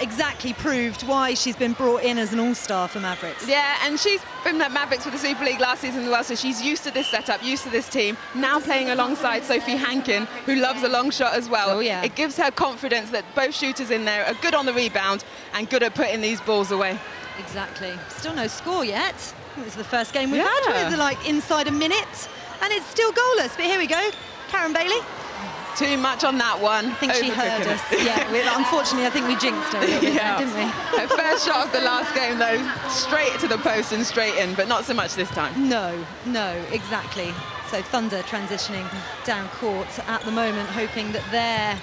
exactly proved why she's been brought in as an all-star for Mavericks. Yeah, and she's been at Mavericks for the Super League last season as well, so she's used to this setup, used to this team, now playing alongside Sophie Hankin, who loves a long shot as well. Oh, yeah. It gives her confidence that both shooters in there are good on the rebound and good at putting these balls away. Exactly. Still no score yet. This is the first game we've had with like inside a minute, and it's still goalless. But here we go, Karen Bailey. Too much on that one. I think she heard us. Yeah, unfortunately, I think we jinxed her a little bit there, didn't we? Her first shot of the last game, though, straight to the post and straight in, but not so much this time. No, exactly. So Thunder transitioning down court at the moment, hoping that their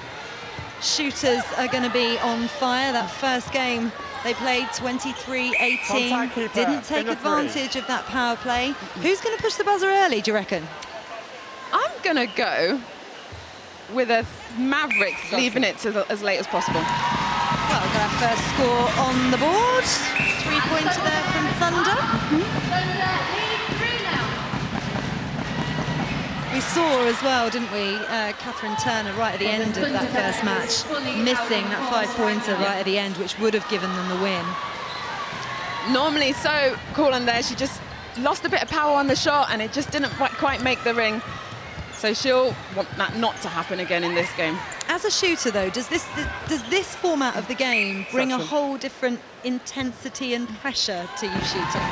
shooters are going to be on fire. That first game, they played 23-18, didn't take advantage of that power play. Who's going to push the buzzer early, do you reckon? going to go with a Mavericks, leaving it to as late as possible. Well, we've got our first score on the board. 3-pointer there from Thunder. We saw as well, didn't we, Catherine Turner right at the end of that first match, missing that 5-pointer right at the end, which would have given them the win. Normally so cool on there. She just lost a bit of power on the shot and it just didn't quite make the ring. So she'll want that not to happen again in this game. As a shooter, though, does this format of the game bring a whole different intensity and pressure to you shooting?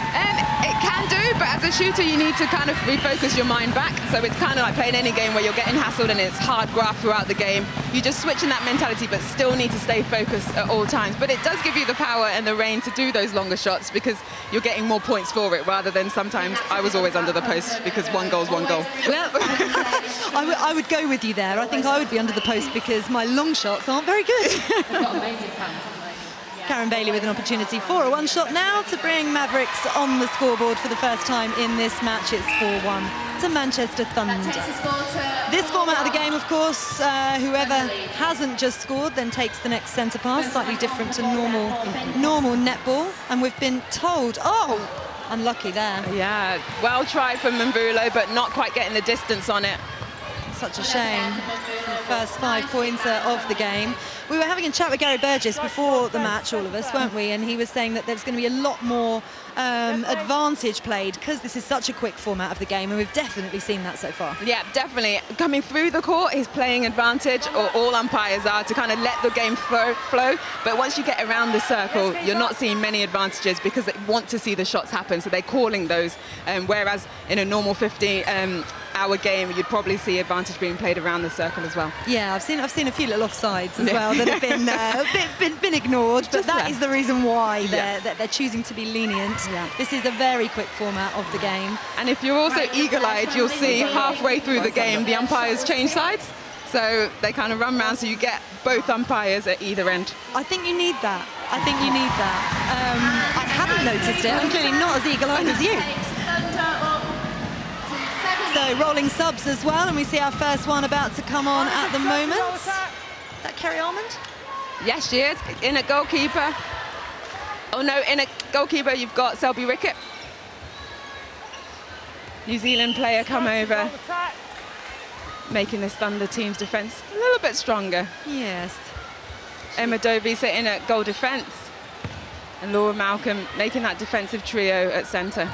It can do, but as a shooter, you need to kind of refocus your mind back. So it's kind of like playing any game where you're getting hassled and it's hard graph throughout the game. You just switch in that mentality, but still need to stay focused at all times. But it does give you the power and the reign to do those longer shots because you're getting more points for it, rather than sometimes I was always under the post because one goal's one goal. Well, I would go with you there. I think I would be under the post because my long shots aren't very good. Karen Bailey with an opportunity for a one-shot now to bring Mavericks on the scoreboard for the first time in this match. It's 4-1 to Manchester Thunder. This format of the game, of course, whoever hasn't just scored then takes the next centre pass, slightly different to normal netball. And we've been told, oh, unlucky there. Yeah, well tried from Mvula, but not quite getting the distance on it. Such a shame. The first 5-pointer of the game. We were having a chat with Gary Burgess before the match, all of us, weren't we? And he was saying that there's going to be a lot more advantage played because this is such a quick format of the game, and we've definitely seen that so far. Yeah, definitely. Coming through the court, he's playing advantage, or all umpires are, to kind of let the game flow. But once you get around the circle, you're not seeing many advantages because they want to see the shots happen, so they're calling those. Whereas in a normal 50-hour game, you'd probably see advantage being played around the circle as well. Yeah, I've seen a few little offsides as well that have been ignored, but that is the reason why they're choosing to be lenient. Yeah. This is a very quick format of the game. And if you're also eagle-eyed, you'll see halfway through the game the umpires change sides. So they kind of run around, so you get both umpires at either end. I think you need that. I hadn't noticed it. I'm clearly not as eagle-eyed as you. So rolling subs as well, and we see our first one about to come on at the moment. Is that Kerry Almond? Yes, she is. In at goalkeeper. Oh no, in at goalkeeper you've got Selby Rickett. New Zealand player come over, making this Thunder team's defence a little bit stronger. Yes. Emma Dovey sitting at goal defence, and Laura Malcolm making that defensive trio at centre.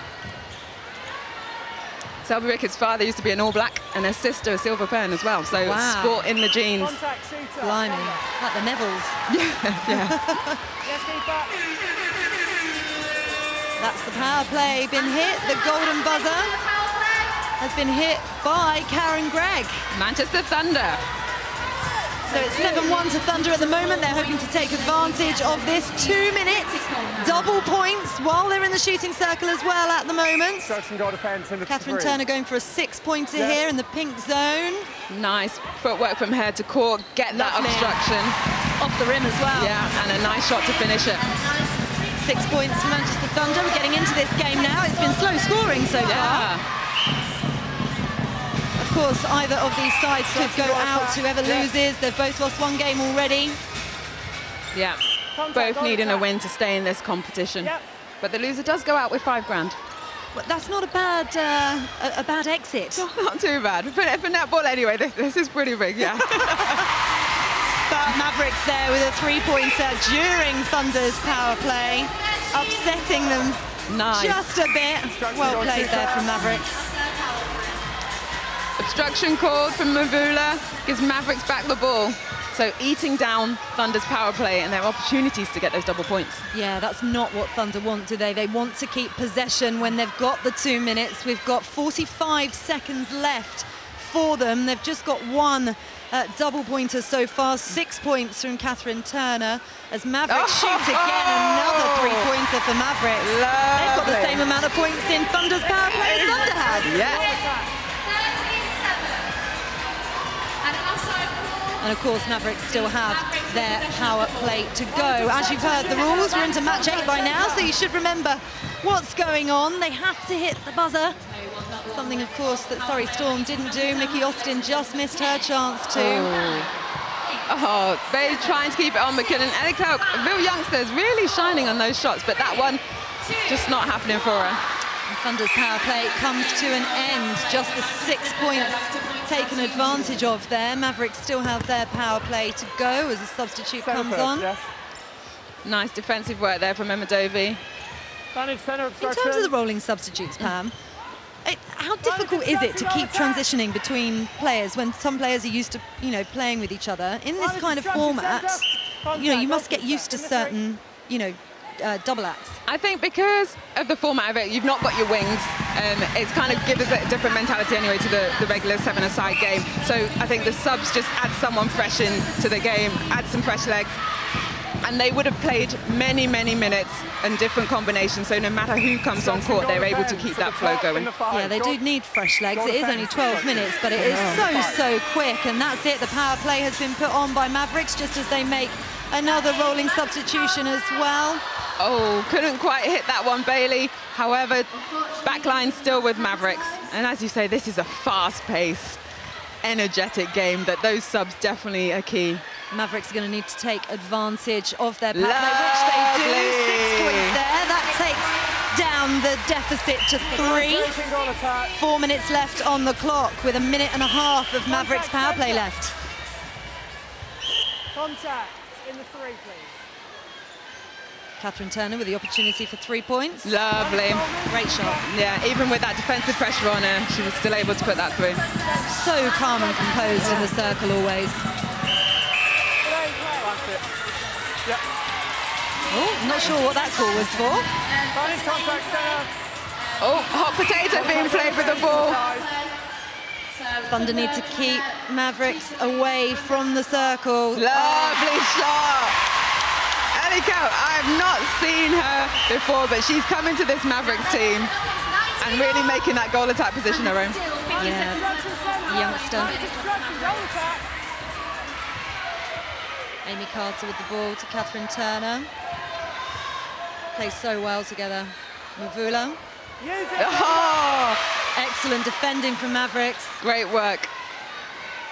Selby Rickett's father used to be an All Black, and her sister a Silver Fern as well. So sport in the genes. Blimey, like the Nevilles. Yeah. That's the power play been hit. The golden buzzer has been hit by Karen Gregg. Manchester Thunder. So it's 7-1 to Thunder at the moment. They're hoping to take advantage of this. 2 minutes, double points while they're in the shooting circle as well at the moment. Catherine Turner going for a 6-pointer here in the pink zone. Nice footwork from her to court, get that obstruction. Off the rim as well. Yeah, and a nice shot to finish it. 6 points for Manchester Thunder. We're getting into this game now. It's been slow scoring so far. Of course, either of these sides could go out. Whoever loses, they've both lost one game already. Yeah, both needing a win to stay in this competition. But the loser does go out with $5,000. Well, that's not a bad exit. Not too bad. For netball anyway, this is pretty big, yeah. But Mavericks there with a 3-pointer during Thunder's power play, upsetting them just a bit. Well played there from Mavericks. Obstruction called from Mvula, gives Mavericks back the ball. So eating down Thunder's power play and their opportunities to get those double points. Yeah, that's not what Thunder want, do they? They want to keep possession when they've got the 2 minutes. We've got 45 seconds left for them. They've just got one double pointer so far. 6 points from Catherine Turner as Mavericks shoot again. Another 3-pointer for Mavericks. They've got the same amount of points in Thunder's power play as Thunder has. Yeah. And of course, Mavericks still have their power play to go. As you've heard the rules, we're into match 8 by now, so you should remember what's going on. They have to hit the buzzer Something, of course, that Surrey Storm didn't do. Mickey Austin just missed her chance too. Oh, Bailey trying to keep it on McKinnon. Ellie Clark, real youngsters, really shining on those shots, but that one just not happening for her. And Thunder's power play comes to an end. Just the 6 points taken advantage of there. Mavericks still have their power play to go as a substitute comes on. Yes. Nice defensive work there from Emma Dovey. In terms of the rolling substitutes, Pam, how difficult is it to keep transitioning between players when some players are used to, playing with each other? In this kind of format, you must get used to certain, double acts. I think because of the format of it, you've not got your wings. It's kind of gives us a different mentality anyway to the regular 7-a-side game. So I think the subs just add someone fresh into the game, add some fresh legs. And they would have played many, many minutes and different combinations, so no matter who comes on court, they're able to keep that flow going. Yeah, they do need fresh legs. It is only 12 minutes, but it is so quick, and that's it. The power play has been put on by Mavericks just as they make another rolling substitution as well. Oh, couldn't quite hit that one, Bailey. However, backline still with Mavericks. And as you say, this is a fast-paced, energetic game that those subs definitely are key. Mavericks are going to need to take advantage of their power play, which they do. 6 points there. That takes down the deficit to 3. 4 minutes left on the clock with 1.5 minutes of Mavericks power play left. Contact in the 3, please. Catherine Turner with the opportunity for 3 points. Lovely. Great shot. Yeah, even with that defensive pressure on her, she was still able to put that through. So calm and composed in the circle always. Oh, not sure what that call was for. Oh, hot potato being played with the ball. Thunder need to keep Mavericks away from the circle. Lovely shot. Ellie Cow, I have not seen her before, but she's coming to this Mavericks team and really making that goal attack position her own. Yeah, youngster. Amy Carter with the ball to Catherine Turner. Play so well together. Mavula. Oh! Excellent defending from Mavericks. Great work.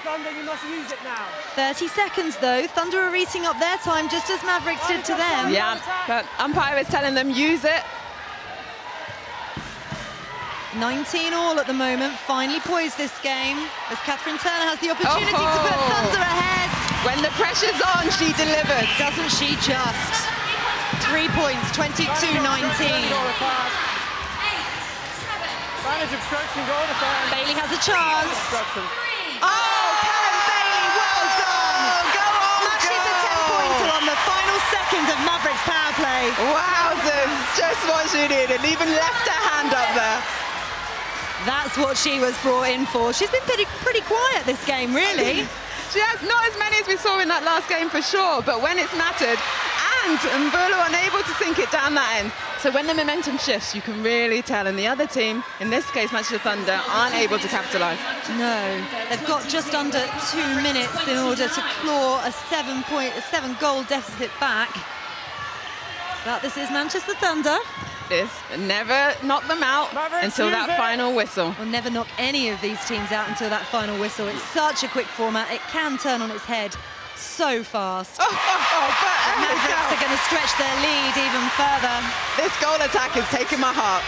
Thunder, you must use it now. 30 seconds though. Thunder are eating up their time just as Mavericks did to them. Yeah, but umpire is telling them use it. 19 all at the moment. Finally poised this game as Catherine Turner has the opportunity to put Thunder ahead. When the pressure's on, she delivers. Doesn't she just? 3 points, 22-19. Bailey has a chance. Oh, Karen Bailey, well done. Go on, smashes a 10-pointer on the final second of Mavericks power play. Wowzers, just what she needed. Even left her hand up there. That's what she was brought in for. She's been pretty quiet this game, really. She has not as many as we saw in that last game for sure, but when it's mattered, and Mbulu unable to sink it down that end. So when the momentum shifts, you can really tell. And the other team, in this case Manchester Thunder, aren't able to capitalise. No, they've got just under 2 minutes in order to claw a 7-goal deficit back. But this is Manchester Thunder. This never knock them out until that final whistle. We'll never knock any of these teams out until that final whistle. It's such a quick format. It can turn on its head so fast. But Mavericks are going to stretch their lead even further. This goal attack is taking my heart.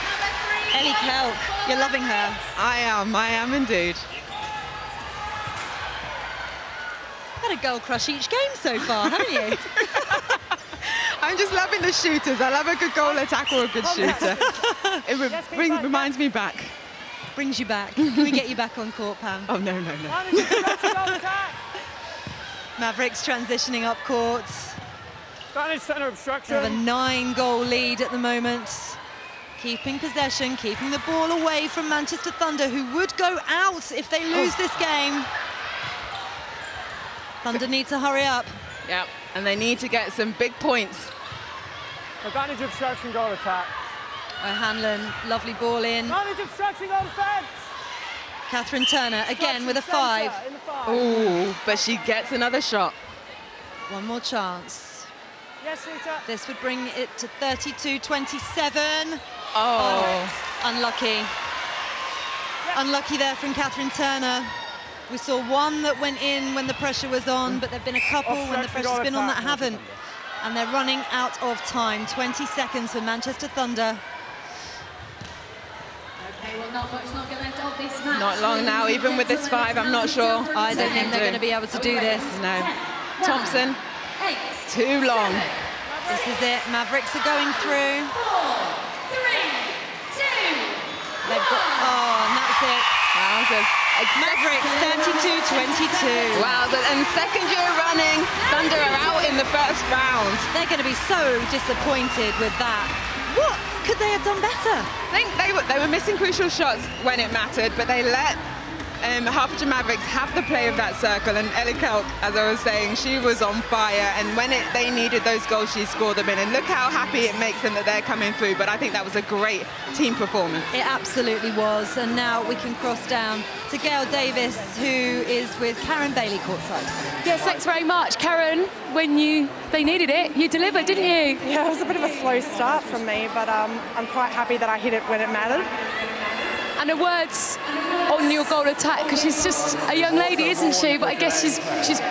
Ellie Kelk, you're loving her. I am indeed. Had a goal crush each game so far, haven't you? I'm just loving the shooters. I love a good goal attack or a good shooter. It reminds me back. Brings you back. Can we get you back on court, Pam? Oh, no. Mavericks transitioning up court. Center obstruction. They have a 9-goal lead at the moment. Keeping possession, keeping the ball away from Manchester Thunder, who would go out if they lose this game. Thunder need to hurry up. Yeah, and they need to get some big points. Advantage obstruction, goal attack. O'Hanlon, lovely ball in. Advantage obstruction, goal defense. Catherine Turner again with a 5. Ooh, but she gets another shot. One more chance. Yes, Rita. This would bring it to 32-27. Oh. Unlucky. Unlucky there from Catherine Turner. We saw one that went in when the pressure was on, but there've been a couple when the pressure's been on that haven't. And they're running out of time. 20 seconds for Manchester Thunder. Not long now, even with this 5, I'm not sure. I don't think they're going to be able to do this. No. Thompson, too long. This is it. Mavericks are going through. 4, 3, 2, They've got, and that's it. Wowzers. Mavericks 32-22. Wow, and second year running, Thunder are out in the first round. They're going to be so disappointed with that. What could they have done better? I think they were missing crucial shots when it mattered, but they let Hertfordshire Mavericks have the play of that circle, and Ellie Kelk, as I was saying, she was on fire, and when they needed those goals, she scored them in, and look how happy it makes them that they're coming through. But I think that was a great team performance. It absolutely was, and now we can cross down to Gail Davis, who is with Karen Bailey courtside. Yes, thanks very much. Karen, when they needed it, you delivered, didn't you? Yeah, it was a bit of a slow start from me, but I'm quite happy that I hit it when it mattered. And the words on your goal attack, because she's just a young lady, isn't she? But I guess she's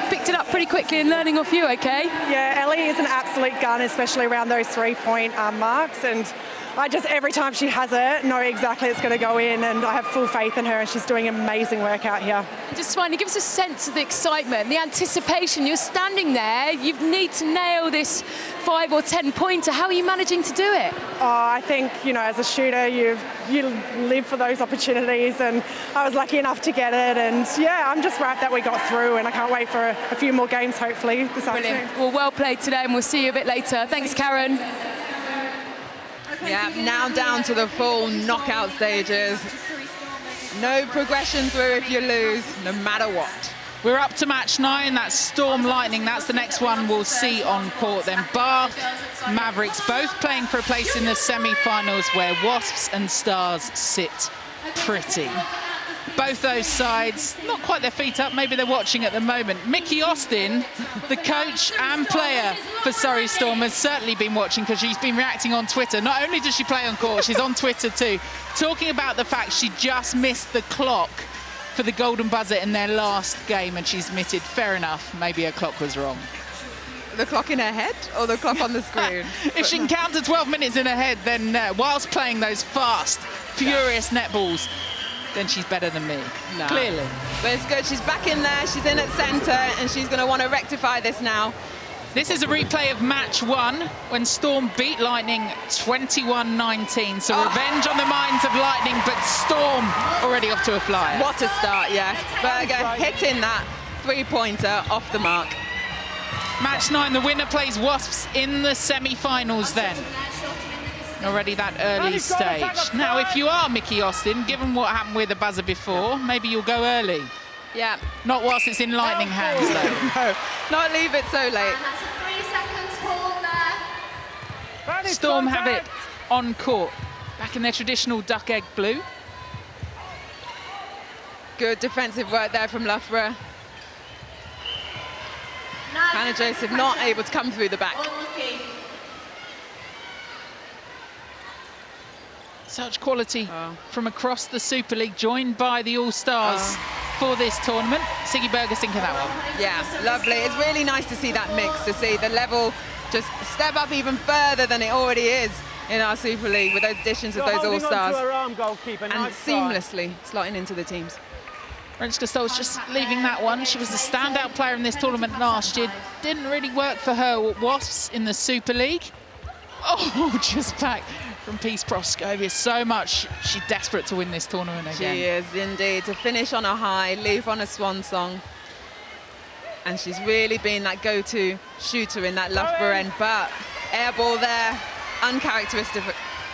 picked it up pretty quickly and learning off you, okay? Yeah, Ellie is an absolute gun, especially around those three-point marks, and I just, every time she has it, know exactly it's going to go in, and I have full faith in her, and she's doing amazing work out here. Just finally, give us a sense of the excitement, the anticipation. You're standing there, you need to nail this 5 or 10 pointer. How are you managing to do it? Oh, I think, you know, as a shooter, you live for those opportunities, and I was lucky enough to get it, and yeah, I'm just wrapped that we got through, and I can't wait for a few more games, hopefully, this afternoon. Well played today, and we'll see you a bit later. Thanks, Karen. Yeah, now down to the full knockout stages. No progression through if you lose, no matter what. We're up to match 9, that's Storm Lightning, that's the next one we'll see on court. Then Bath, Mavericks, both playing for a place in the semi-finals where Wasps and Stars sit pretty. Both those sides, not quite their feet up, maybe they're watching at the moment. Mickey Austin, the coach and player for Surrey Storm, has certainly been watching because she's been reacting on Twitter. Not only does she play on court, she's on Twitter too, talking about the fact she just missed the clock for the golden buzzer in their last game, and she's admitted, fair enough, maybe her clock was wrong. The clock in her head or the clock on the screen? If she can count to 12 minutes in her head, then whilst playing those fast, furious netballs, then she's better than me, clearly. But it's good, she's back in there, she's in at centre, and she's going to want to rectify this now. This is a replay of match 1 when Storm beat Lightning 21-19. So revenge on the minds of Lightning, but Storm already off to a flyer. What a start, yes. Berger hitting that three-pointer off the mark. Match 9, the winner plays Wasps in the semi-finals then. Already that early stage. Now, if you are Mickey Austin, given what happened with the buzzer before, maybe you'll go early. Yeah. Not whilst it's in Lightning hands, though. No, not leave it so late. And that's a 3 seconds call there. Storm have it on court, back in their traditional duck egg blue. Good defensive work there from Loughborough. Hannah Joseph not able to come through the back. Such quality from across the Super League, joined by the All-Stars for this tournament. Siggy Berger thinking that one. Yeah, lovely. It's really nice to see that mix, to see the level just step up even further than it already is in our Super League with those additions of those All-Stars. And seamlessly slotting into the teams. Renska Stoll's just leaving that one. She was the standout player in this tournament last year. Didn't really work for her Wasps in the Super League. Oh, just back from Peace Proskovia. So much. She's desperate to win this tournament again. She is indeed. To finish on a high, leave on a swan song. And she's really been that go-to shooter in that Loughborough end. But air ball there, uncharacteristic.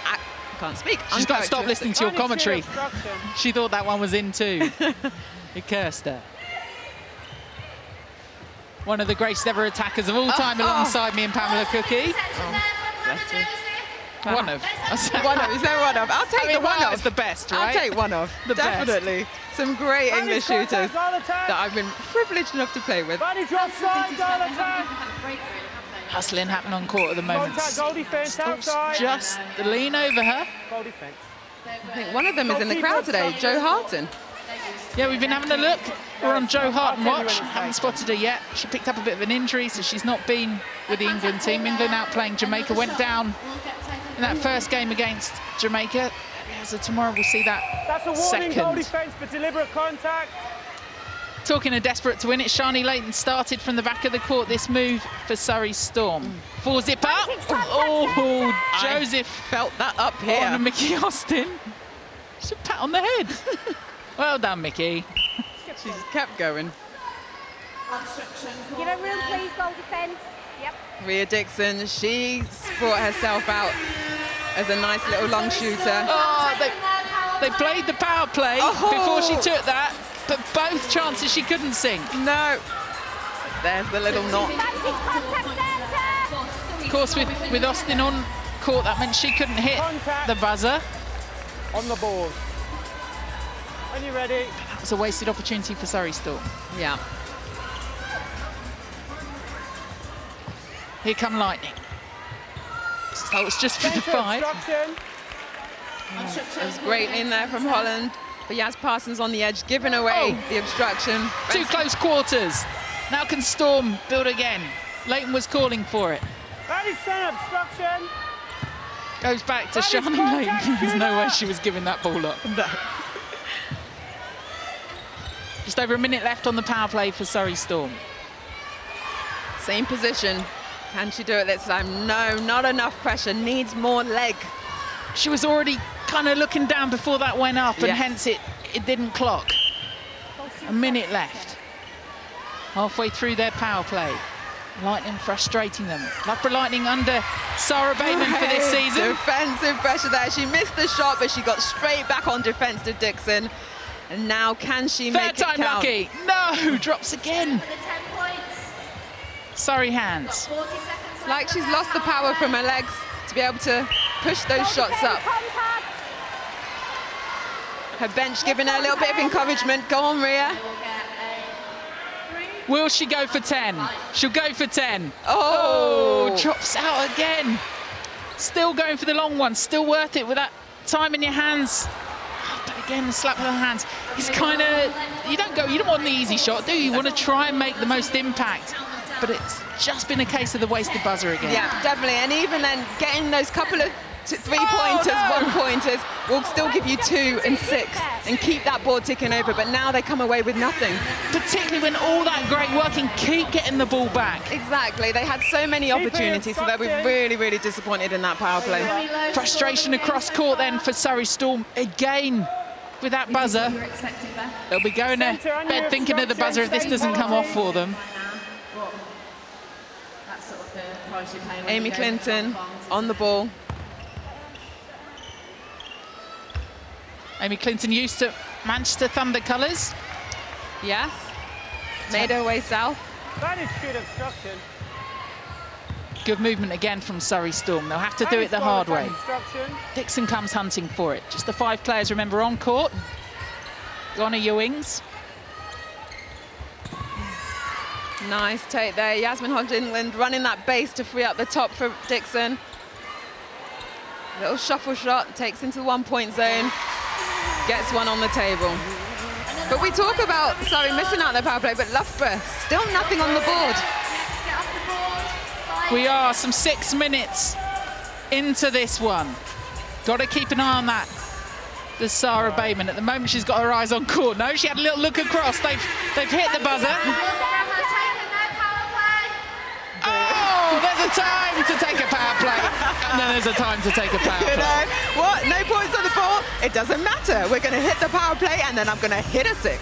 I can't speak. She's got to stop listening to your commentary. She thought that one was in too. It cursed her. One of the greatest ever attackers of all time alongside me and Pamela Cookie. Bless you. One of. One of. Is there one of? I'll take the one of. It's the best, right? I'll take one of. Definitely. Best. Some great English shooters that I've been privileged enough to play with. Hustling happening on court at the moment. Goal defense outside. Just the lean over her. Goal defense. I think one of them is in the crowd today, Jo Harton. Yeah, we've been having a look. We're on Jo Harton watch. Haven't spotted her yet. She picked up a bit of an injury, so she's not been with the England team. England out playing Jamaica. Went down in that first game against Jamaica. So tomorrow we'll see that That's a warning goal defence for deliberate contact. Talking of desperate to win it, Sharni Layton started from the back of the court. This move for Surrey Storm. 4-zip up. Oh, Joseph felt that up here. On Mickey Austin. Just a pat on the head. Well done, Mickey. She's kept going. Give a room, please, goal defence. Yep. Rhea Dixon, she's brought herself out as a nice little long shooter. Oh, they played the power play before she took that, but both chances she couldn't sink. No. There's the little knot. Of course, with Austin on court, that meant she couldn't hit the buzzer. On the board. When you're ready. That was a wasted opportunity for Surrey Storm. Yeah. Here come Lightning. So it's just for the 5. It was great in there from Holland. But Yaz Parsons on the edge, giving away the obstruction. Two close quarters. Now can Storm build again. Layton was calling for it. That is an obstruction. Goes back to Sharni Layton. There's no way she was giving that ball up. No. Just over a minute left on the power play for Surrey Storm. Same position. Can she do it this time? No, not enough pressure. Needs more leg. She was already kind of looking down before that went up, and hence it didn't clock. A minute left. Halfway through their power play. Lightning frustrating them. Loughborough Lightning under Sarah Bateman for this season. Defensive pressure there. She missed the shot, but she got straight back on defense to Dixon. And now can she make it count? Third time lucky. No, drops again. Surrey hands. It's like she's lost the power from her legs to be able to push those shots up. Her bench giving her a little bit of encouragement. Go on, Rhea. Will she go for 10? She'll go for 10. Oh, drops out again. Still going for the long one. Still worth it with that time in your hands. But again, slap of the hands. It's kind of, you don't want the easy shot, do you? You want to try and make the most impact. But it's just been a case of the wasted buzzer again. Yeah, definitely. And even then, getting those couple of 3-pointers, 1-pointers will still give you 2 and 6 and keep that board ticking over. But now they come away with nothing. Particularly when all that great work and keep getting the ball back. Exactly. They had so many opportunities, so they were really, really disappointed in that power play. Frustration across court then for Surrey Storm again with that buzzer. They'll be going to bed thinking of the buzzer if this doesn't come off for them. Amy Clinton on the ball. Amy Clinton used to Manchester Thunder colours. Yes. Made her way south. That is good obstruction. Good movement again from Surrey Storm. They'll have to do it the hard way. Dixon comes hunting for it. Just the 5 players, remember, on court. Donna Ewings. Nice take there. Yasmin Hodge-England running that base to free up the top for Dixon. Little shuffle shot, takes into the 1-point zone. Gets one on the table. But we talk about, sorry, missing out their power play, but Loughborough, still nothing on the board. We are some 6 minutes into this one. Got to keep an eye on that. There's Sarah Bateman. At the moment, she's got her eyes on court. No, she had a little look across. They've hit the buzzer. Oh, there's a time to take a power play. And then there's a time to take a power play. You know, what? No points on the board? It doesn't matter. We're going to hit the power play, and then I'm going to hit a 6.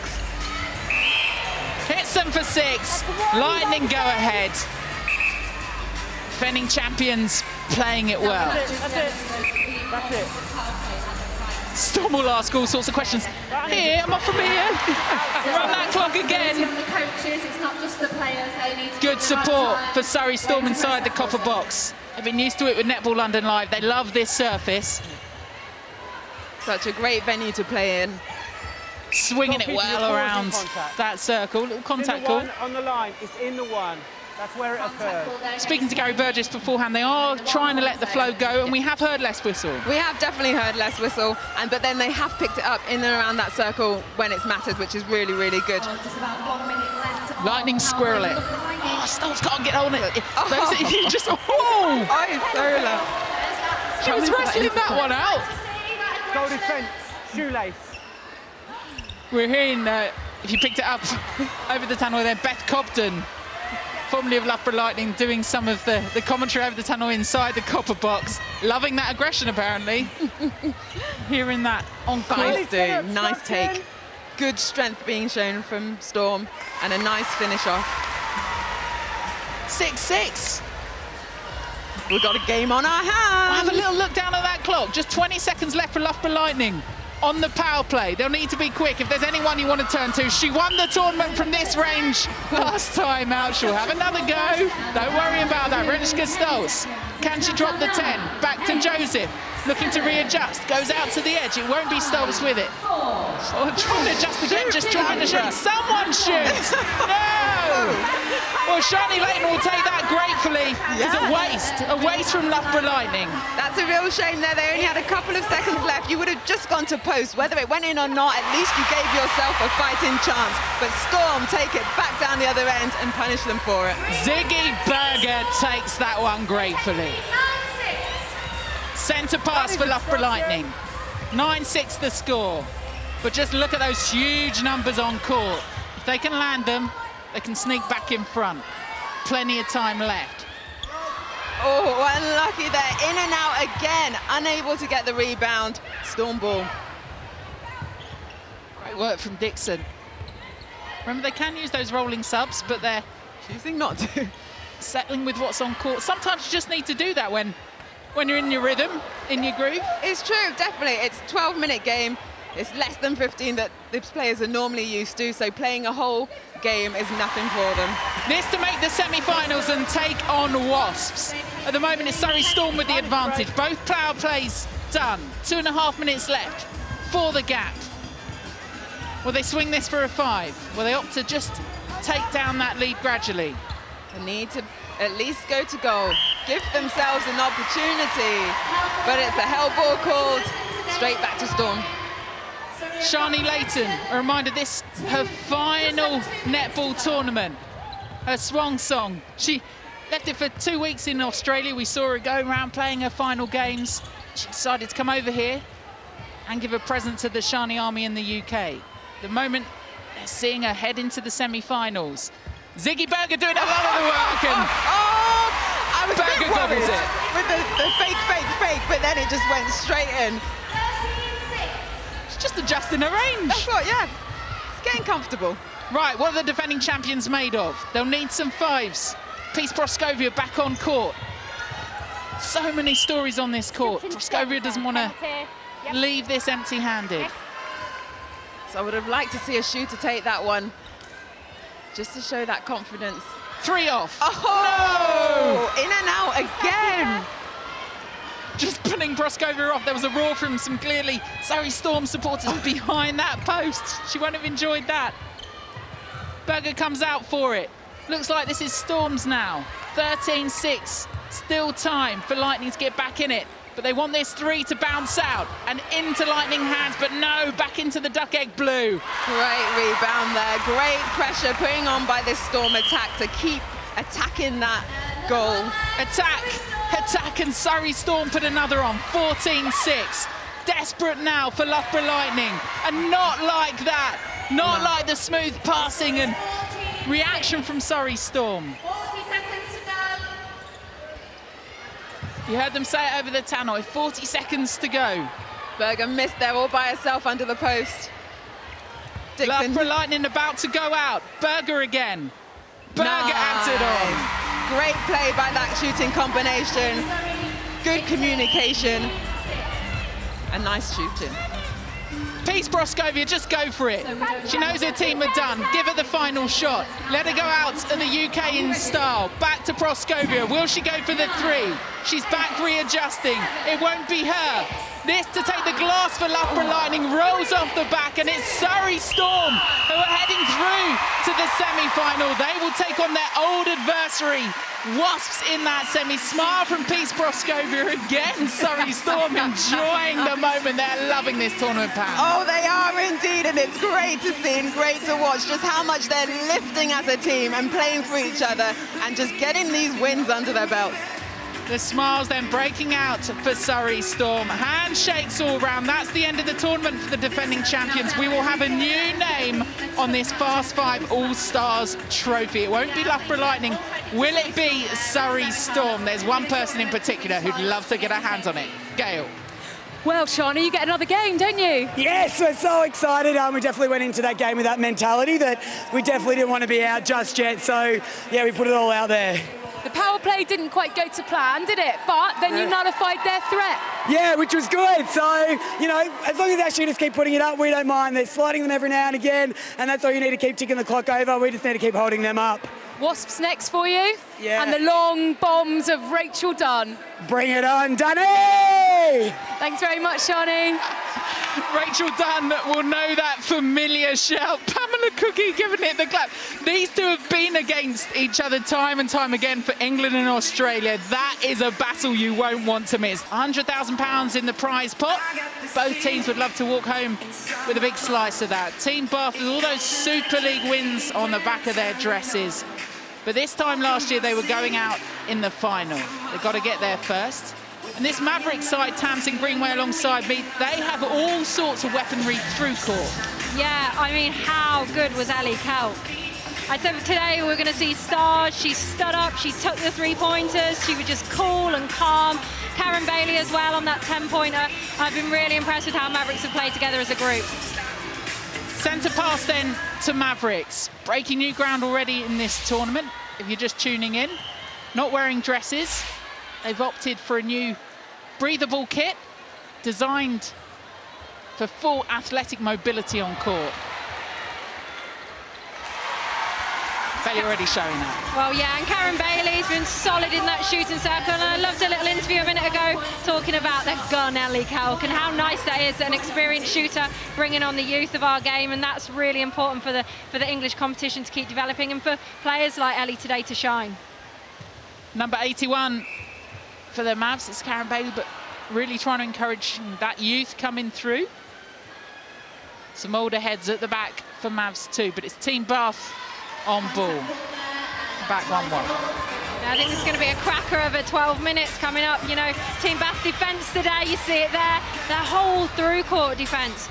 Hits them for 6. Lightning go ahead. Defending champions playing it well. That's it. That's it. Storm will ask all sorts of questions. Here, I'm off from here. Run that clock again. Good support for Surrey Storm inside the copper box. They've been used to it with Netball London Live. They love this surface. Such a great venue to play in. Swinging it well around that circle. Little contact call. On the line, it's in the 1. That's where it occurred. Speaking to Gary Burgess beforehand, they are trying to let the flow go, and we have heard less whistle. We have definitely heard less whistle, but then they have picked it up in and around that circle when it's mattered, which is really, really good. Lightning squirrel it. Oh, Stones can't get on it. Oh. You just, oh! She was wrestling that one out. Goal defence, shoelace. We're hearing, if you picked it up over the tunnel there, Beth Cobden, formerly of Loughborough Lightning, doing some of the commentary over the tunnel inside the copper box. Loving that aggression, apparently. Hearing that on court. Nice take. Good strength being shown from Storm, and a nice finish off. 6-6. We've got a game on our hands. We'll have a little look down at that clock. Just 20 seconds left for Loughborough Lightning on the power play. They'll need to be quick. If there's anyone you want to turn to, she won the tournament from this range last time out. She'll have another go. Don't worry about that. Renska Stolz. Can she drop the 10? Back to Joseph. Looking to readjust. Goes out to the edge. It won't be Stolz with it. Oh, trying to adjust again. Just trying to shoot. Someone shoot. No! Well, Sharni Layton will take that gratefully. It's a waste from Loughborough Lightning. That's a real shame there. They only had a couple of seconds left. You would have just gone to post. Whether it went in or not, at least you gave yourself a fighting chance. But Storm take it back down the other end and punish them for it. Ziggy Berger takes that one gratefully. Centre pass for Loughborough Lightning. 9-6 the score. But just look at those huge numbers on court. If they can land them, they can sneak back in front. Plenty of time left. Oh, unlucky there. In and out again. Unable to get the rebound. Storm ball. Great work from Dixon. Remember, they can use those rolling subs, but they're choosing not to. Settling with what's on court. Sometimes you just need to do that when you're in your rhythm, in your groove. It's true, definitely. It's a 12-minute game. It's less than 15 that these players are normally used to, so playing a whole game is nothing for them. This to make the semi-finals and take on Wasps. At the moment, it's Surrey Storm with the advantage. Both power plays done. 2.5 minutes left for the gap. Will they swing this for a 5? Will they opt to just take down that lead gradually? They need to at least go to goal. Give themselves an opportunity. But it's a hell ball called straight back to Storm. Sharni Layton, a reminder, this her final netball tournament, her swan song. She left it for 2 weeks in Australia. We saw her go around playing her final games. She decided to come over here and give a present to the Sharni Army in the UK. The moment they're seeing her head into the semi-finals. Ziggy Berger doing a lot of the work, and I was Berger doubles it. With the fake, but then it just went straight in. Just adjusting her range. That's what, yeah. It's getting comfortable. Right, what are the defending champions made of? They'll need some 5s. Peace Proskovia back on court. So many stories on this court. Proskovia doesn't want to leave this empty-handed. So I would have liked to see a shooter take that one, just to show that confidence. 3 off. Oh, no! In and out again. Just putting Proskovia off. There was a roar from some clearly Surrey Storm supporters behind that post. She won't have enjoyed that. Berger comes out for it. Looks like this is Storm's now. 13-6. Still time for Lightning to get back in it. But they want this 3 to bounce out and into Lightning hands, but no, back into the duck egg blue. Great rebound there. Great pressure putting on by this Storm attack to keep attacking that goal. Attack, and Surrey Storm put another on. 14-6. Desperate now for Loughborough Lightning, and not like that. Not like the smooth passing and reaction from Surrey Storm. 40 seconds to go. You heard them say it over the tannoy. 40 seconds to go. Berger missed there all by herself under the post. Loughborough Lightning about to go out. Berger again. Berger adds it on. Great play by that shooting combination. Good communication. And nice shooting. Peace Proskovia, just go for it. She knows her team are done. Give her the final shot. Let her go out of the UK in style. Back to Proskovia. Will she go for the 3? She's back readjusting. It won't be her. This to take the glass for Loughborough Lightning, rolls off the back, and it's Surrey Storm who are heading through to the semi-final. They will take on their old adversary, Wasps, in that semi. Smile from Peace Proscovia again. Surrey Storm enjoying the moment. They're loving this tournament, Pam. Oh, they are indeed, and it's great to see and great to watch just how much they're lifting as a team and playing for each other and just getting these wins under their belts. The smiles then breaking out for Surrey Storm. Handshakes all round. That's the end of the tournament for the defending champions. We will have a new name on this Fast 5 All-Stars trophy. It won't be Loughborough Lightning. Will it be Surrey Storm? There's one person in particular who'd love to get her hands on it. Gail. Well, Sharni, you get another game, don't you? Yes, we're so excited. We definitely went into that game with that mentality that we definitely didn't want to be out just yet. So, yeah, we put it all out there. The power play didn't quite go to plan, did it? But then you nullified their threat. Yeah, which was good. So, you know, as long as our shooters keep putting it up, we don't mind. They're sliding them every now and again, and that's all you need to keep ticking the clock over. We just need to keep holding them up. Wasps next for you. Yeah. And the long bombs of Rachel Dunn. Bring it on, Dunny! Thanks very much, Sharni. Rachel Dunn will know that familiar shout. Pamela Cookie giving it the clap. These two have been against each other time and time again for England and Australia. That is a battle you won't want to miss. £100,000 in the prize pot. Both teams would love to walk home with a big slice of that. Team Bath with all those Super League wins on the back of their dresses. But this time last year, they were going out in the final. They've got to get there first. And this Mavericks side, Tamsin Greenway alongside me, they have all sorts of weaponry through court. Yeah, I mean, how good was Ali Kelk? I said today we're going to see stars. She stood up, she took the three-pointers, she was just cool and calm. Karen Bailey as well on that 10-pointer. I've been really impressed with how Mavericks have played together as a group. Centre pass then to Mavericks. Breaking new ground already in this tournament, if you're just tuning in. Not wearing dresses. They've opted for a new breathable kit designed for full athletic mobility on court. Bailey already showing that. Well, yeah, and Karen Bailey's been solid in that shooting circle, and I loved a little interview a minute ago talking about the gun Ellie Kelk and how nice that is, an experienced shooter bringing on the youth of our game, and that's really important for the English competition to keep developing and for players like Ellie today to shine. Number 81 for the Mavs, it's Karen Bailey, but really trying to encourage that youth coming through. Some older heads at the back for Mavs too, but it's Team Bath on ball. Back 1-1. I think this is going to be a cracker of a 12 minutes coming up. You know, Team Bath defence today, you see it there. Their whole through court defence.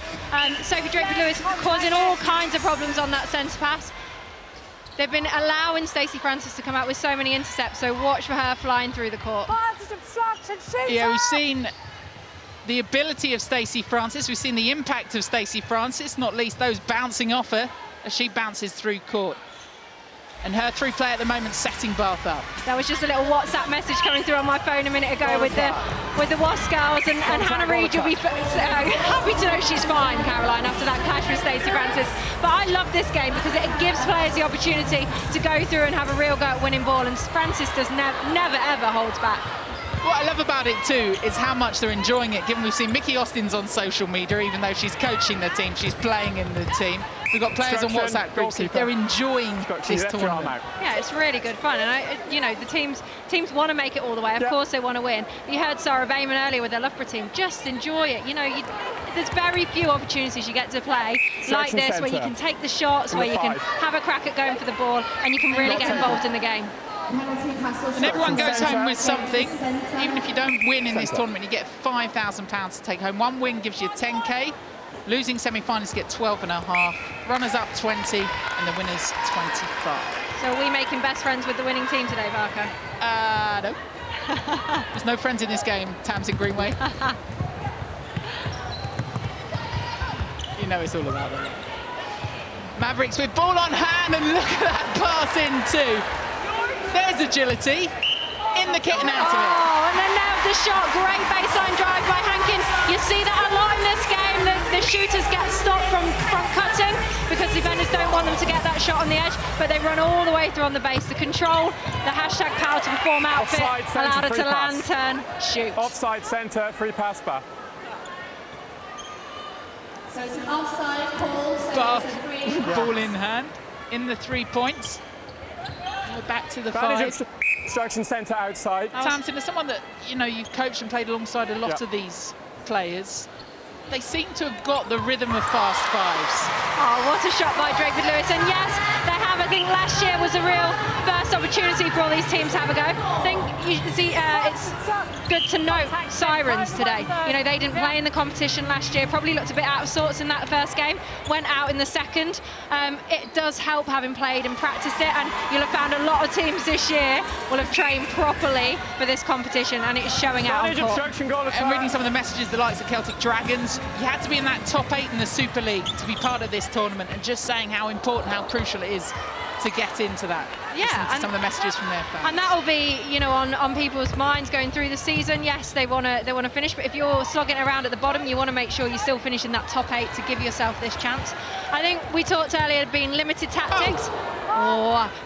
Sophie Draper-Lewis causing all kinds of problems on that centre pass. They've been allowing Stacey Francis to come out with so many intercepts, so watch for her flying through the court. Yeah, we've seen the ability of Stacey Francis. We've seen the impact of Stacey Francis, not least those bouncing off her as she bounces through court. And her through play at the moment setting Bath up. That was just a little WhatsApp message coming through on my phone a minute ago with the Wasps girls, and Hannah Reid, you'll be happy to know she's fine, Caroline, after that clash with Stacey Francis. But I love this game because it gives players the opportunity to go through and have a real go at winning ball, and Francis does never ever holds back. What I love about it too is how much they're enjoying it, given we've seen Mickey Austin's on social media, even though she's coaching the team, she's playing in the team. We've got players on WhatsApp groups, they're enjoying this tournament. Yeah, it's really good fun, and you know, the teams want to make it all the way. Of course they want to win. You heard Sarah Bayman earlier with their Loughborough team. Just enjoy it. You know, there's very few opportunities you get to play like this, where you can take the shots, where you can have a crack at going for the ball, and you can really get involved in the game. And everyone goes home with something. Even if you don't win in this tournament, you get £5,000 to take home. One win gives you 10k. Losing semi-finals get 12.5. Runners up 20, and the winners 25. So are we making best friends with the winning team today, Barker? No. There's no friends in this game, Tamsin Greenway. You know it's all about them. Mavericks with ball on hand, and look at that pass in too. There's agility in the kit and out of it. Oh, and then now the shot, great baseline drive by Hankins. You see that a lot in this game, the shooters get stopped from cutting because defenders don't want want them to get that shot on the edge, but they run all the way through on the base. The control, the hashtag power to perform outfit, allowed her to land, turn, shoot. Offside centre, free pass back. So it's an offside call. Bath, ball in hand, in the 3 points. We're back to the 5. Instruction centre outside. Tamsin is someone that, you know, you've coached and played alongside a lot of these players. They seem to have got the rhythm of Fast 5s. Oh, what a shot by Drake with Lewis. And yes, they have. I think last year was a real first opportunity for all these teams to have a go. I think you see, it's good to note Sirens today. You know, they didn't play in the competition last year, probably looked a bit out of sorts in that first game, went out in the second. It does help having played and practiced it, and you'll have found a lot of teams this year will have trained properly for this competition, and it's showing out on court. And reading some of the messages, the likes of Celtic Dragons, you had to be in that top 8 in the Super League to be part of this tournament, and just saying how important, how crucial it is to get into that. Yeah, and some of the messages from their fans. And that will be, you know, on people's minds going through the season. Yes, they want to finish, but if you're slogging around at the bottom, you want to make sure you still finish in that top 8 to give yourself this chance. I think we talked earlier being limited tactics.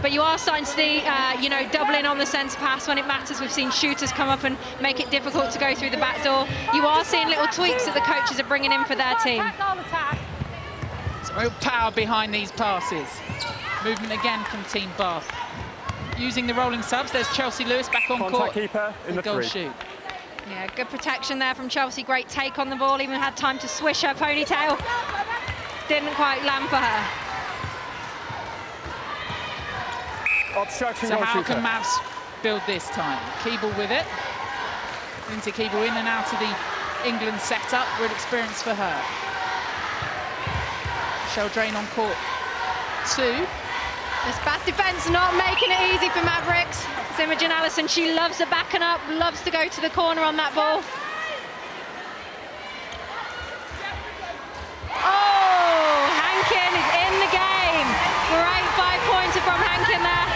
But you are starting to see, you know, doubling on the centre pass when it matters. We've seen shooters come up and make it difficult to go through the back door. You are seeing little tweaks that the coaches are bringing in for their team. It's real power behind these passes. Movement again from Team Bath. Using the rolling subs, there's Chelsea Lewis back on court. Keeper in the goal 3. shoot. Yeah, good protection there from Chelsea. Great take on the ball, even had time to swish her ponytail. Didn't quite land for her. Obstruction So how shooter. can Mavs build this time? Keeble with it. Into Keeble in and out of the England setup. Real experience for her. Michelle Drain on court 2. This Bath defence not making it easy for Mavericks. It's Imogen Allison, she loves the backing up, loves to go to the corner on that ball. Oh, Hankin is in the game. Great 5-pointer from Hankin there.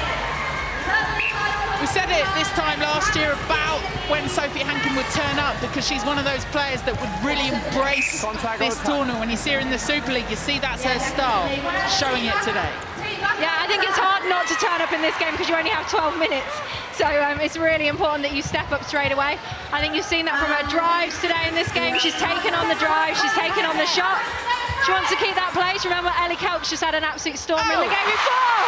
We said it this time last year about when Sophie Hankin would turn up, because she's one of those players that would really embrace this tournament. When you see her in the Super League, you see that's her style, showing it today. Yeah, I think it's hard not to turn up in this game because you only have 12 minutes. So it's really important that you step up straight away. I think you've seen that from her drives today in this game. She's taken on the drive, she's taken on the shot. She wants to keep that place. Remember, Ellie Kelch just had an absolute storm in the game before.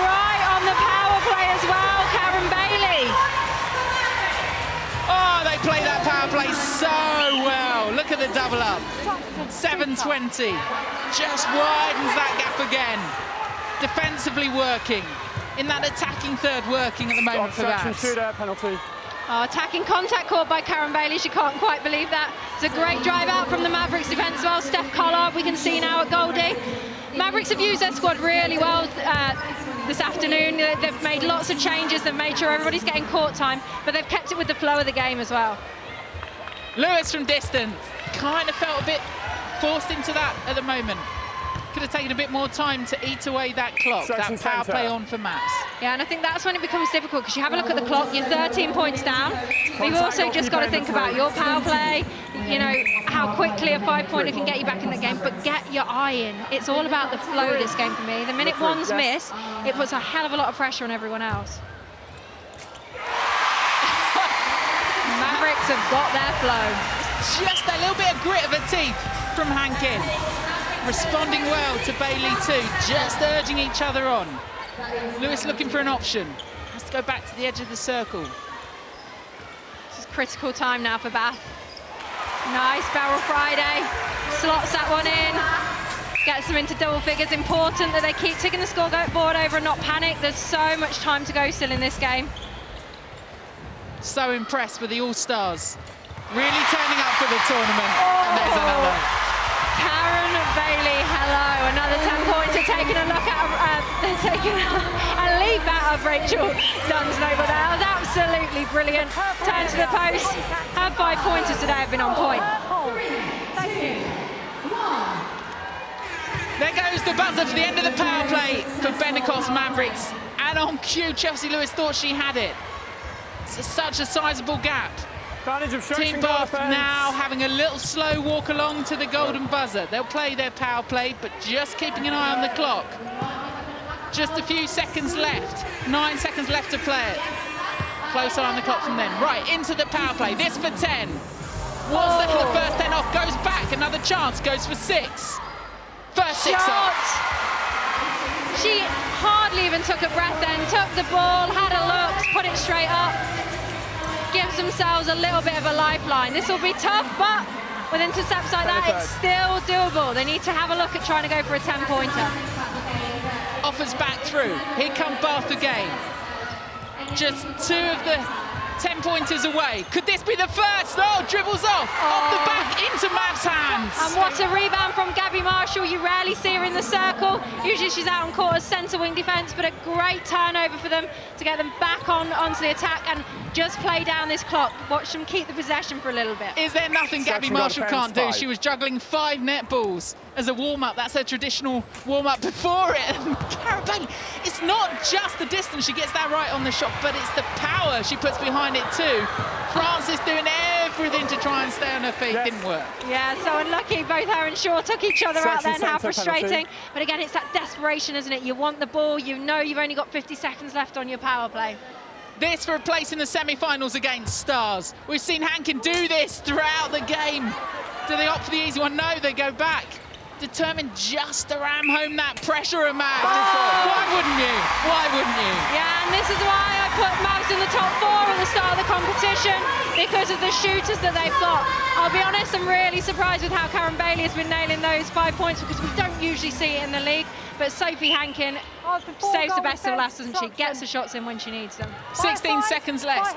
Right on the power play as well, Karen Bailey. Oh, they play that power play so well. Look at the double up. 7:20. Just widens that gap again. Defensively working. In that attacking third working at the moment for that. Shooter, penalty. Oh, attacking contact caught by Karen Bailey. She can't quite believe that. It's a great drive out from the Mavericks defence as well. Steph Collard, we can see now at Goldie. Mavericks have used their squad really well this afternoon. They've made lots of changes. They've made sure everybody's getting court time, but they've kept it with the flow of the game as well. Lewis from distance. Kind of felt a bit forced into that at the moment. Could have taken a bit more time to eat away that clock, that power play on for Mavs. Yeah, and I think that's when it becomes difficult, because you have a look at the clock, you're 13 points down, but you've also just got to think about your power play, you know, how quickly a 5-pointer can get you back in the game, but get your eye in. It's all about the flow of this game for me. The minute one's miss, it puts a hell of a lot of pressure on everyone else. Mavericks have got their flow. Just a little bit of grit of her teeth from Hankin. Responding well to Bailey too, just urging each other on. Lewis looking for an option. Has to go back to the edge of the circle. This is critical time now for Bath. Nice barrel Friday. Slots that one in. Gets them into double figures. Important that they keep ticking the scoreboard over and not panic. There's so much time to go still in this game. So impressed with the All-Stars. Really turning up for the tournament. And there's another. Karen Bailey, hello. Another 10-pointer, taking a look at, taking a leap out of Rachel Dunsnow, but that was absolutely brilliant. Turn to the post. Her 5-pointers today have been on point. There goes the buzzer for the end of the power play for Bennicos Mavericks. And on cue, Chelsea Lewis thought she had it. It's such a sizable gap. Advantage of Team Bath now having a little slow walk along to the golden buzzer. They'll play their power play, but just keeping an eye on the clock. Just a few seconds left. 9 seconds left to play it. Close eye on the clock from then. Right, into the power play. This for 10. What's that? The first 10 off, goes back. Another chance, goes for 6. First 6 off. She hardly even took a breath then, took the ball, had a look, put it straight up. Gives themselves a little bit of a lifeline. This will be tough, but with intercepts like that, it's still doable. They need to have a look at trying to go for a 10-pointer. Offers back through. Here come Bath again. Just 2 of the 10-pointers away. Could this be the first? Oh, dribbles off the back into Mav's hands. And what a rebound from Gabby Marshall. You rarely see her in the circle. Usually she's out on court as centre wing defence, but a great turnover for them to get them back onto the attack and just play down this clock. Watch them keep the possession for a little bit. Is there nothing Gabby Marshall can't do? She was juggling 5 netballs as a warm-up. That's her traditional warm-up before it. And Karen Bailey, it's not just the distance she gets that right on the shot, but it's the power she puts behind it too. Francis doing everything to try and stay on her feet. Didn't work. Yeah, so unlucky. Both her and Shaw took each other out then. How frustrating. But again, it's that desperation, isn't it? You want the ball. You know you've only got 50 seconds left on your power play. This for a place in the semi-finals against Stars. We've seen Hankin do this throughout the game. Do they opt for the easy one? No, they go back. Determined just to ram home that pressure of Mavs. Why wouldn't you? Why wouldn't you? Yeah, and this is why I put Mavs in the top 4 at the start of the competition, because of the shooters that they've got. I'll be honest, I'm really surprised with how Karen Bailey has been nailing those 5 points, because we don't usually see it in the league. But Sophie Hankin saves the best of last, doesn't she? Gets the shots in when she needs them. 16 seconds left.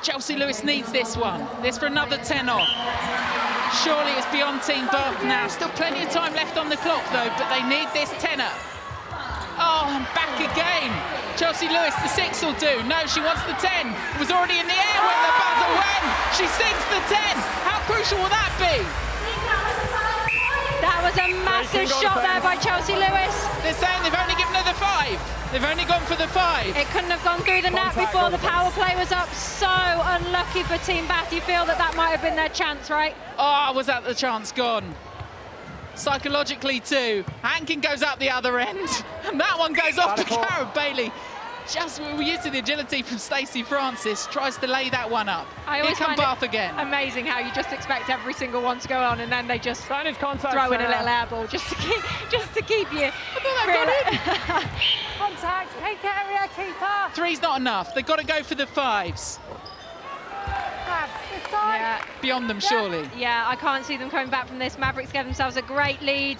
Chelsea Lewis needs this one. This for another 10 off. Surely it's beyond Team Bath now. Still plenty of time left on the clock though, but they need this 10-er. Oh, and back again. Chelsea Lewis, the 6 will do. No, she wants the 10. It was already in the air when the buzzer went. She sinks the 10. How crucial will that be? That was a massive shot there by Chelsea Lewis. They're saying they've only given her the 5. They've only gone for the 5. It couldn't have gone through the net before the power play was up. So unlucky for Team Bath. You feel that that might have been their chance, right? Oh, was that the chance gone? Psychologically too. Hankin goes up the other end. And that one goes off to Karen Bailey. Just, we're used to the agility from Stacey Francis. Tries to lay that one up. Here come Bath again. Amazing how you just expect every single one to go on, and then they just throw in a little air ball just to keep you. Contact, take area, keeper. 3's not enough. They've got to go for the 5s. Yeah. Beyond them, surely. Yeah, I can't see them coming back from this. Mavericks gave themselves a great lead.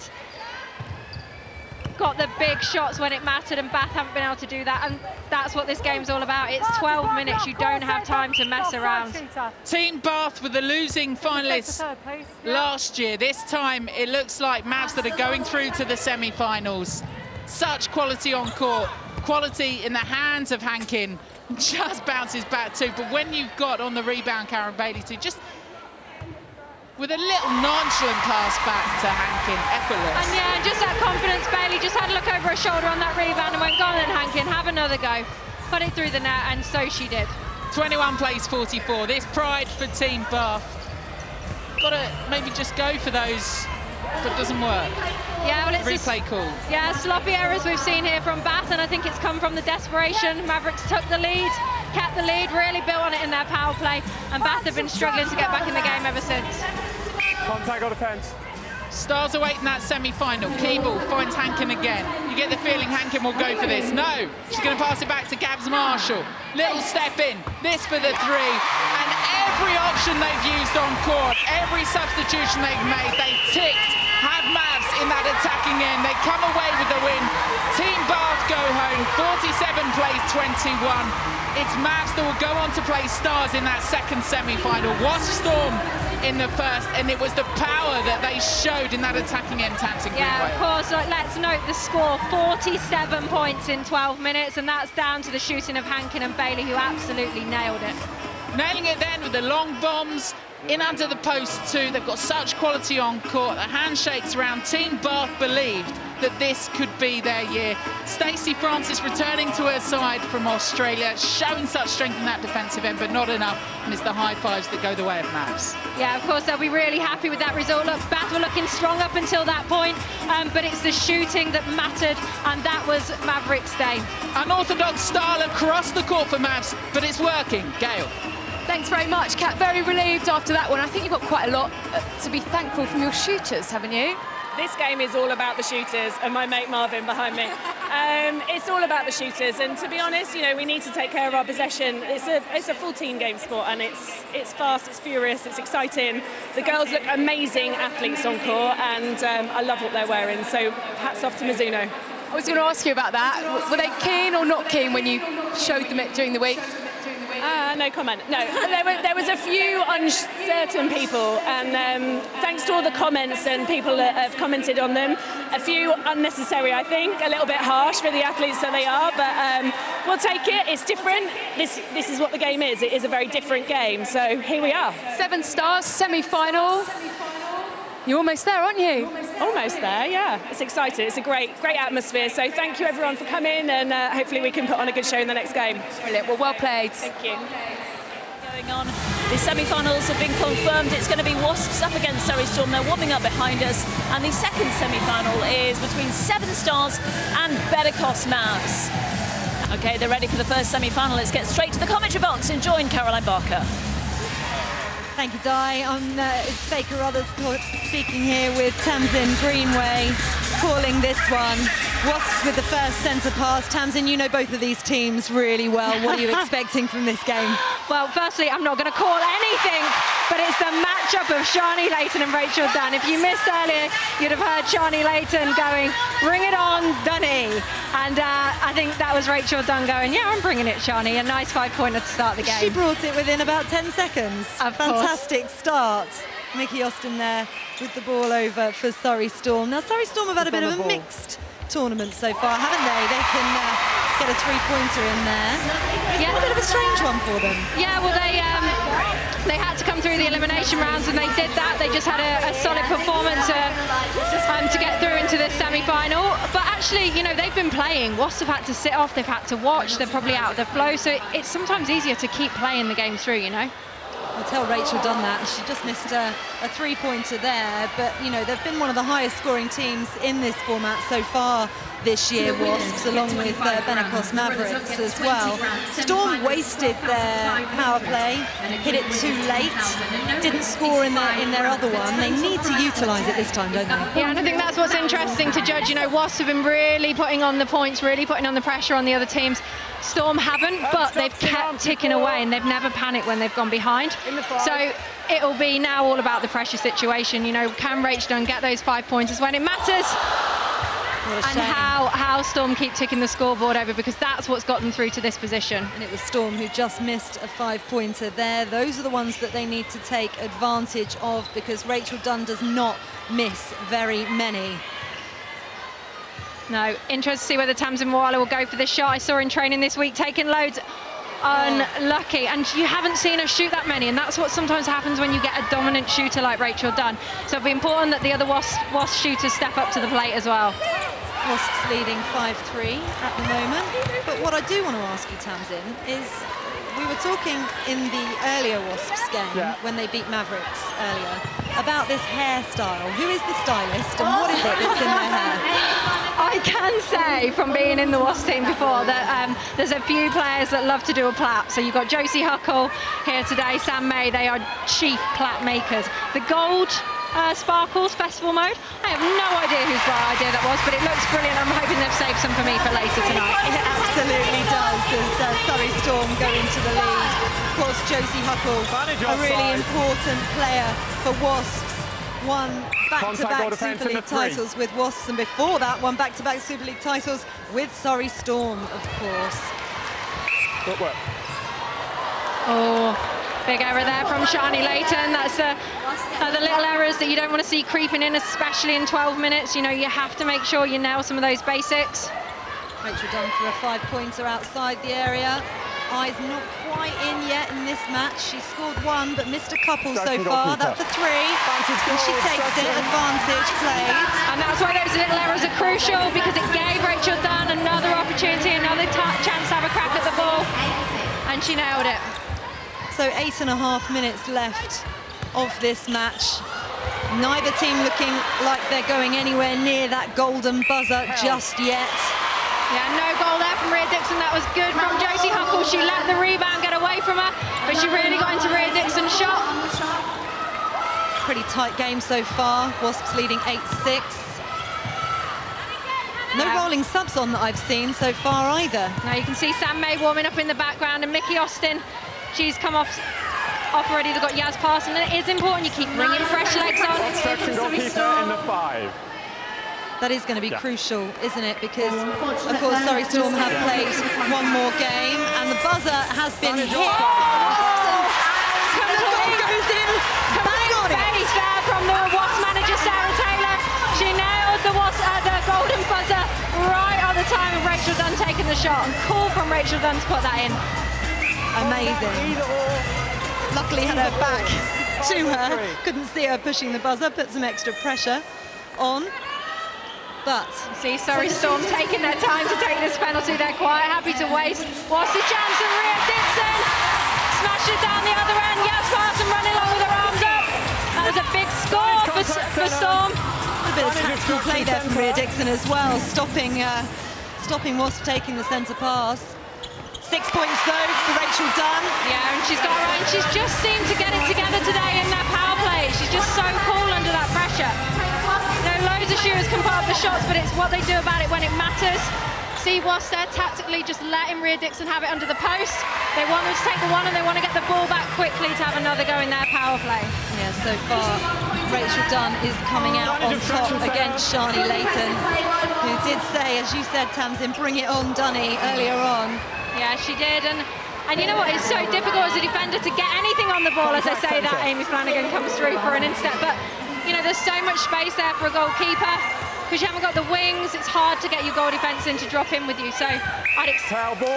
Got the big shots when it mattered, and Bath haven't been able to do that, and that's what this game's all about. It's 12 minutes. You don't have time to mess around. Team Bath were the losing finalists last year. This time it looks like Mavs that are going through to the semi-finals. Such quality on court, quality in the hands of Hankin. Just bounces back too, but when you've got on the rebound Karen Bailey too, just with a little nonchalant pass back to Hankin, effortless. And yeah, just that confidence. Bailey just had a look over her shoulder on that rebound and went, go on then, Hankin, have another go. Put it through the net, and so she did. 21 plays 44. This pride for Team Bath. Got to maybe just go for those, but doesn't work. Yeah, well, it's replay call. Yeah, sloppy errors we've seen here from Bath, and I think it's come from the desperation. Mavericks took the lead, kept the lead, really built on it in their power play, and Bath have been struggling to get back in the game ever since. Contact or defence. Stars awaiting that semi-final. Keeble finds Hankin again. You get the feeling Hankin will go for this. No, she's going to pass it back to Gabs Marshall. Little step in. This for the 3. And every option they've used on court, every substitution they've made, they've ticked. Have Mavs in that attacking end. They come away with the win. Team Bath go home. 47 plays 21. It's Mavs that will go on to play Stars in that second semi-final. Wasp Storm in the first, and it was the power that they showed in that attacking end, Tamsin Greenway. Yeah, of course. Let's note the score, 47 points in 12 minutes, and that's down to the shooting of Hankin and Bailey, who absolutely nailed it. Nailing it then with the long bombs, in under the post too. They've got such quality on court. The handshakes around. Team Bath believed that this could be their year. Stacey Francis returning to her side from Australia, showing such strength in that defensive end, but not enough, and it's the high fives that go the way of Mavs. Yeah, of course, they'll be really happy with that result. Look, Bath were looking strong up until that point, but it's the shooting that mattered, and that was Mavericks' day. Unorthodox style across the court for Mavs, but it's working. Gail. Thanks very much, Kat. Very relieved after that one. I think you've got quite a lot to be thankful from your shooters, haven't you? This game is all about the shooters, and my mate Marvin behind me. It's all about the shooters, and to be honest, you know, we need to take care of our possession. It's a full team game sport, and it's fast, it's furious, it's exciting. The girls look amazing athletes on court, and I love what they're wearing. So hats off to Mizuno. I was going to ask you about that. Were they keen or not keen when you showed them it during the week? No comment. No, there was a few uncertain people, and thanks to all the comments and people that have commented on them, a few unnecessary, I think, a little bit harsh for the athletes that they are, but we'll take it. It's different. This is what the game is. It is a very different game, so here we are. 7 stars, semi-final. You're almost there, aren't you? Almost there, yeah. It's exciting. It's a great atmosphere. So thank you everyone for coming, and hopefully we can put on a good show in the next game. Brilliant. Well played. Thank you. Going on, the semi-finals have been confirmed. It's going to be Wasps up against Surrey Storm. They're warming up behind us, and the second semi-final is between 7 Stars and Bettercos Mavs. Okay, they're ready for the first semi-final. Let's get straight to the commentary box and join Caroline Barker. Thank you, Di. It's Baker Others speaking here with Tamsin Greenway, calling this one. Wasps with the first centre pass. Tamsin, you know both of these teams really well. What are you expecting from this game? Well, firstly, I'm not going to call anything, but it's the matchup of Sharni Layton and Rachel Dunn. If you missed earlier, you'd have heard Sharni Layton going, "Bring it on, Dunny." And I think that was Rachel Dunn going, "Yeah, I'm bringing it, Sharni." A nice 5-pointer to start the game. She brought it within about 10 seconds. Of course. Fantastic start. Mickey Austin there with the ball over for Surrey Storm. Now, Surrey Storm have had a bit of a mixed tournament so far, haven't they? They can get a 3-pointer in there. Yeah, a bit of a strange one for them. Yeah, well, they had to come through the elimination rounds, and they did that. They just had a solid performance to get through into the semi-final. But actually, you know, they've been playing. Wasps have had to sit off, they've had to watch, they're probably out of the flow, so it's sometimes easier to keep playing the game through, you know. I'll tell Rachel Dunn that. She just missed a 3-pointer there, but, you know, they've been one of the highest scoring teams in this format so far this year, Wasps, along with Bettercos Mavericks as well. Storm wasted their power play, hit it too late, didn't score in their other one. They need to utilise it this time, don't they? Yeah, and I think that's what's interesting to judge. You know, Wasps have been really putting on the points, really putting on the pressure on the other teams. Storm haven't, but they've kept ticking away, and they've never panicked when they've gone behind. So it'll be now all about the pressure situation. You know, can Rachel Dunn get those 5-pointers when it matters? And how Storm keep ticking the scoreboard over, because that's what's got them through to this position. And it was Storm who just missed a 5-pointer there. Those are the ones that they need to take advantage of, because Rachel Dunn does not miss very many. No, interested to see whether Tamsin Mwala will go for this shot. I saw her in training this week taking loads. Unlucky, and you haven't seen her shoot that many, and that's what sometimes happens when you get a dominant shooter like Rachel Dunn. So it'll be important that the other Wasp shooters step up to the plate as well. Wasps leading 5-3 at the moment. But what I do want to ask you, Tamsin, is we were talking in the earlier Wasps game when they beat Mavericks earlier about this hairstyle. Who is the stylist and what is it that's in their hair? I can say from being in the Wasps team before that there's a few players that love to do a plait. So you've got Josie Huckle here today, Sam May, they are chief plait makers. The gold sparkles festival mode, I have no idea whose bright idea that was, but it looks brilliant. I'm hoping they've saved some for me for later tonight. It absolutely does, as Surrey Storm go into the lead. Of course, Josie Huckle, a really important player for Wasps. Won back-to-back Super League titles with Wasps, and before that won back-to-back Super League titles with Surrey Storm, of course. Good work. Oh, big error there from Sharni Layton. That's the little errors that you don't want to see creeping in, especially in 12 minutes. You know, you have to make sure you nail some of those basics. Rachel Dunn for a 5-pointer outside the area. eyes not quite in yet in this match. She's scored one, but missed a couple so Striking far. goalkeeper. That for three. And she takes it, advantage played. And that's why those little errors are crucial, because it gave Rachel Dunn another opportunity, another chance to have a crack at the ball. And she nailed it. So 8.5 minutes left of this match. Neither team looking like they're going anywhere near that golden buzzer just yet. Yeah, no goal there from Rhea Dixon. That was good from Josie Huckle. She let the rebound get away from her, but she really got into Rhea Dixon's shot. Pretty tight game so far. Wasps leading 8-6. No rolling subs on that I've seen so far either. Now you can see Sam May warming up in the background, and Mickey Austin, she's come off already. They've got Yaz passing, and it is important you keep bringing fresh legs on. Striking goalkeeper in the 5. That is going to be crucial, isn't it? Because, of course, Surrey Storm have played one more game, and the buzzer has been hit. And the goal goes in. Bang on it. There from the Wasps manager, Sarah Taylor. She nailed the golden buzzer right at the time of Rachel Dunn taking the shot. And cool from Rachel Dunn to put that in. Amazing. Luckily had her back to her. Couldn't see her pushing the buzzer, put some extra pressure on. But see Surrey Storm taking their time to take this penalty. They're quite happy to waste. What's the chance? And Rhea Dixon smashed it down the other end. Yaz Parson running along with her arms up. That was a big score for Storm. A bit of tactical play there from Rhea Dixon as well, stopping Wasp taking the centre pass. 6 points though for Rachel Dunn. Yeah, and she's got her own. She's just seemed to get it together today in that power play. She's just so cool under that pressure. Loads of shooters can put up the shots, but it's what they do about it when it matters. See Wasps there tactically just letting Rhea Dixon have it under the post. They want them to take the one, and they want to get the ball back quickly to have another go in their power play. Yeah, so far Rachel Dunn is coming out on top against Sharni Layton, who did say, as you said, Tamsin, bring it on, Dunny, earlier on. Yeah, she did, and you know what, it's so difficult as a defender to get anything on the ball. As I say that, Amy Flanagan comes through for an instep, but you know, there's so much space there for a goalkeeper. Because you haven't got the wings, it's hard to get your goal defence in to drop in with you. So I'd expect Rach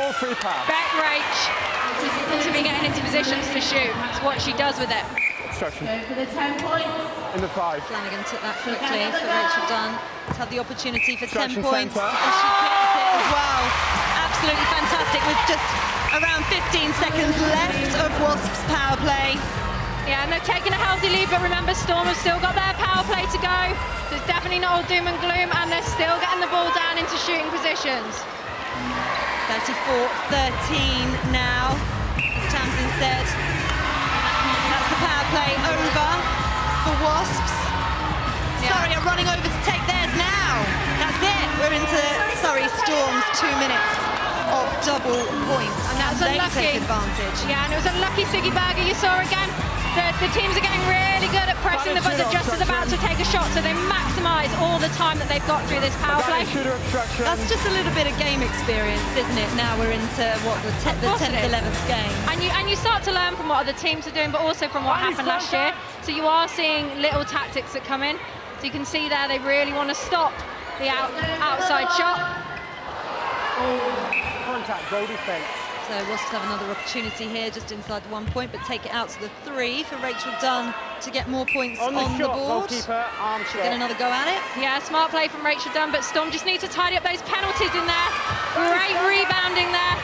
to be getting into positions to shoot. That's what she does with it. Obstruction. For the 10 points. In the 5. Flanagan took that quickly for Rachel Dunn to have the opportunity for 10 points. Centre. And she gets it as well. Absolutely fantastic with just around 15 seconds left of Wasps' power play. Yeah, and they're taking a healthy lead, but remember, Storm have still got their power play to go. So it's definitely not all doom and gloom, and they're still getting the ball down into shooting positions. 34-13 now, as Tamsin said. That's the power play over for Wasps. Yeah. Surrey are running over to take theirs now. That's it. We're into Surrey Storm's 2 minutes of double points. And that's they unlucky. take advantage. Yeah, and it was a lucky Siggy Berger you saw again. The teams are getting really good at pressing the buzzer just as about to take a shot, so they maximise all the time that they've got through this power play. That's just a little bit of game experience, isn't it? Now we're into what the 10th, 11th game. And you start to learn from what other teams are doing, but also from what happened last year. So you are seeing little tactics that come in. So you can see there they really want to stop the outside shot. Contact, goal defence. So Wasps have another opportunity here, just inside the 1 point, but take it out to the 3 for Rachel Dunn to get more points on the board. Goalkeeper, arm She'll get another go at it. Yeah, smart play from Rachel Dunn, but Storm just need to tidy up those penalties in there. Great rebounding there.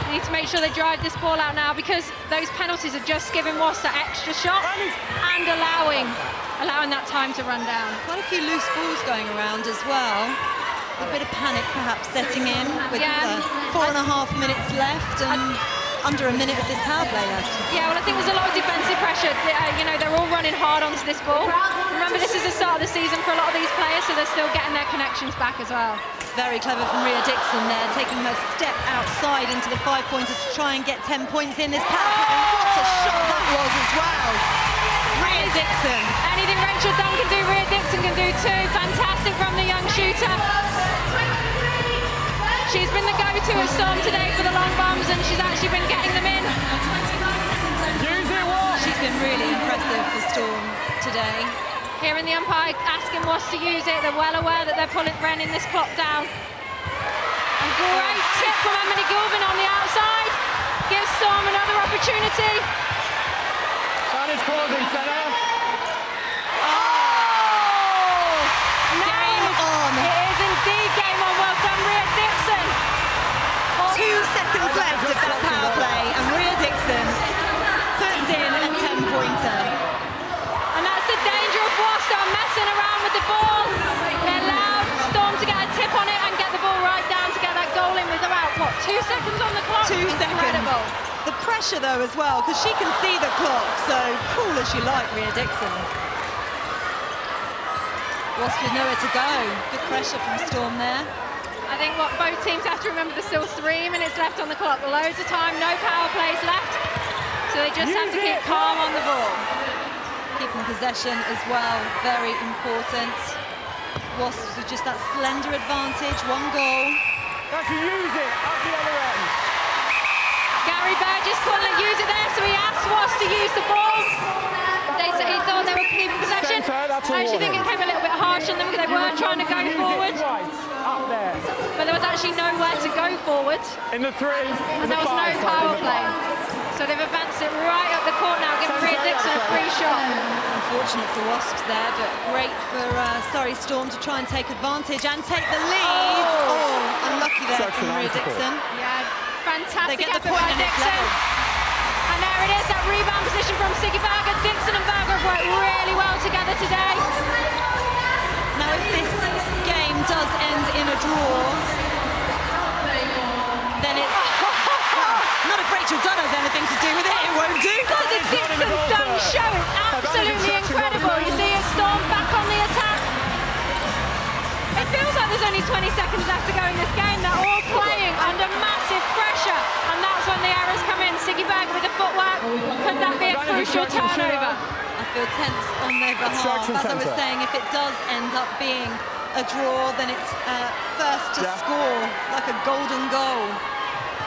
They need to make sure they drive this ball out now, because those penalties are just giving Wasps that extra shot and allowing that time to run down. Quite a few loose balls going around as well. A bit of panic perhaps setting in with 4.5 minutes left and under a minute of this power play left. Yeah, well, I think there's a lot of defensive pressure. You know, they're all running hard onto this ball. Remember, this is the start of the season for a lot of these players, so they're still getting their connections back as well. Very clever from Rhea Dixon there, taking her step outside into the 5-pointer to try and get 10 points in this power play. And what a shot that was as well. Rhea Dixon. Anything Rachel Dunn can do, Rhea Dixon can do too. Fantastic from the young shooter. She's been the go-to at Storm today for the long bombs, and she's actually been getting them in. She's been really impressive for Storm today. Hearing the umpire asking Wasps to use it, they're well aware that they're running this clock down. And great tip from Emily Gilvin on the outside. Gives Storm another opportunity. Sharni's closing, centre. Game on. It is indeed game on. Well done, Rhea Dixon. 2 seconds left of that power play, and Rhea Dixon puts in a 10-pointer. And that's the danger of Wasps are messing around with the ball. They allowed Storm to get a tip on it and get the ball right down to get that goal in with about, what, 2 seconds on the clock? 2 seconds. Incredible. The pressure, though, as well, because she can see the clock, so cool as you like, Rhea Dixon. Wasps with nowhere to go. Good pressure from Storm there. I think what both teams have to remember, there's still 3 minutes left on the clock. Loads of time, no power plays left. So they just have to keep calm on the ball. Keeping possession as well, very important. Wasps with just that slender advantage, 1 goal. They can use it up the other end. Gary Burgess couldn't use it there, so he asked Wasps to use the ball. He thought they were keeping possession. I actually think it came a little bit harsh on them because they were trying to go forward. Up there. But there was actually nowhere to go forward. In the 3. And there was no power play. So they've advanced it right up the court now, giving Rhea Dixon a free shot. Unfortunate for Wasps there, but great for Storm to try and take advantage and take the lead. Oh, unlucky there from Rhea Dixon. Yeah, fantastic They get the effort point by and it's Dixon. level. And there it is, that rebound position from Siggy Berger. Dixon and Berger have worked really well together today. Now, if this game does end in a draw, then it's... well, not if Rachel Dunn has anything to do with it, it won't do. God, the Dixon Dunn show is absolutely incredible. You see it, Storm back on the attack. It feels like there's only 20 seconds left to go in this game. They're all playing under massive pressure, and that's when the errors come in. Siggy Berger with the footwork. Could that be a crucial turnover? I feel tense on their behalf. As I was saying, if it does end up being a draw, then it's first to score, like a golden goal.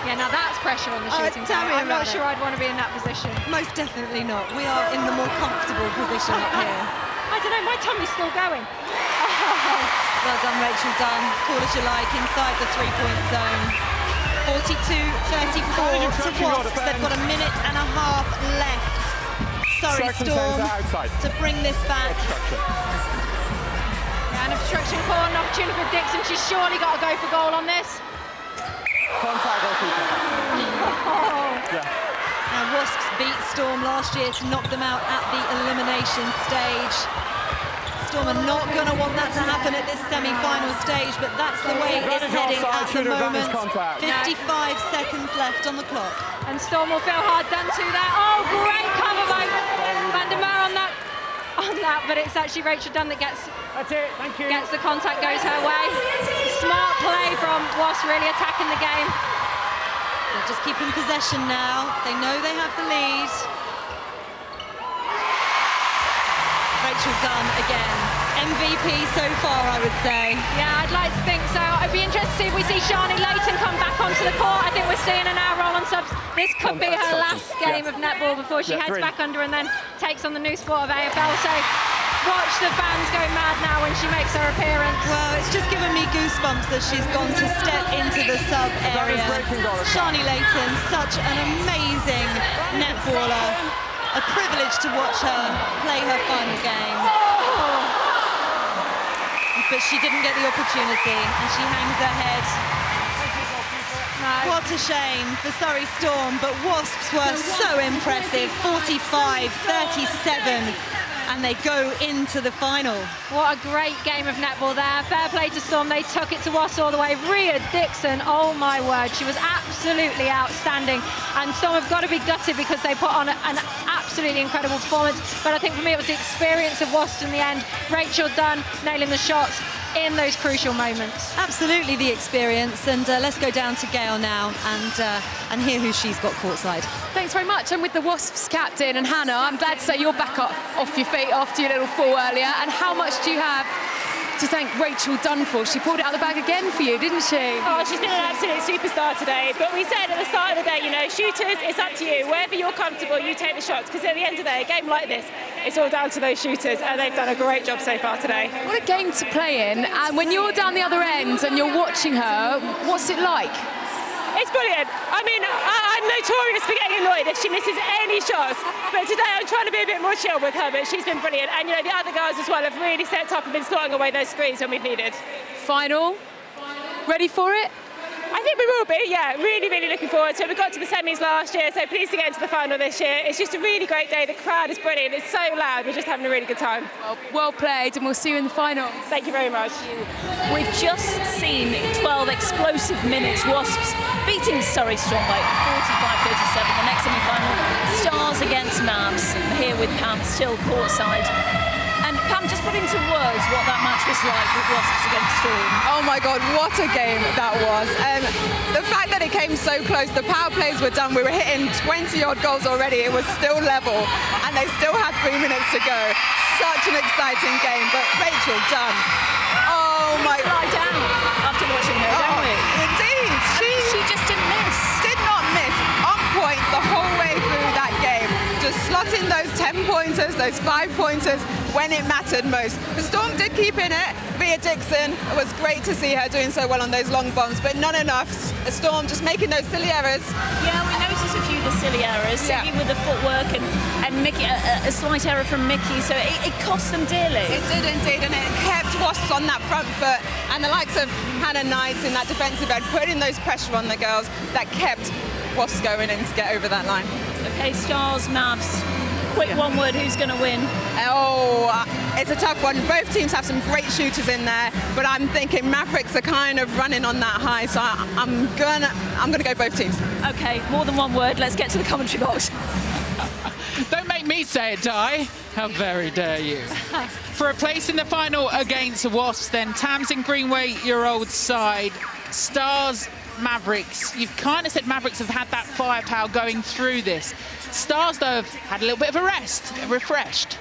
Yeah, now that's pressure on the shooting tell me I'm not about sure it. I'd want to be in that position. Most definitely not. We are in the more comfortable position up here. I don't know, my tummy's still going. Well done, Rachel Dunn. Call as you like, inside the 3-point zone. 42-34 to Wasps. They've got a minute and a half left. Sorry, Storm, to bring this back. Yeah, an obstruction call, an opportunity for Dixon. She's surely got to go for goal on this. Contact goalkeeper. Now, Wasps beat Storm last year to knock them out at the elimination stage. Storm are not going to want that to happen at this semi-final stage, but that's the way it's heading at the moment. 55 seconds left on the clock. And Storm will feel hard done to there. Oh, great cover by Van der Meer on that, but it's actually Rachel Dunn that gets the contact, goes her way. Smart play from Wasps, really attacking the game. They're just keeping possession now. They know they have the lead. Rachel Dunn again. MVP so far, I would say. Yeah, I'd like to think so. I'd be interested to see if we see Sharni Layton come back onto the court. I think we're seeing her now roll on subs. This could be her last game of netball before she heads back under and then takes on the new sport of AFL. So watch the fans go mad now when she makes her appearance. Well, it's just given me goosebumps that she's gone to step into the sub area. Sharni Layton, such an amazing netballer. A privilege to watch her play her final game. But she didn't get the opportunity and she hangs her head. What a shame for Surrey Storm, but Wasps were so impressive, 45-37, and they go into the final. What a great game of netball there. Fair play to Storm, they took it to Wasps all the way. Rhea Dixon, oh my word, she was absolutely outstanding. And Storm have got to be gutted because they put on an absolutely incredible performance. But I think for me it was the experience of Wasps in the end. Rachel Dunn nailing the shots in those crucial moments. Absolutely the experience, and let's go down to Gail now and hear who she's got courtside. Thanks very much. I'm with the Wasps captain, and Hannah, I'm glad to say you're back up off your feet after your little fall earlier. And how much do you have to thank Rachel Dunn for. She pulled it out of the bag again for you, didn't she? Oh, she's been an absolute superstar today. But we said at the start of the day, you know, shooters, it's up to you. Wherever you're comfortable, you take the shots. Because at the end of the day, a game like this, it's all down to those shooters. And they've done a great job so far today. What a game to play in. And when you're down the other end and you're watching her, what's it like? It's brilliant. I mean, I'm notorious for getting annoyed if she misses any shots. But today I'm trying to be a bit more chill with her, but she's been brilliant. And, you know, the other girls as well have really stepped up and been slotting away those threes when we've needed. Final. Ready for it? I think we will be, yeah. Really, really looking forward to it. We got to the semis last year, so pleased to get into the final this year. It's just a really great day. The crowd is brilliant. It's so loud. We're just having a really good time. Well played, and we'll see you in the final. Thank you very much. We've just seen 12 explosive minutes. Wasps beating Surrey strong by 45-37. The next semi-final, Stars against Mavs. Here with Pam still courtside. And Pam, just put into words what that match was like with Wasps against Storm. Oh my God, what a game that was. The fact that it came so close, the power plays were done, we were hitting 20-odd goals already, it was still level, and they still had 3 minutes to go. Such an exciting game, but Rachel Dunn, oh my... Lie down after watching her, don't we? Indeed. She just didn't miss. Did not miss, on point the whole way through that game. Just slotting those 10-pointers, those 5-pointers when it mattered most. The Storm did keep in it. Via Dixon, it was great to see her doing so well on those long bombs, but not enough. The Storm just making those silly errors. Yeah, we noticed a few of the silly errors, Siggy with the footwork and Mickey, a slight error from Mickey, so it cost them dearly. It did indeed, and it kept Wasps on that front foot, and the likes of Hannah Knights in that defensive end, putting those pressure on the girls, that kept Wasps going in to get over that line. Okay, Stars, Mavs. Quick one word, who's going to win? Oh, it's a tough one. Both teams have some great shooters in there, but I'm thinking Mavericks are kind of running on that high, so I'm gonna go both teams. Okay, more than one word. Let's get to the commentary box. Don't make me say it, Di. How very dare you. For a place in the final against the Wasps, then Tamsin Greenway, your old side. Stars, Mavericks. You've kind of said Mavericks have had that firepower going through this. Stars, though, have had a little bit of a rest, refreshed. Do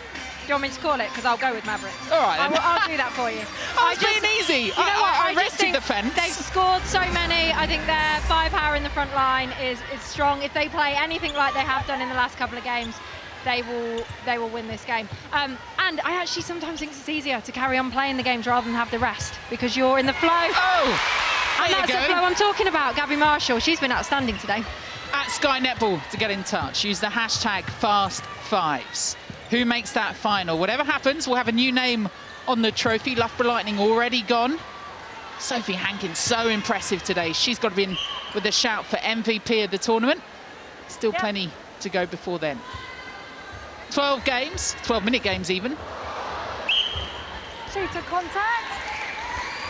you want me to call it? Because I'll go with Mavericks. All right, then. I'll do that for you. Oh, it's being easy. You know what? I rested the fence. They've scored so many. I think their firepower in the front line is strong. If they play anything like they have done in the last couple of games, they will win this game. And I actually sometimes think it's easier to carry on playing the games rather than have the rest, because you're in the flow. Oh! And that's the flow I'm talking about. Gabby Marshall, she's been outstanding today. At Sky Netball to get in touch, use the hashtag Fast5s. Who makes that final? Whatever happens, we'll have a new name on the trophy. Loughborough Lightning already gone. Sophie Hankin, so impressive today. She's got to be in with a shout for MVP of the tournament. Still plenty to go before then. 12 games, 12-minute games even. Shooter contact.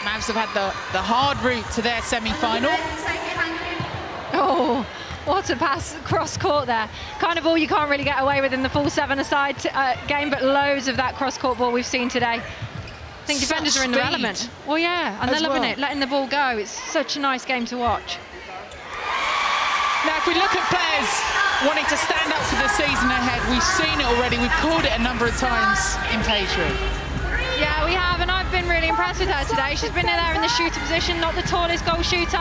Mavs have had the hard route to their semi-final. Oh, what a pass cross court there. Kind of all you can't really get away with in the full 7-a-side game, but loads of that cross court ball we've seen today. I think defenders are in their element. Well, yeah, and they're loving it, letting the ball go. It's such a nice game to watch. Now, if we look at players wanting to stand up for the season ahead, we've seen it already. We've called it a number of times in Page Reed. Yeah, we have, and I've been really impressed with her today. She's been there in the shooter position, not the tallest goal shooter,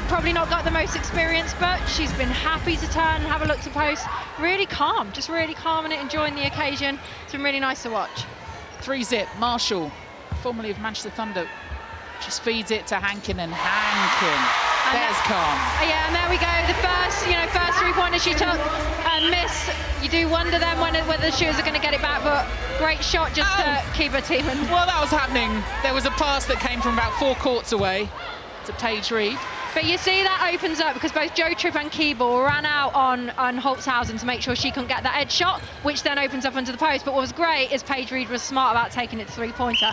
probably not got the most experience, but she's been happy to turn and have a look to post. Really calm, just really calm and enjoying the occasion. It's been really nice to watch. 3-zip, Marshall, formerly of Manchester Thunder, just feeds it to Hankin, and Hankin. There's calm. Yeah, and there we go. The first 3-pointer she took and missed. You do wonder then whether the shooters are going to get it back, but great shot just to keep her team in. While that was happening, there was a pass that came from about 4 courts away to Paige Reed. But you see that opens up because both Joe Tripp and Keeble ran out on Holtzhausen to make sure she couldn't get that edge shot, which then opens up onto the post. But what was great is Paige Reed was smart about taking it to 3-pointer.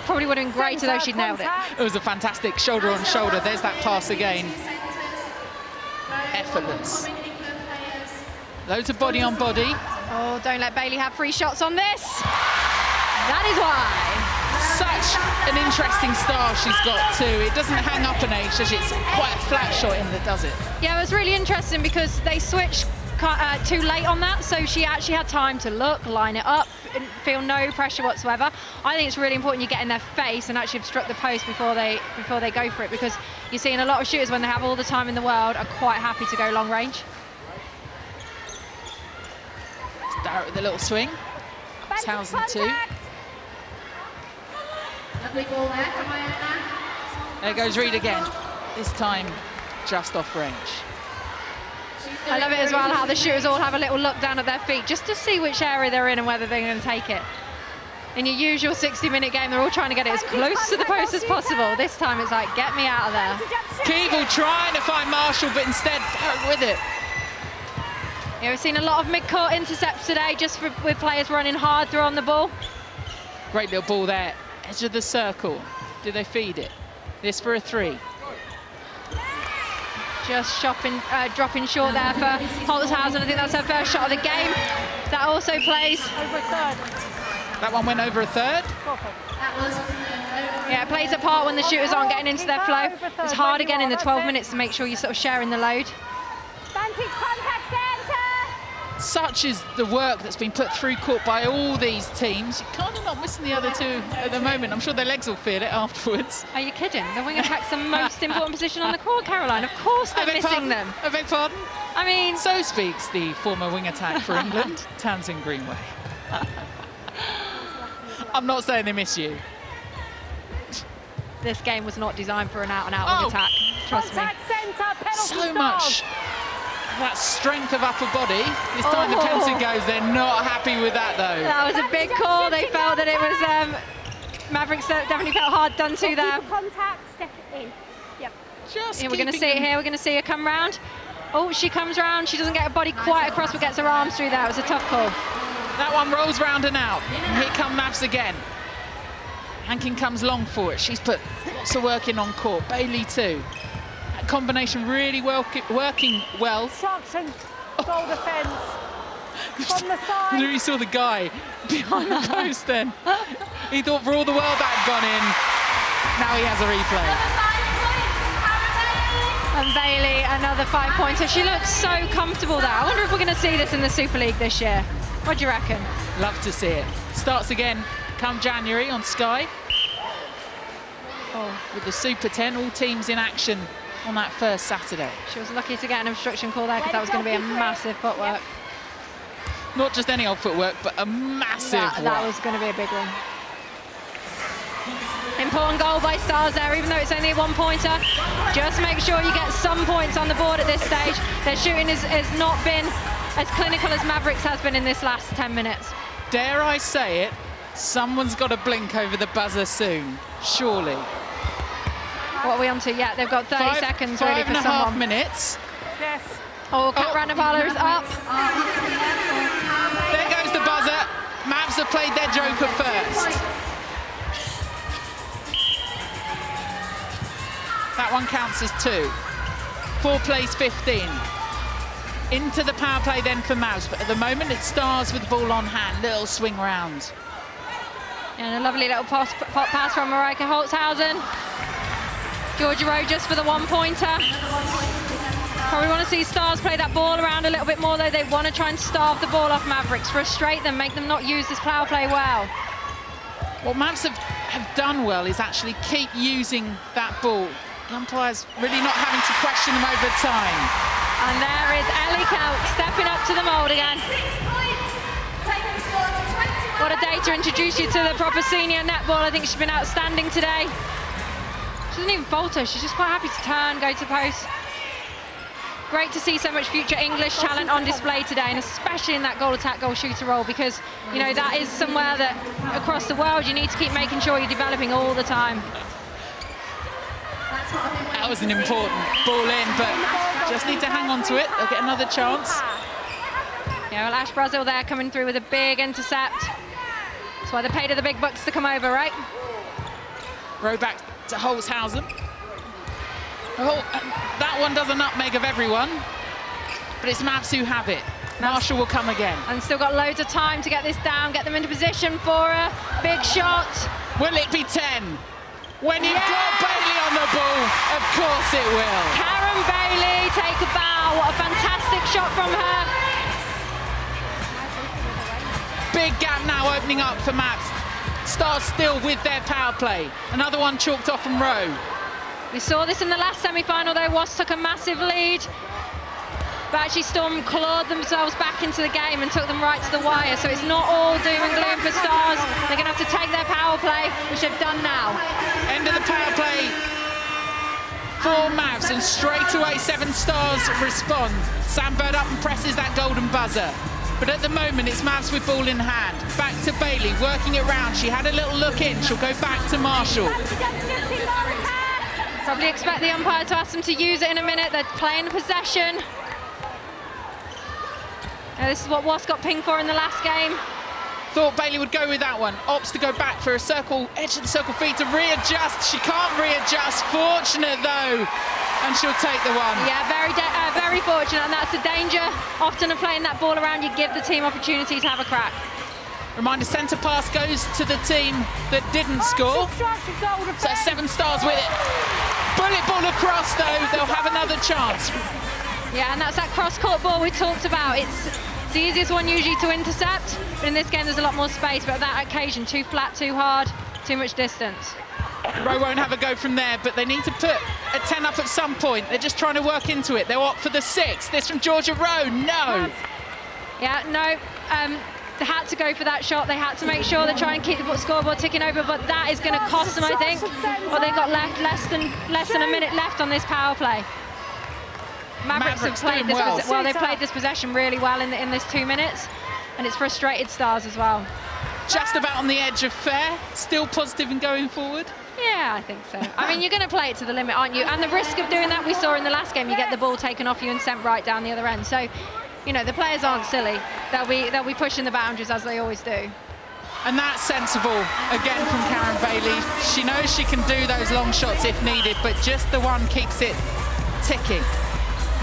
Probably would have been greater though she'd nailed it. It was a fantastic shoulder on shoulder. There's that pass again. Effortless. Loads of body on body. Oh, don't let Bailey have free shots on this. That is why. Such an interesting style she's got too. It doesn't hang up an edge, it's quite a flat shot in that does it. Yeah, it was really interesting because they switched too late on that, so she actually had time to look, line it up, and feel no pressure whatsoever. I think it's really important you get in their face and actually obstruct the post before they go for it, because you're seeing a lot of shooters, when they have all the time in the world, are quite happy to go long range. Start with a little swing. Townsend 2. Lovely ball there from Iona. There goes Reed again. This time just off range. I love it as well how the shooters all have a little look down at their feet just to see which area they're in and whether they're going to take it. In your usual 60-minute game, they're all trying to get it as close to the post as possible. This time it's like, get me out of there. Keeble trying to find Marshall, but instead with it. Yeah, we've seen a lot of mid-court intercepts today, just with players running hard through on the ball. Great little ball there, edge of the circle. Do they feed it? This for a 3. Just dropping short there for Holzhausen. I think that's her first shot of the game. That also plays. Over a third. That one went over a third? Yeah, it plays a part when the shooters aren't getting into their flow. It's hard again in the 12 minutes to make sure you're sort of sharing the load. Such is the work that's been put through court by all these teams. You're kind of not missing the other two at the moment. I'm sure their legs will feel it afterwards. Are you kidding? The wing attack's the most important position on the court, Caroline. Of course they're missing them. I beg pardon? I mean... So speaks the former wing attack for England, Townsend Greenway. I'm not saying they miss you. This game was not designed for an out-and-out wing attack. Trust me. So much that strength of upper body. This time the pencil goes, they're not happy with that though. That was a big call. They felt that it was Mavericks definitely felt hard done to there. Contact, step in. Yep. Yeah, we're going to see it here. We're going to see her come round. Oh, she comes round. She doesn't get her body quite across, but gets her arms through there. It was a tough call. That one rolls round and out. And here come Mavs again. Hankin comes long for it. She's put lots of work in on court. Bailey too. That combination really working well. Obstruction, goal defence. From the side. You saw the guy behind the post then. He thought for all the world that had gone in. Now he has a replay. And Bailey, another 5 points. So she looks so comfortable there. I wonder if we're going to see this in the Super League this year. What do you reckon? Love to see it. Starts again come January on Sky. With the Super 10, all teams in action on that first Saturday. She was lucky to get an obstruction call there because that was going to be a massive footwork. Not just any old footwork, but a massive one. That was going to be a big one. Important goal by Stars there, even though it's only a 1-pointer. Just make sure you get some points on the board at this stage. Their shooting has not been as clinical as Mavericks has been in this last 10 minutes. Dare I say it, someone's got to blink over the buzzer soon, surely. What are we on to? Yeah, they've got 30 seconds really for someone. 5.5 minutes. Yes. Oh, Kat Ranavala is up. There goes the buzzer. Mavs have played their joker first. That one counts as 2. 4 plays 15. Into the power play then for Mavs, but at the moment it's Stars with the ball on hand. Little swing round. And a lovely little pass from Marika Holzhausen. Georgia Rowe just for the 1-pointer. Probably want to see Stars play that ball around a little bit more, though. They want to try and starve the ball off Mavericks, frustrate them, make them not use this power play well. What Mavs have done well is actually keep using that ball. The umpires really not having to question them over time. And there is Ellie Kelk stepping up to the mould again. What a day to introduce you to the proper senior netball. I think she's been outstanding today. She doesn't even falter, she's just quite happy to turn, go to post. Great to see so much future English talent on display today, and especially in that goal attack, goal shooter role, because, you know, that is somewhere that across the world you need to keep making sure you're developing all the time. That was an important ball in, but just need to hang on to it. They'll get another chance. Yeah, well, Ash Brazil there coming through with a big intercept. That's why they paid her the big bucks to come over, right? Row back to Holzhausen. Oh, that one does a nutmeg of everyone, but it's Mavs who have it. Marshall will come again. And still got loads of time to get this down, get them into position for a big shot. Will it be 10? When you've got Bailey on the ball, of course it will. Karen Bailey, take a bow. What a fantastic shot from her. Big gap now opening up for Mavs. Stars still with their power play. Another one chalked off from Rowe. We saw this in the last semi-final though. Wasps took a massive lead. But actually Storm clawed themselves back into the game and took them right to the wire. So it's not all doom and gloom for Stars. They're going to have to take their power play, which they've done now. End of the power play for Mavs, and straight away 7 Stars respond. Sam Bird up and presses that golden buzzer. But at the moment, it's Mavs with ball in hand. Back to Bailey, working it round. She had a little look in. She'll go back to Marshall. Probably expect the umpire to ask them to use it in a minute. They're playing possession. This is what Wasps got pinged for in the last game. Thought Bailey would go with that one. Opts to go back for a circle, edge of the circle feed to readjust. She can't readjust. Fortunate though, and she'll take the one. Yeah, very fortunate, and that's the danger. Often of playing that ball around, you give the team opportunity to have a crack. Reminder, centre pass goes to the team that didn't score. So 7 Stars with it. Bullet ball across though, they'll have another chance. Yeah, and that's that cross-court ball we talked about. It's the easiest one usually to intercept, but in this game there's a lot more space. But on that occasion, too flat, too hard, too much distance. Rowe won't have a go from there, but they need to put a 10 up at some point. They're just trying to work into it. They'll opt for the 6. This from Georgia Rowe, no. Yeah, no, they had to go for that shot. They had to make sure they try and keep the scoreboard ticking over, but that is going to cost them, I think. Well, they've got less than a minute left on this power play. Mavericks have played this well. They've played this possession really well in this 2 minutes, and it's frustrated Stars as well. Just about on the edge of fair, still positive and going forward. Yeah, I think so. I mean, you're going to play it to the limit, aren't you? And the risk of doing that we saw in the last game, you get the ball taken off you and sent right down the other end. So, you know, the players aren't silly. They'll be pushing the boundaries as they always do. And that's sensible, again, from Karen Bailey. She knows she can do those long shots if needed, but just the one keeps it ticking.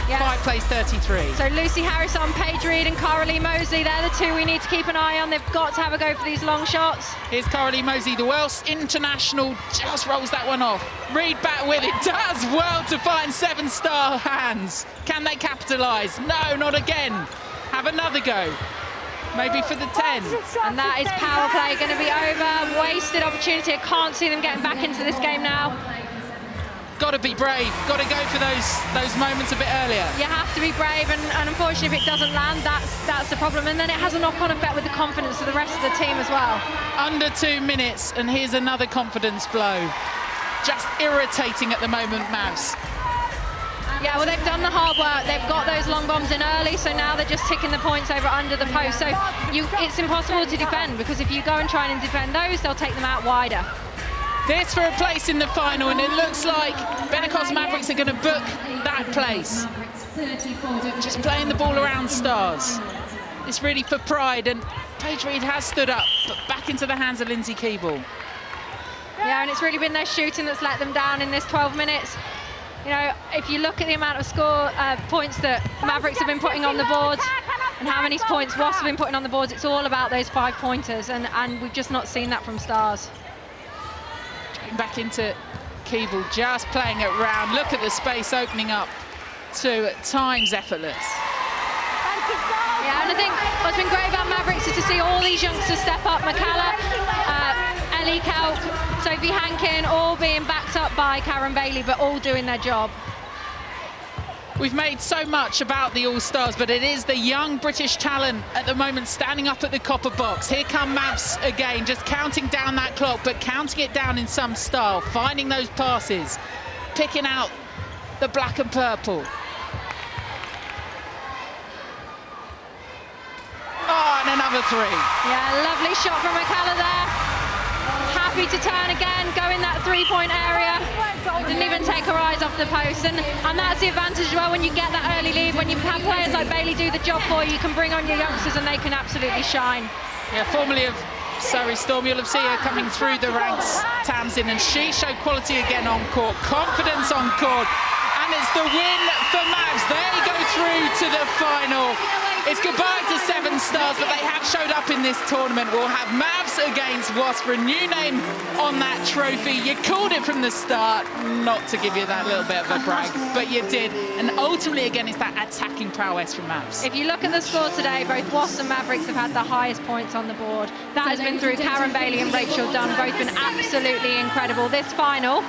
Yeah. 5 plays 33. So Lucy Harris on, Paige Reed and Coralie Mosley, they're the 2 we need to keep an eye on. They've got to have a go for these long shots. Here's Coralie Mosley, the Welsh international, just rolls that one off. Reed back with it, does well to find 7 Star hands. Can they capitalise? No, not again. Have another go. Maybe for the 10. And that is power play going to be over. Wasted opportunity. I can't see them getting back into this game now. Got to be brave. Got to go for those moments a bit earlier. You have to be brave, and unfortunately, if it doesn't land, that's the problem. And then it has a knock-on effect with the confidence of the rest of the team as well. Under 2 minutes, and here's another confidence blow. Just irritating at the moment, Mavs. Yeah, well, they've done the hard work. They've got those long bombs in early, so now they're just ticking the points over under the post. So it's impossible to defend, because if you go and try and defend those, they'll take them out wider. This for a place in the final, and it looks like Bennecost Mavericks are going to book that place. Just playing the ball around Stars. It's really for pride, and Paige Reed has stood up, but back into the hands of Lindsay Keeble. Yeah, and it's really been their shooting that's let them down in this 12 minutes. You know, if you look at the amount of points that Mavericks have been putting on the board and how many points Wasps have been putting on the boards, it's all about those 5-pointers, and we've just not seen that from Stars. Back into Keeble, just playing it round. Look at the space opening up to at times effortless. Yeah, and I think what's been great about Mavericks is to see all these youngsters step up. McCalla, Ellie Kelk, Sophie Hankin, all being backed up by Karen Bailey, but all doing their job. We've made so much about the All-Stars, but it is the young British talent at the moment standing up at the copper box. Here come Mavs again, just counting down that clock, but counting it down in some style, finding those passes, picking out the black and purple. Oh, and another 3. Yeah, lovely shot from McCalla there. Happy to turn again, go in that 3-point area. Didn't even take her eyes off the post, and that's the advantage as well when you get that early lead. When you have players like Bailey do the job for you, you can bring on your youngsters and they can absolutely shine. Yeah, formerly of Surrey Storm, you'll have seen her coming through the ranks, Tamsin, and she showed quality again on court, confidence on court, and it's the win for Mavs. They go through to the final. It's goodbye to 7 Stars, but they have showed up in this tournament. We'll have Mavs Mavericks against Wasps for a new name on that trophy. You called it from the start, not to give you that little bit of a brag, but you did. And ultimately, again, it's that attacking prowess from Mavs. If you look at the score today, both Wasps and Mavericks have had the highest points on the board. That has been through Karen Bailey and Rachel Dunn, both been absolutely incredible. This final,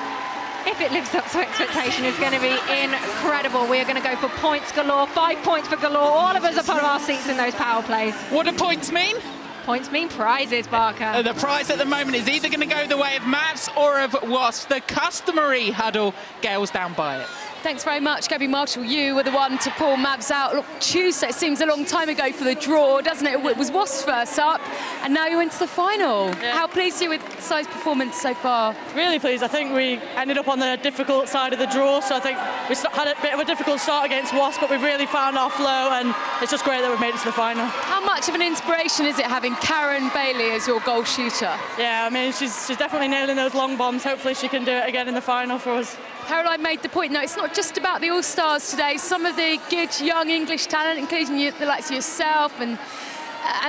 if it lives up to expectation, is going to be incredible. We are going to go for points galore, 5 points for galore. All of us are put our seats in those power plays. What do points mean? Points mean prizes, Barker. The prize at the moment is either going to go the way of Mavs or of Wasps. The customary huddle, Gail's down by it. Thanks very much, Gabby Marshall. You were the one to pull Mavs out. Look, Tuesday, it seems a long time ago for the draw, doesn't it? It was Wasps first up, and now you're into the final. Yeah. How pleased are you with Si's performance so far? Really pleased. I think we ended up on the difficult side of the draw, so I think we had a bit of a difficult start against Wasps, but we've really found our flow, and it's just great that we've made it to the final. How much of an inspiration is it having Karen Bailey as your goal shooter? Yeah, I mean, she's definitely nailing those long bombs. Hopefully she can do it again in the final for us. Caroline made the point, no, it's not just about the All-Stars today. Some of the good young English talent, including the likes of yourself and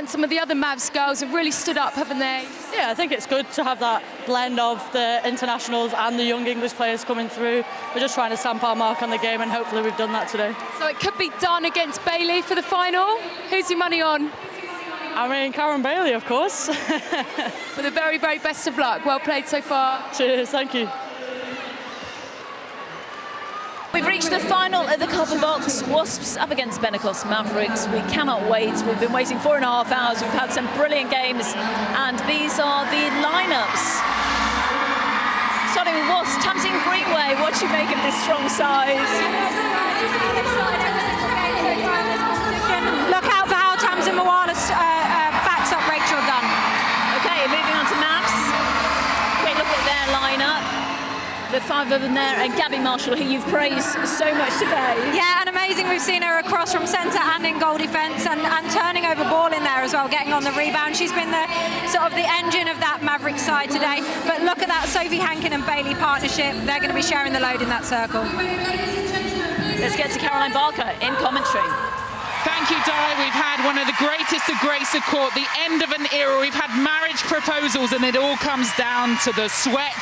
some of the other Mavs girls, have really stood up, haven't they? Yeah, I think it's good to have that blend of the internationals and the young English players coming through. We're just trying to stamp our mark on the game, and hopefully we've done that today. So it could be done against Bailey for the final. Who's your money on? I mean, Karen Bailey, of course. With the very, very best of luck. Well played so far. Cheers, thank you. We've reached the final of the copper box. Wasps up against Benecos Mavericks. We cannot wait. We've been waiting 4.5 hours. We've had some brilliant games, and these are the lineups. Starting with Wasps, Tamsin Greenway. What do you make of this strong side? Look out for how Tamsin Mowalas backs up Rachel Dunn. Okay, moving on to Mavs. Okay, look at their lineup. The 5 of them there, and Gabby Marshall, who you've praised so much today. Yeah, and amazing. We've seen her across from centre and in goal defence, and turning over ball in there as well, getting on the rebound. She's been the sort of the engine of that Maverick side today. But look at that Sophie Hankin and Bailey partnership. They're going to be sharing the load in that circle. Let's get to Caroline Barker in commentary. Thank you, Di. We've had one of the greatest of grace of court, the end of an era. We've had marriage proposals, and it all comes down to the sweat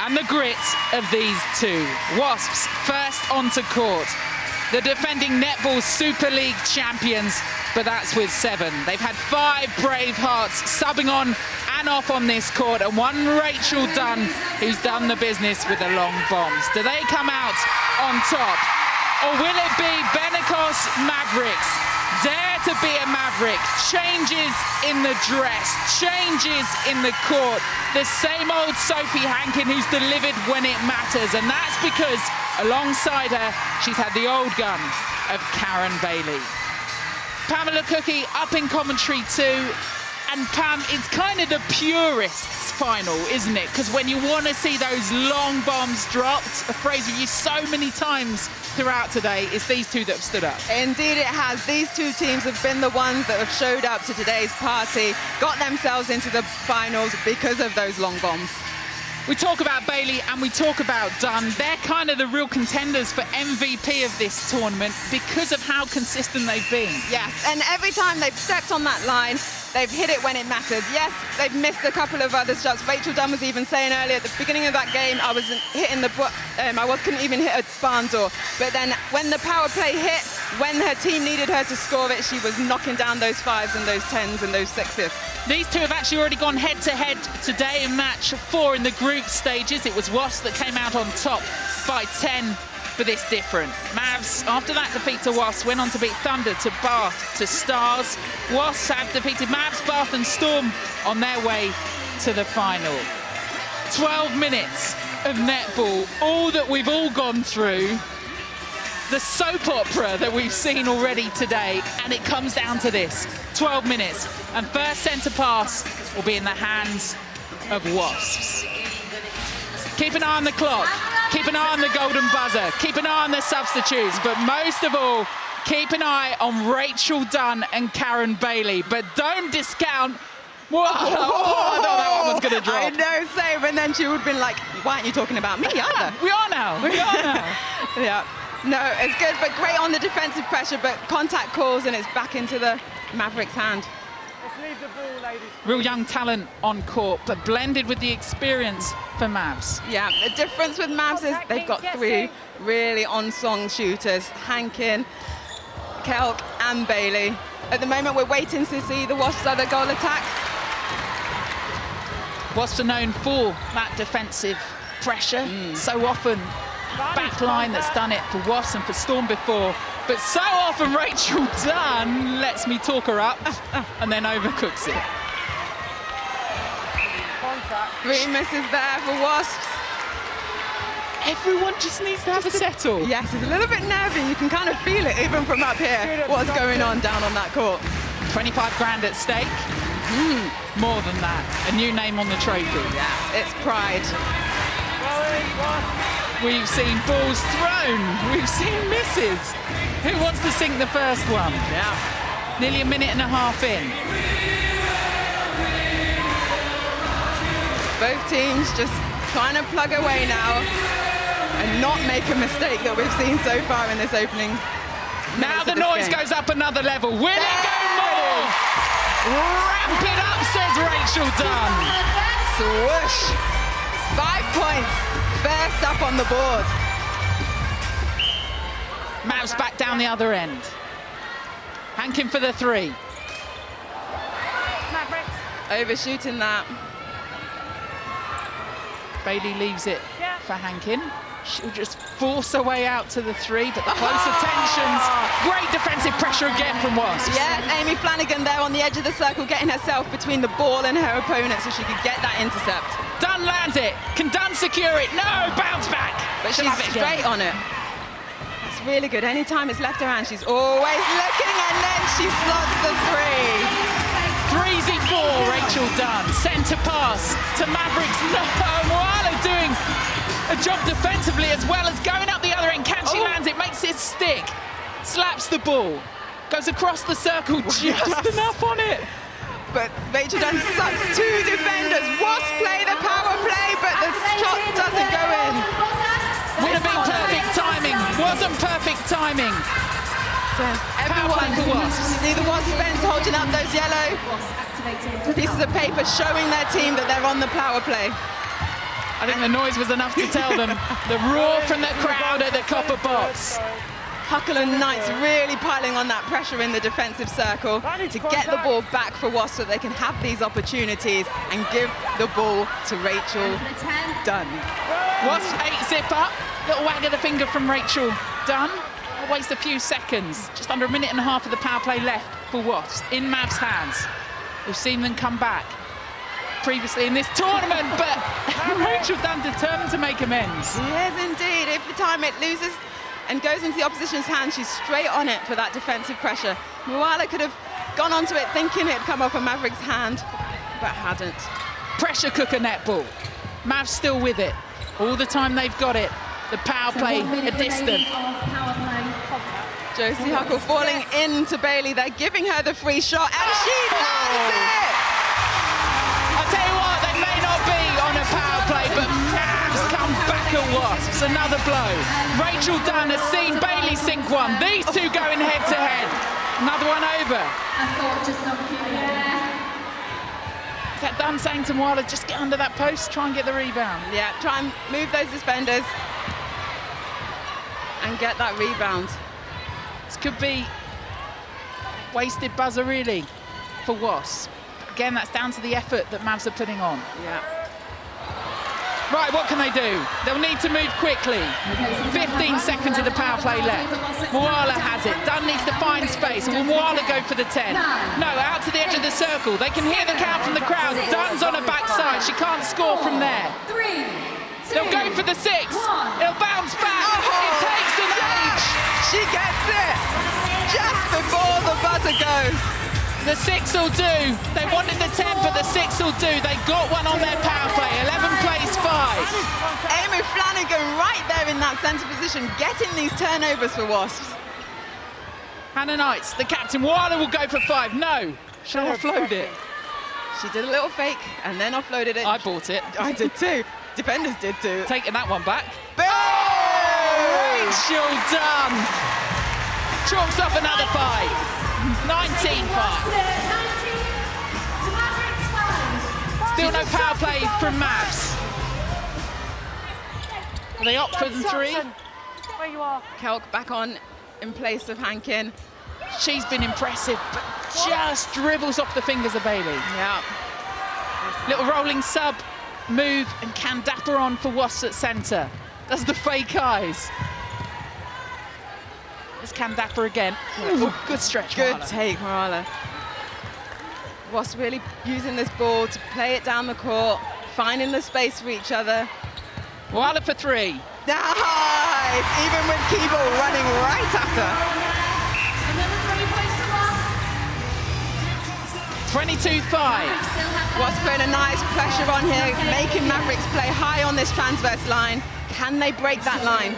and the grit of these two. Wasps first onto court. The defending Netball Super League champions, but that's with 7. They've had 5 brave hearts subbing on and off on this court, and one Rachel Dunn, who's done the business with the long bombs. Do they come out on top? Or will it be Benecos Mavericks? Dare to be a Maverick. Changes in the dress, changes in the court. The same old Sophie Hankin who's delivered when it matters. And that's because alongside her, she's had the old gun of Karen Bailey. Pamela Cookie up in commentary too. And Pam, it's kind of the purists' final, isn't it? Because when you want to see those long bombs dropped, a phrase we've used so many times throughout today, it's these two that have stood up. Indeed it has. These two teams have been the ones that have showed up to today's party, got themselves into the finals because of those long bombs. We talk about Bailey and we talk about Dunn. They're kind of the real contenders for MVP of this tournament because of how consistent they've been. Yes, and every time they've stepped on that line, they've hit it when it matters. Yes, they've missed a couple of other shots. Rachel Dunn was even saying earlier at the beginning of that game, I wasn't hitting couldn't even hit a barn door. But then when the power play hit, when her team needed her to score it, she was knocking down those 5s and those 10s and those 6s. These two have actually already gone head-to-head today in match 4 in the group stages. It was Wasps that came out on top by 10, but it's different. Mavs, after that defeat to Wasps, went on to beat Thunder, to Bath, to Stars. Wasps have defeated Mavs, Bath and Storm on their way to the final. 12 minutes of netball, all that we've all gone through. The soap opera that we've seen already today, and it comes down to this. 12 minutes, and first centre pass will be in the hands of Wasps. Keep an eye on the clock, keep an eye on the golden buzzer, keep an eye on the substitutes, but most of all, keep an eye on Rachel Dunn and Karen Bailey, but don't discount. Whoa, I thought that one was going to drop. I know, same, and then she would have been like, why aren't you talking about me either? We are now, we are now. Yeah. No, it's good, but great on the defensive pressure, but contact calls and it's back into the Mavericks' hand. leave the ball, ladies. Real young talent on court, but blended with the experience for Mavs. Yeah, the difference with Mavs is they've got 3 really on-song shooters, Hankin, Kelk and Bailey. At the moment, we're waiting to see the Wasps' other goal attacks. Wasps are known for that defensive pressure. So often, back line that's done it for Wasps and for Storm before. But so often, Rachel Dunn lets me talk her up and then overcooks it. 3 misses there for Wasps. Everyone just needs to have a settle. Yes, it's a little bit nervy. You can kind of feel it even from up here, what's going on down on that court. 25 grand at stake. More than that. A new name on the trophy. Yeah, it's pride. We've seen balls thrown. We've seen misses. Who wants to sink the first one? Yeah. Nearly a minute and a half in. Both teams just trying to plug away now and not make a mistake that we've seen so far in this opening. Now the noise goes up another level. Will it go more? Ramp it up, says Rachel Dunn. Swoosh. 5 points. First up on the board. Mavs back down the other end. Hankin for the 3. Mavericks. Overshooting that. Bailey leaves it for Hankin. She'll just force her way out to the 3, but the close attentions. Great defensive pressure again from Wasps. Yes, Amy Flanagan there on the edge of the circle, getting herself between the ball and her opponent so she could get that intercept. Dunn lands it. Can Dunn secure it? No, bounce back. But she's straight on it. That's really good. Anytime it's left her hand, she's always looking, and then she slots the 3. 3-4, Rachel Dunn. Centre pass to Mavericks. No, Moala doing a job defensively as well as going up the other end. Can she lands it? Makes it stick. Slaps the ball. Goes across the circle just enough on it. But Rachel Dunn sucks 2 defenders. Wasps play the power play, but the shot doesn't go in. Would have been perfect timing. Wasn't perfect timing. Everyone, see the Wasps fans holding up those yellow pieces of paper showing their team that they're on the power play. I think the noise was enough to tell them. The roar from the crowd at the copper box. Huckle and Knights really piling on that pressure in the defensive circle to get the ball back for Wasps so they can have these opportunities and give the ball to Rachel Dunn. Wasps 8 zip up. Little wag of the finger from Rachel Dunn. Waste a few seconds. Just under a minute and a half of the power play left for Wasps in Mavs' hands. We've seen them come back previously in this tournament, but Rachel Dunn determined to make amends. Yes, indeed. Every time it loses and goes into the opposition's hands, she's straight on it for that defensive pressure. Moala could have gone onto it thinking it'd come off a Mavericks' hand, but hadn't. Pressure cooker netball. Mavs still with it. All the time they've got it. The power play a distant. Josie Huckle falling into Bailey. They're giving her the free shot, and she lands it! I'll tell you what, they may not be on a power play, but Mavs come back at Wasps. Another blow. Rachel Dunn has seen Bailey sink one. These two going head to head. Another one over. Is that Dunn saying to Moala, just get under that post, try and get the rebound? Yeah, try and move those defenders and get that rebound. This could be wasted buzzer, really, for Wasps. Again, that's down to the effort that Mavs are putting on. Yeah. Right, what can they do? They'll need to move quickly. 15 seconds of the power play left. Moala has it. Dunn needs to find space. Will Moala go for the 10? No, out to the edge of the circle. They can hear the count from the crowd. Dunn's on her backside. She can't score from there. They'll go for the 6. It'll bounce back. It takes an age. She gets it just before the buzzer goes. The 6 will do. They wanted the 10, but the 6 will do. They got one on their power play. 11 plays 5. Amy Flanagan right there in that centre position, getting these turnovers for Wasps. Hannah Knights, the captain. Moala will go for 5. No, she'll offload it. She did a little fake and then offloaded it. I bought it. I did too. Defenders did too. Taking that one back. Boom! Rachel Dunn chalks off another 5. 19-5. Still no power play from Mavs. They opt for the 3. Where you are. Kelk back on in place of Hankin. She's been impressive, but just dribbles off the fingers of Bailey. Yeah. Little rolling sub move, and Kandapper on for Wasps at centre. Does the fake eyes. There's Kandapper again. Ooh, good stretch, Good Marla. take, Marla. Wasps really using this ball to play it down the court, finding the space for each other. Marla for 3. Nice! Even with Keeble running right at her. 22-5. Wasps putting a nice pressure on here, making Mavericks play high on this transverse line. Can they break that line?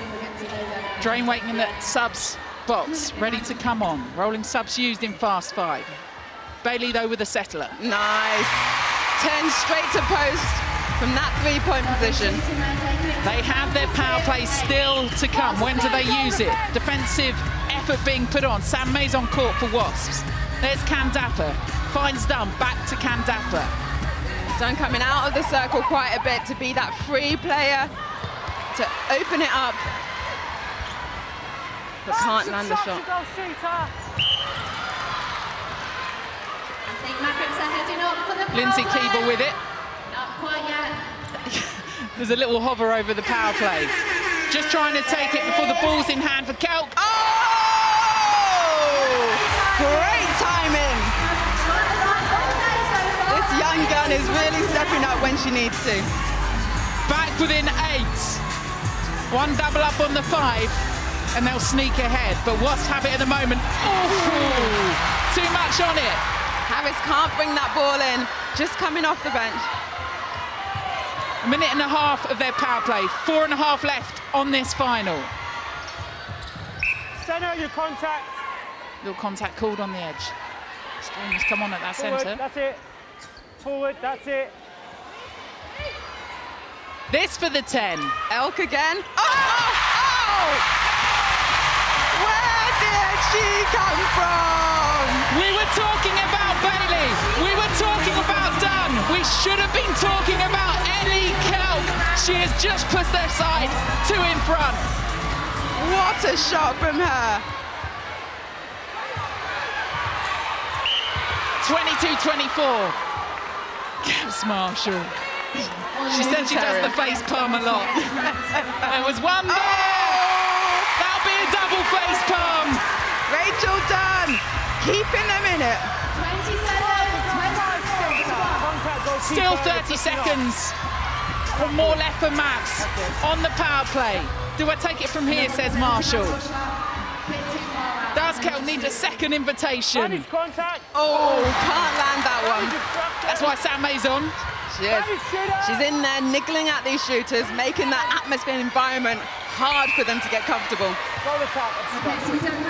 Drain waiting in the subs box, ready to come on. Rolling subs used in Fast 5. Bailey, though, with a settler. Nice. Turn straight to post from that 3-point position. They have their power play still to come. When do they use it? Defensive effort being put on. Sam May's on court for Wasps. There's Kandapper. Finds Dunn, back to Kandapper. Dunn coming out of the circle quite a bit to be that free player, to open it up, but can't land the shot. Lindsay Keeble with it. Not quite yet. There's a little hover over the power play. Just trying to take it before the ball's in hand for Kelk. Oh! Great timing. This young gun is really stepping up when she needs to. Back within 8. One double up on the 5, and they'll sneak ahead. But Wasps have it at the moment. Ooh, too much on it. Harris can't bring that ball in, just coming off the bench. A minute and a half of their power play. 4.5 left on this final. Stand out your contact. Little contact called on the edge. Streamers come on at that Forward, centre. that's it. Forward, that's it. This for the 10. Elk again. Oh! Where did she come from? We were talking about Bailey. We were talking about Dunn. We should have been talking about Ellie Kelk. She has just pushed their side 2 in front. What a shot from her. 22-24. Gabs Marshall. She said she does the face palm a lot. There was one there. That'll be a double face palm. Rachel Dunn, keeping them in it. 27-24. Still 30 seconds. Or more left for Mavs on the power play. Do I take it from here, says Marshall. Does Kel need a second invitation? Oh, can't land that one. That's why Sam May's on. She is. She's in there niggling at these shooters, making that atmosphere and environment hard for them to get comfortable. A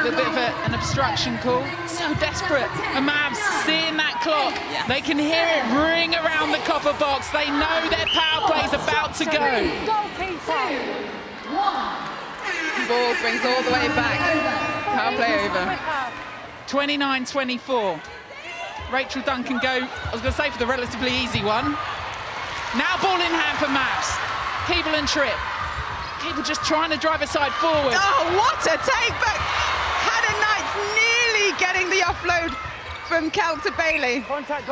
little bit of an obstruction call. So desperate. And Mavs seeing that clock. They can hear it ring around the copper box. They know their power play's about to go. Ball brings all the way back. Power play over. 29-24. Rachel Dunn can go, I was going to say, for the relatively easy one. Now ball in hand for Mavs. Keeble and Tripp. Keeble just trying to drive a side forward. Oh, what a take back. Hannah Knight's nearly getting the offload from Kelk to Bailey.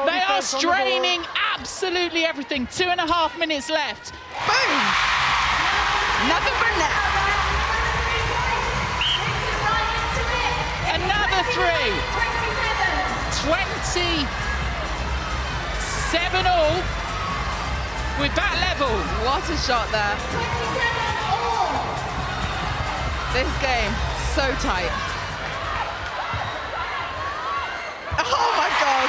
They are straining absolutely everything. 2.5 minutes left. Boom. Nothing but net. Another 3. 27 all. We're back level. What a shot there. This game, so tight. Oh my God.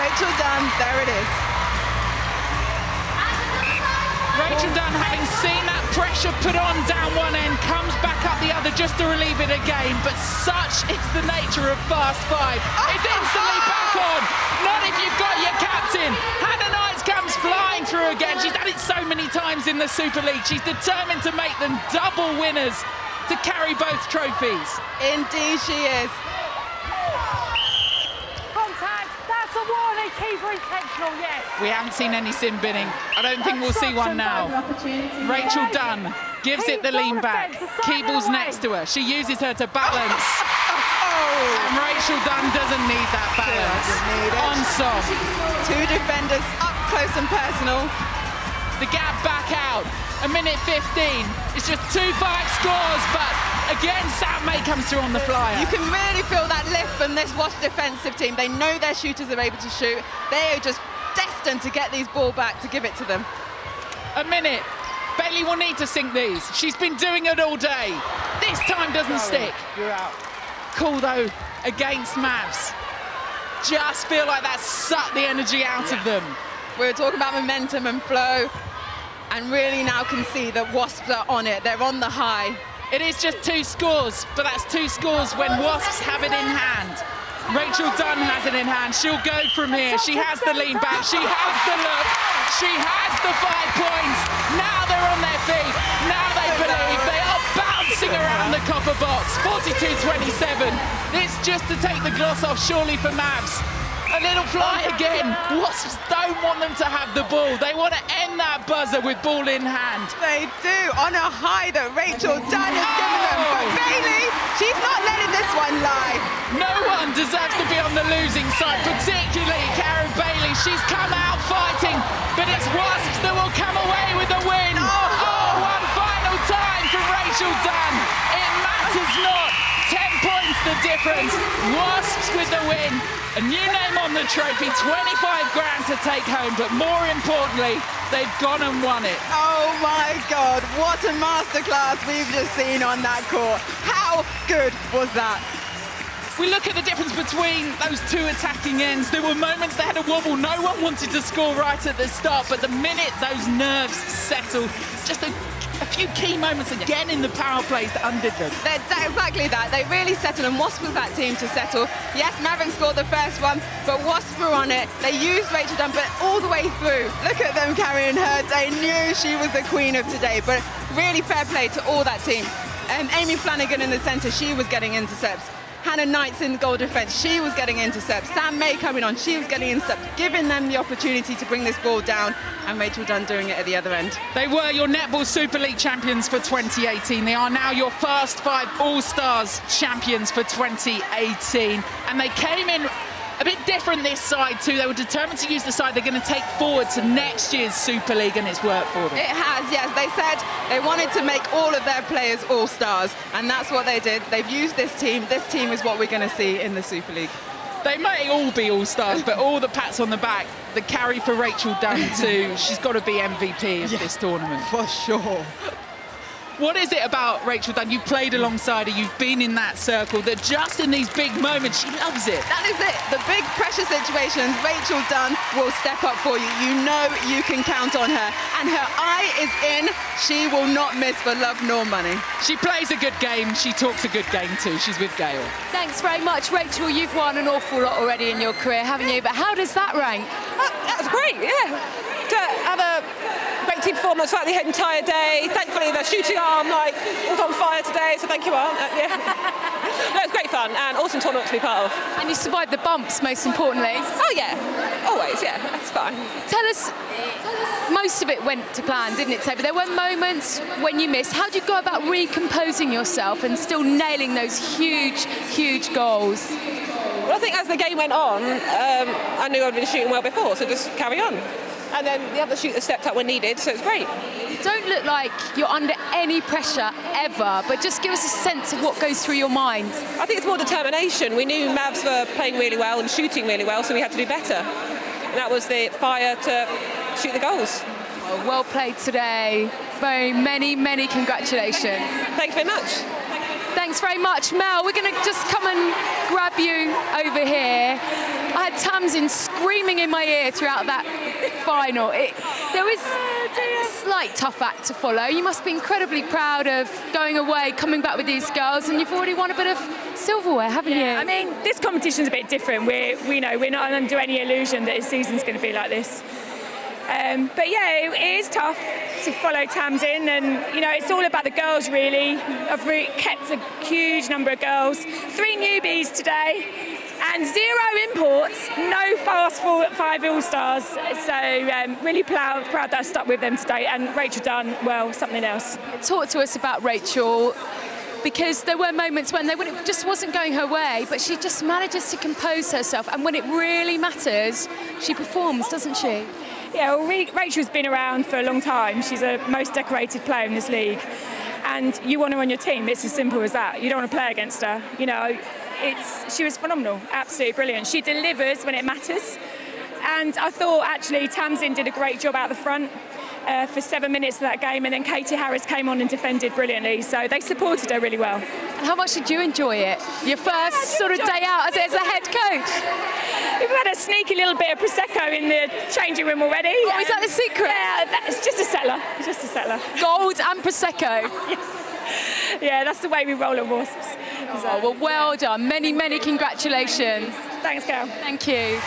Rachel Dunn, there it is. Rachel Dunn, having seen that pressure put on down one end, comes back up the other just to relieve it again. But such is the nature of Fast 5. It's instantly back on. Not if you've got your captain. Hannah Knight comes flying through again. She's done it so many times in the Super League. She's determined to make them double winners to carry both trophies. Indeed she is. Contact, that's a warning, keep Super intentional, yes. We haven't seen any sin binning. I don't think we'll see one now. Rachel Dunn gives it the lean back. Keeble's next to her. She uses her to balance. And Rachel Dunn doesn't need that balance. On song. Two defenders up close and personal. The gap back out. A minute 15. It's just 2-5 scores, but again, Sam May comes through on the flyer. You can really feel that lift from this Wasps defensive team. They know their shooters are able to shoot. They are just destined to get these ball back to give it to them. A minute. Bailey will need to sink these. She's been doing it all day. This time doesn't stick. You're out. Cool though, against Mavs. Just feel like that sucked the energy out of them. We were talking about momentum and flow, and really now can see that Wasps are on it. They're on the high. It is just 2 scores, but that's 2 scores when Wasps have it in hand. Rachel Dunn has it in hand. She'll go from here. She has the lean back. She has the look. She has the 5 points. Now they're on their feet. Now they believe. They are bouncing around the copper box. 42-27. It's just to take the gloss off, surely, for Mavs. A little fly again. Wasps don't want them to have the ball. They want to end that buzzer with ball in hand. They do, on a high that Rachel Dunn has given them. But Bailey, she's not letting this one lie. No one deserves to be on the losing side, particularly Karen Bailey. She's come out fighting, but it's Wasps that will come away with the win. Oh, one final time from Rachel Dunn. It matters not. 10 points the difference. Wasps with the win. A new name on the trophy, 25 grand to take home, but more importantly, they've gone and won it. Oh my God, what a masterclass we've just seen on that court. How good was that? We look at the difference between those 2 attacking ends. There were moments they had a wobble. No one wanted to score right at the start, but the minute those nerves settle, just a few key moments again in the power plays that undid them. Exactly that. They really settled, and Wasps was that team to settle. Yes, Mavericks scored the first one, but Wasps were on it. They used Rachel Dunn, but all the way through. Look at them carrying her. They knew she was the queen of today, but really fair play to all that team. Amy Flanagan in the centre, she was getting intercepts. Hannah Knight's in goal defence, she was getting intercepts. Sam May coming on, she was getting intercepts, giving them the opportunity to bring this ball down, and Rachel Dunn doing it at the other end. They were your Netball Super League champions for 2018. They are now your Fast5 All-Stars champions for 2018. And they came in a bit different this side too. They were determined to use the side they're going to take forward to next year's Super League, and it's worked for them. It has, yes. They said they wanted to make all of their players all-stars, and that's what they did. They've used this team. This team is what we're going to see in the Super League. They may all be all-stars, but all the pats on the back, the carry for Rachel Dunn too. She's got to be MVP of this tournament. For sure. What is it about Rachel Dunn? You've played alongside her, you've been in that circle, that just in these big moments, she loves it. That is it. The big pressure situations, Rachel Dunn will step up for you. You know you can count on her. And her eye is in. She will not miss for love nor money. She plays a good game. She talks a good game too. She's with Gail. Thanks very much, Rachel. You've won an awful lot already in your career, haven't you? But how does that rank? That was great, yeah. To have a great team performance throughout the entire day. Thankfully, the shooting arm was on fire today, so thank you, Aunt. Yeah. No, it was great fun and awesome tournament to be part of. And you survived the bumps, most importantly. Oh yeah, always, yeah, that's fine. Tell us, most of it went to plan, didn't it, Toby? There were moments when you missed. How did you go about recomposing yourself and still nailing those huge, huge goals? Well, I think as the game went on, I knew I'd been shooting well before, so just carry on. And then the other shooters stepped up when needed, so it's great. You don't look like you're under any pressure ever, but just give us a sense of what goes through your mind. I think it's more determination. We knew Mavs were playing really well and shooting really well, so we had to do better. And that was the fire to shoot the goals. Well played today. Very many congratulations. Thanks very much. Thanks very much, Mel. We're going to just come and grab you over here. I had Tamsin screaming in my ear throughout that final. There was a slight tough act to follow. You must be incredibly proud of going away, coming back with these girls, and you've already won a bit of silverware, haven't you? I mean, this competition's a bit different. We're not under any illusion that this season's going to be like this. But yeah, it is tough to follow Tamsin, and it's all about the girls really. I've kept a huge number of girls, 3 newbies today, And 0 imports, no Fast5 All-Stars. So really proud that I stuck with them today. And Rachel Dunn, well, something else. Talk to us about Rachel, because there were moments when it just wasn't going her way, but she just manages to compose herself. And when it really matters, she performs, doesn't she? Yeah, well, Rachel's been around for a long time. She's a most decorated player in this league. And you want her on your team, it's as simple as that. You don't want to play against her. You know, she was phenomenal, absolutely brilliant. She delivers when it matters. And I thought actually Tamsin did a great job out the front for 7 minutes of that game, and then Katie Harris came on and defended brilliantly. So they supported her really well. And how much did you enjoy it? Your first sort of day out as a head coach? We've had a sneaky little bit of Prosecco in the changing room already. Oh, is that the secret? Yeah, it's just a settler. It's just a settler. Gold and Prosecco. Yeah, that's the way we roll at Wasps. Oh, well done. Many, many congratulations. Thanks, Gail. Thank you.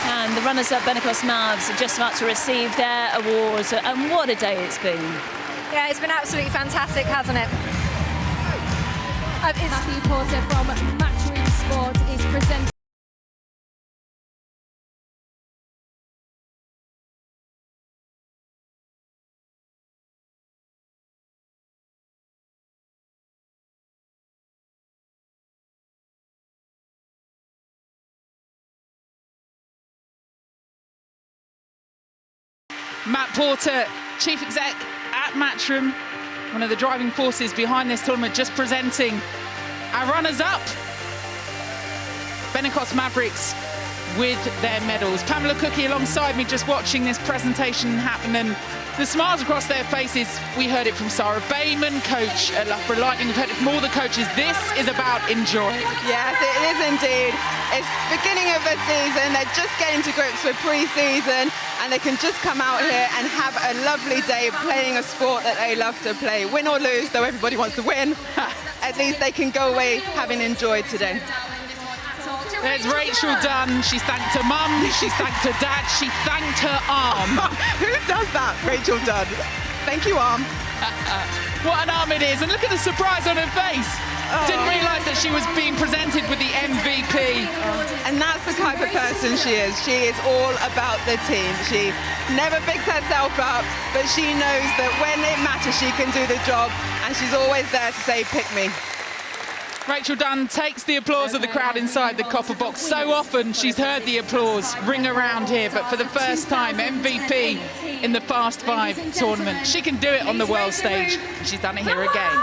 And the runners-up Benecos Mavs are just about to receive their awards. And what a day it's been. Yeah, it's been absolutely fantastic, hasn't it? Matthew Porter from Matchroom Sport is presenting. Matt Porter, Chief Exec at Matchroom, one of the driving forces behind this tournament, just presenting our runners-up, Benecos Mavericks, with their medals. Pamela Cookie alongside me, just watching this presentation happen, and the smiles across their faces. We heard it from Sarah Bayman, coach at Loughborough Lightning. We've heard it from all the coaches. This is about enjoying. Yes, it is indeed. It's beginning of the season. They're just getting to grips with pre-season, and they can just come out here and have a lovely day playing a sport that they love to play. Win or lose, though everybody wants to win, at least they can go away having enjoyed today. There's Rachel Dunn. She's thanked her mum, she's thanked her dad, she thanked her arm. Who does that? Rachel Dunn. Thank you, arm. What an arm it is, and look at the surprise on her face. Didn't realise that she was being presented with the MVP. And that's the type of person she is. She is all about the team. She never picks herself up, but she knows that when it matters, she can do the job, and she's always there to say, pick me. Rachel Dunn takes the applause of the crowd inside the copper box. So often she's heard the applause ring around here, but for the first time, MVP in the Fast5 tournament. She can do it on the world stage, and she's done it here again.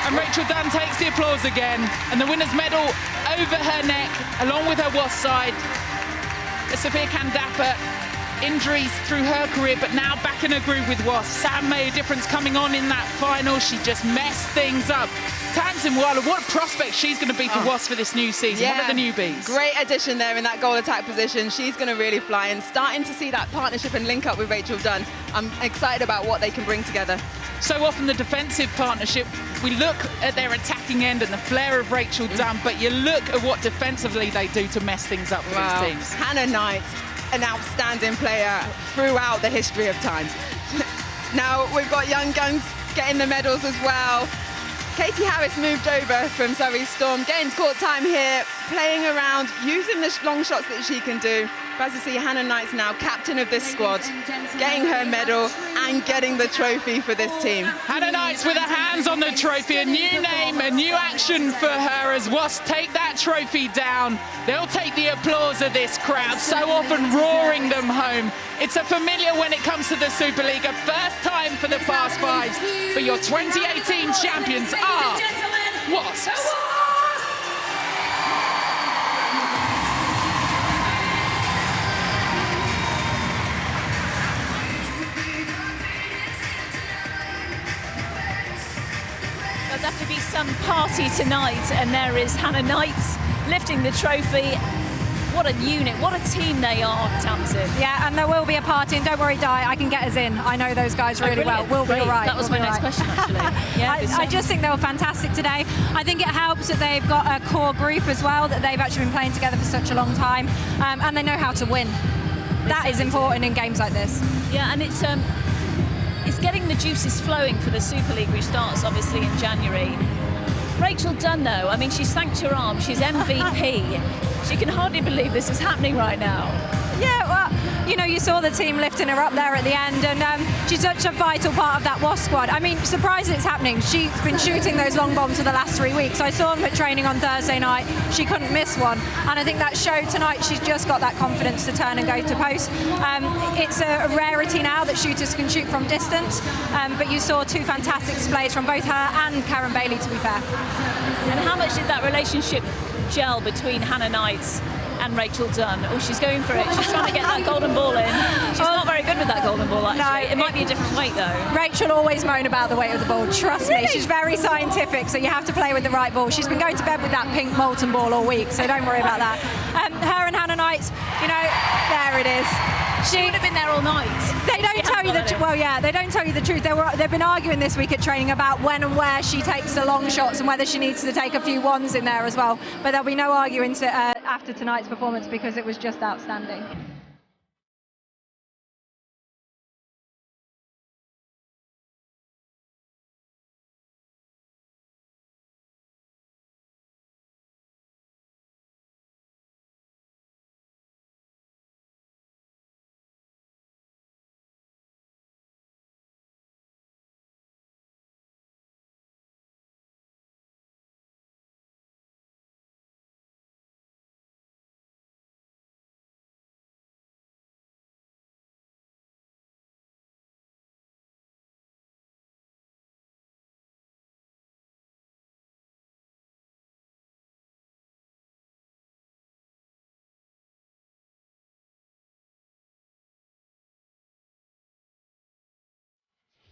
And Rachel Dunn takes the applause again, and the winner's medal over her neck, along with her Wasp side. Sophia Kandapa, injuries through her career, but now back in her groove with Wasp. Sam made a difference coming on in that final. She just messed things up. Tamsin Weiler, what a prospect she's going to be for Wasp for this new season. Yeah. What are the newbies? Great addition there in that goal attack position. She's going to really fly, and starting to see that partnership and link up with Rachel Dunn. I'm excited about what they can bring together. So often the defensive partnership, we look at their attacking end and the flair of Rachel Dunn, but you look at what defensively they do to mess things up for these teams. Hannah Knight, an outstanding player throughout the history of time. Now we've got young guns getting the medals as well. Katie Harris moved over from Surrey Storm, getting court time here, playing around, using the long shots that she can do. But as you see, Hannah Knight's now captain of this squad, getting her medal and getting the trophy for this team. Hannah Knight's with her hands on the trophy, a new name, a new action for her as Wasps take that trophy down. They'll take the applause of this crowd, so often roaring them home. It's a familiar when it comes to the Super League, a first time for the Fast5s, but your 2018 champions are Wasps. There'll definitely be some party tonight, and there is Hannah Knight lifting the trophy. What a unit, what a team they are, Tamsin. Yeah, and there will be a party, and don't worry, Di, I can get us in. I know those guys really well. We'll be all right. That was my next question, actually. Yeah, I just think they were fantastic today. I think it helps that they've got a core group as well, that they've actually been playing together for such a long time, and they know how to win. That is important in games like this. Yeah, and it's getting the juices flowing for the Super League, which starts obviously in January. Rachel Dunn, though, I mean, she's thanked her arm, she's MVP. She can hardly believe this is happening right now. Yeah, well, you know, you saw the team lifting her up there at the end, and she's such a vital part of that Wasp squad. I mean, surprised it's happening. She's been shooting those long bombs for the last 3 weeks. I saw them at training on Thursday night. She couldn't miss one, and I think that showed tonight. She's just got that confidence to turn and go to post. It's a rarity now that shooters can shoot from distance, but you saw two fantastic displays from both her and Karen Bailey, to be fair. And how much did that relationship gel between Hannah Knight and Rachel Dunn? Oh, she's going for it. She's trying to get that golden ball in. She's not very good with that golden ball, actually. No, it might be a different weight, though. Rachel always moan about the weight of the ball. Trust me, she's very scientific, so you have to play with the right ball. She's been going to bed with that pink molten ball all week, so don't worry about that. Her and Hannah Knight, you know, there it is. She would have been there all night. They don't tell you the truth. Well, yeah, they don't tell you the truth. They've been arguing this week at training about when and where she takes the long shots and whether she needs to take a few ones in there as well. But there'll be no arguing after tonight's performance because it was just outstanding.